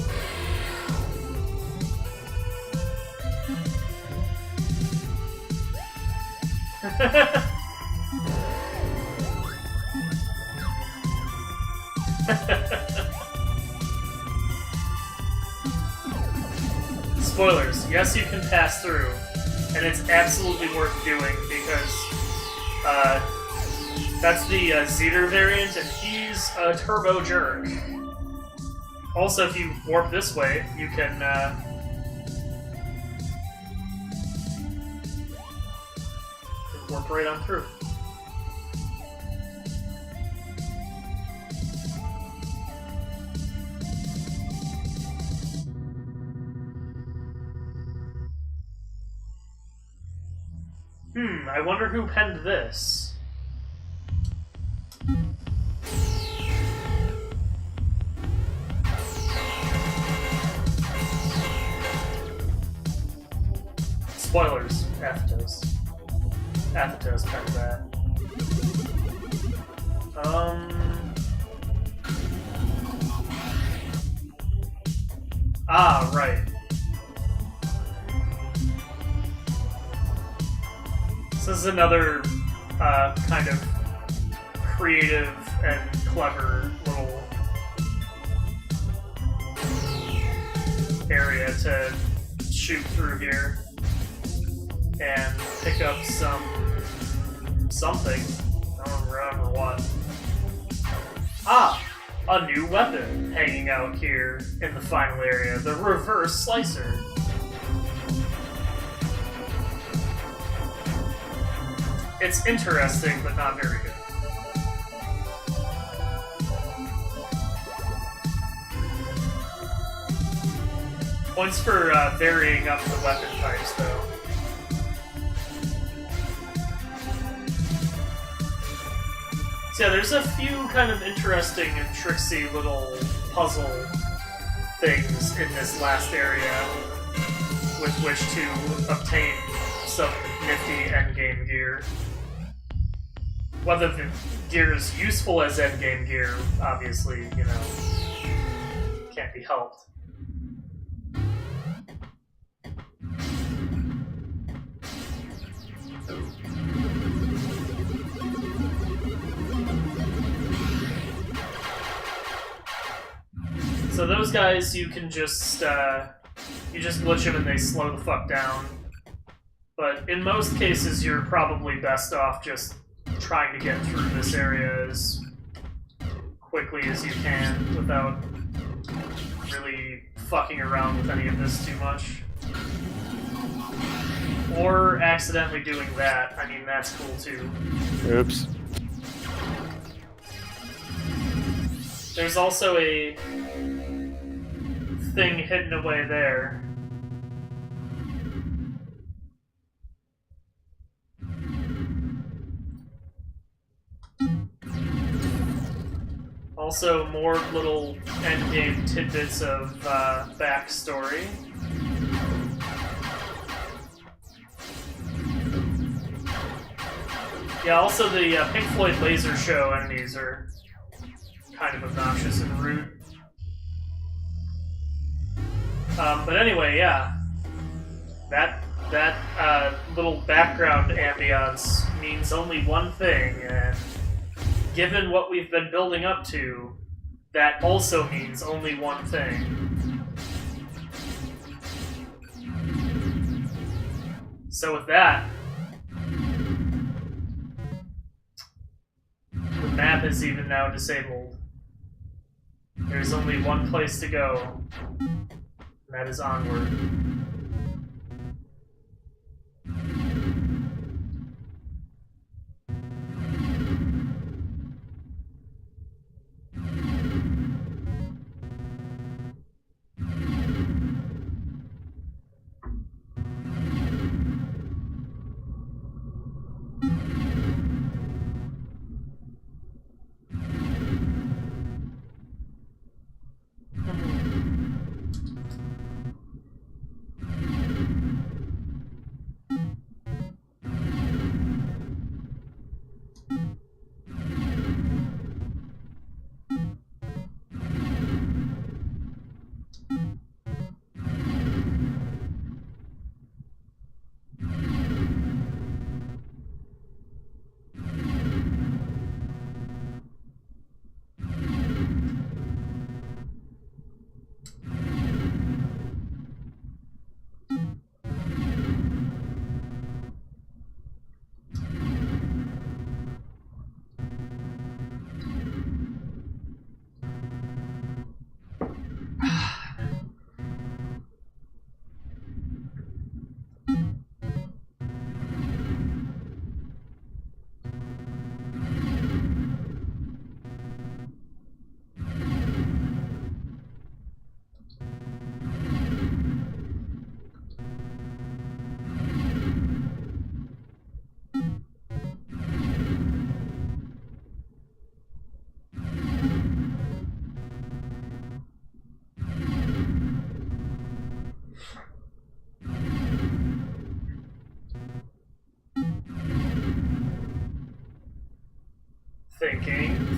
Spoilers, yes, you can pass through, and it's absolutely worth doing because that's the Zeter variant, and he's a turbo jerk. Also, if you warp this way, you can warp right on through. I wonder who penned this. Spoilers. Aphatos. Aphatos penned that. Ah, right. This is another kind of creative and clever little area to shoot through here and pick up something. I don't remember what. Ah! A new weapon hanging out here in the final area, the reverse slicer. It's interesting, but not very good. Points for varying up the weapon types, though. So yeah, there's a few kind of interesting and tricksy little puzzle things in this last area with which to obtain some nifty endgame gear. Whether the gear is useful as endgame gear, obviously, you know, can't be helped. So those guys, you can just glitch them and they slow the fuck down. But in most cases, you're probably best off just trying to get through this area as quickly as you can without really fucking around with any of this too much. Or accidentally doing that. I mean, that's cool too. Oops. There's also a thing hidden away there. Also, more little endgame tidbits of backstory. Yeah, also the Pink Floyd laser show enemies are kind of obnoxious and rude. But anyway, yeah. That little background ambiance means only one thing, and given what we've been building up to, that also means only one thing. So with that, the map is even now disabled. There's only one place to go, and that is onward.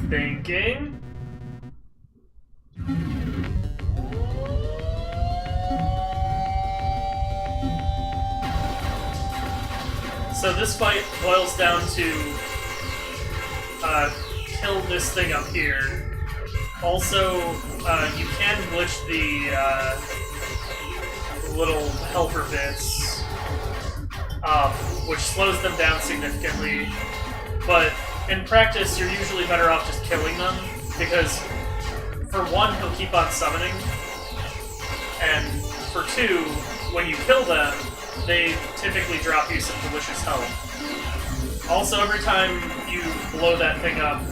Thinking. So this fight boils down to kill this thing up here. Also, you can glitch the little helper bits, which slows them down significantly, but in practice, you're usually better off just killing them, because for one, he'll keep on summoning, and for two, when you kill them, they typically drop you some delicious health. Also, every time you blow that thing up,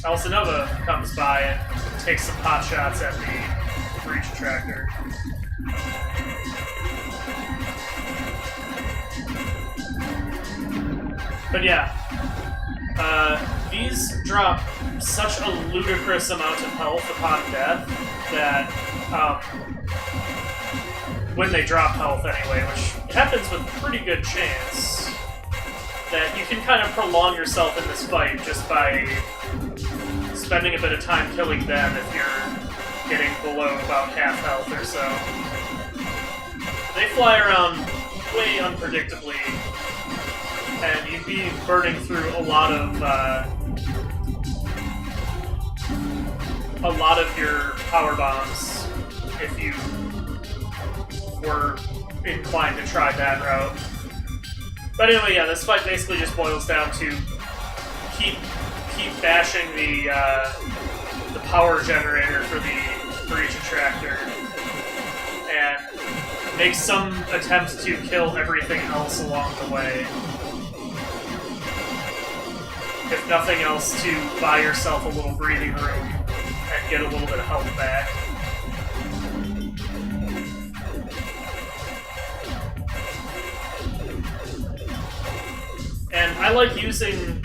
Elsinova comes by and takes some pot shots at the breach attractor. But yeah, these drop such a ludicrous amount of health upon death that, when they drop health anyway, which happens with pretty good chance, that you can kind of prolong yourself in this fight just by spending a bit of time killing them if you're getting below about half health or so. They fly around way unpredictably, and you'd be burning through a lot of a lot of your power bombs if you were inclined to try that route. But anyway, yeah, this fight basically just boils down to keep bashing the power generator for the breach attractor, and make some attempts to kill everything else along the way. If nothing else, to buy yourself a little breathing room and get a little bit of health back. And I like using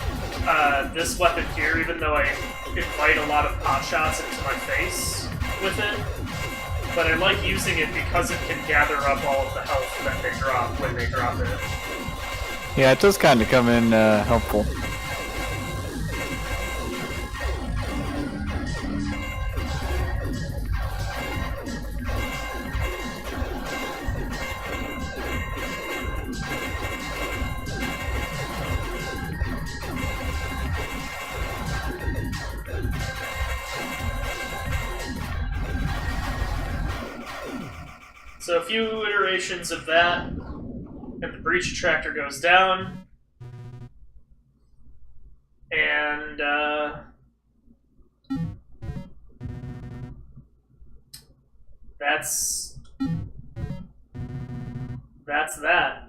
this weapon here, even though I invite a lot of pot shots into my face with it. But I like using it because it can gather up all of the health that they drop when they drop it. Yeah, it does kind of come in helpful. So a few iterations of that, and the breach attractor goes down, and that's that.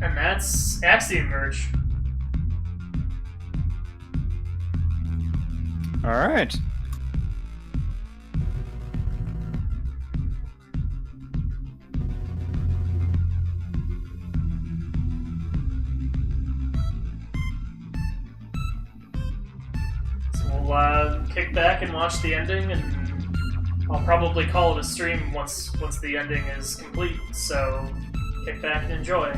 And that's Axiom Verge. Alright. So we'll kick back and watch the ending, and I'll probably call it a stream once the ending is complete, so kick back and enjoy.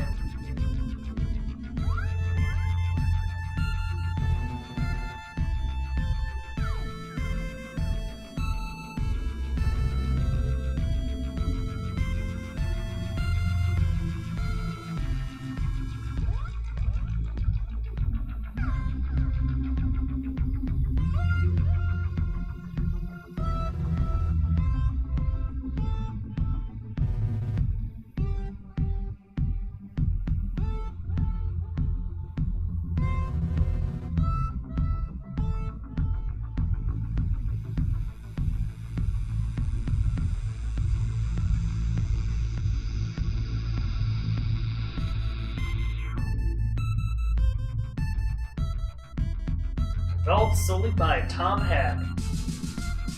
Developed solely by Tom Hack.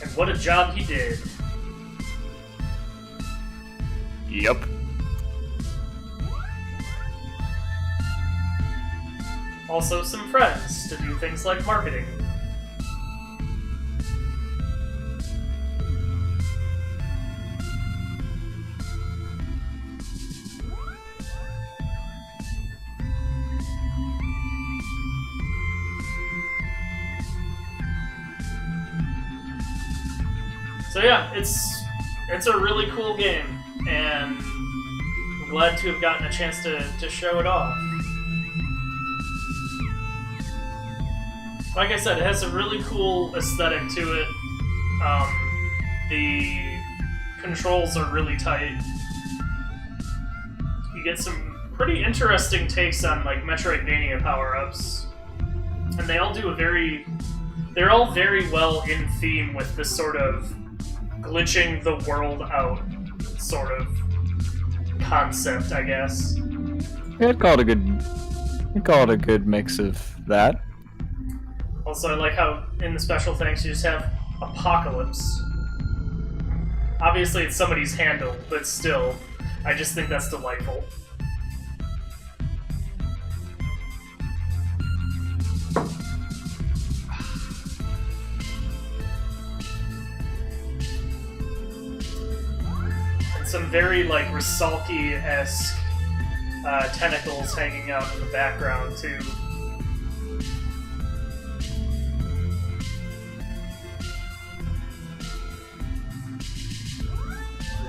And what a job he did. Yep. Also some friends to do things like marketing. So yeah, it's a really cool game, and I'm glad to have gotten a chance to show it off. Like I said, it has a really cool aesthetic to it. The controls are really tight. You get some pretty interesting takes on like Metroidvania power-ups, and they all do a very they're all very well in theme with this sort of glitching the world out sort of concept, I guess. Yeah, I'd call it a good mix of that. Also, I like how in the special thanks you just have Apocalypse. Obviously, it's somebody's handle, but still, I just think that's delightful. And some very, like, Rusalki-esque tentacles hanging out in the background, too.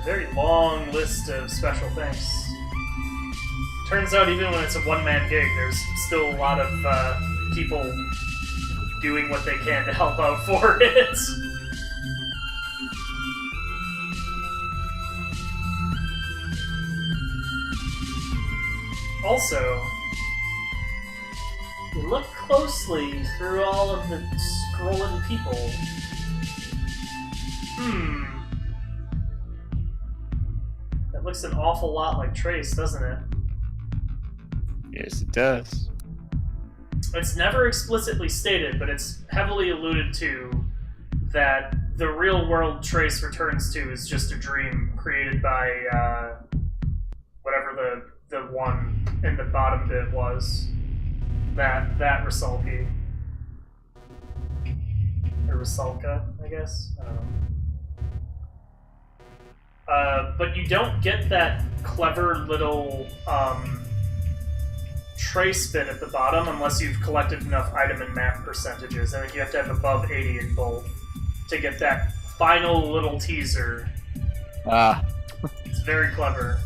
Very long list of special thanks. Turns out even when it's a one-man gig, there's still a lot of people doing what they can to help out for it. Also, you look closely through all of the scrolling people. It looks an awful lot like Trace, doesn't it? Yes, it does. It's never explicitly stated, but it's heavily alluded to that the real world Trace returns to is just a dream created by whatever the one in the bottom bit was. That Rusalki. Or Rusalka, I guess? I don't know. But you don't get that clever little trace bit at the bottom unless you've collected enough item and map percentages. I think you have to have above 80 in both to get that final little teaser. Ah. It's very clever.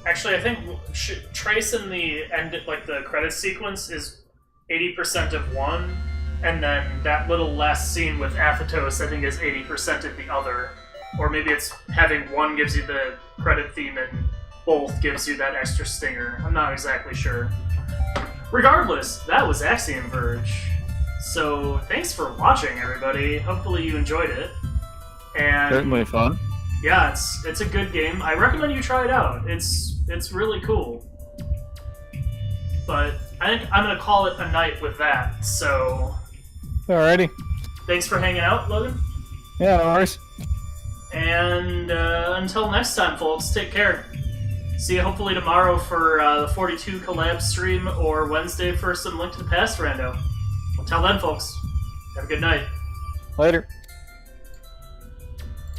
Actually, I think Trace in the end, like the credits sequence, is 80% of one, and then that little last scene with Aphatos, I think, is 80% of the other. Or maybe it's having one gives you the credit theme and both gives you that extra stinger. I'm not exactly sure. Regardless, that was Axiom Verge. So thanks for watching, everybody. Hopefully you enjoyed it. And Certainly fun. yeah, it's a good game. I recommend you try it out. It's really cool. But I think I'm gonna call it a night with that. So Alrighty. thanks for hanging out, Logan. Yeah, no worries. And until next time, folks, take care. See you hopefully tomorrow for the 42 collab stream or Wednesday for some Link to the Past rando. Until then, folks, have a good night. Later.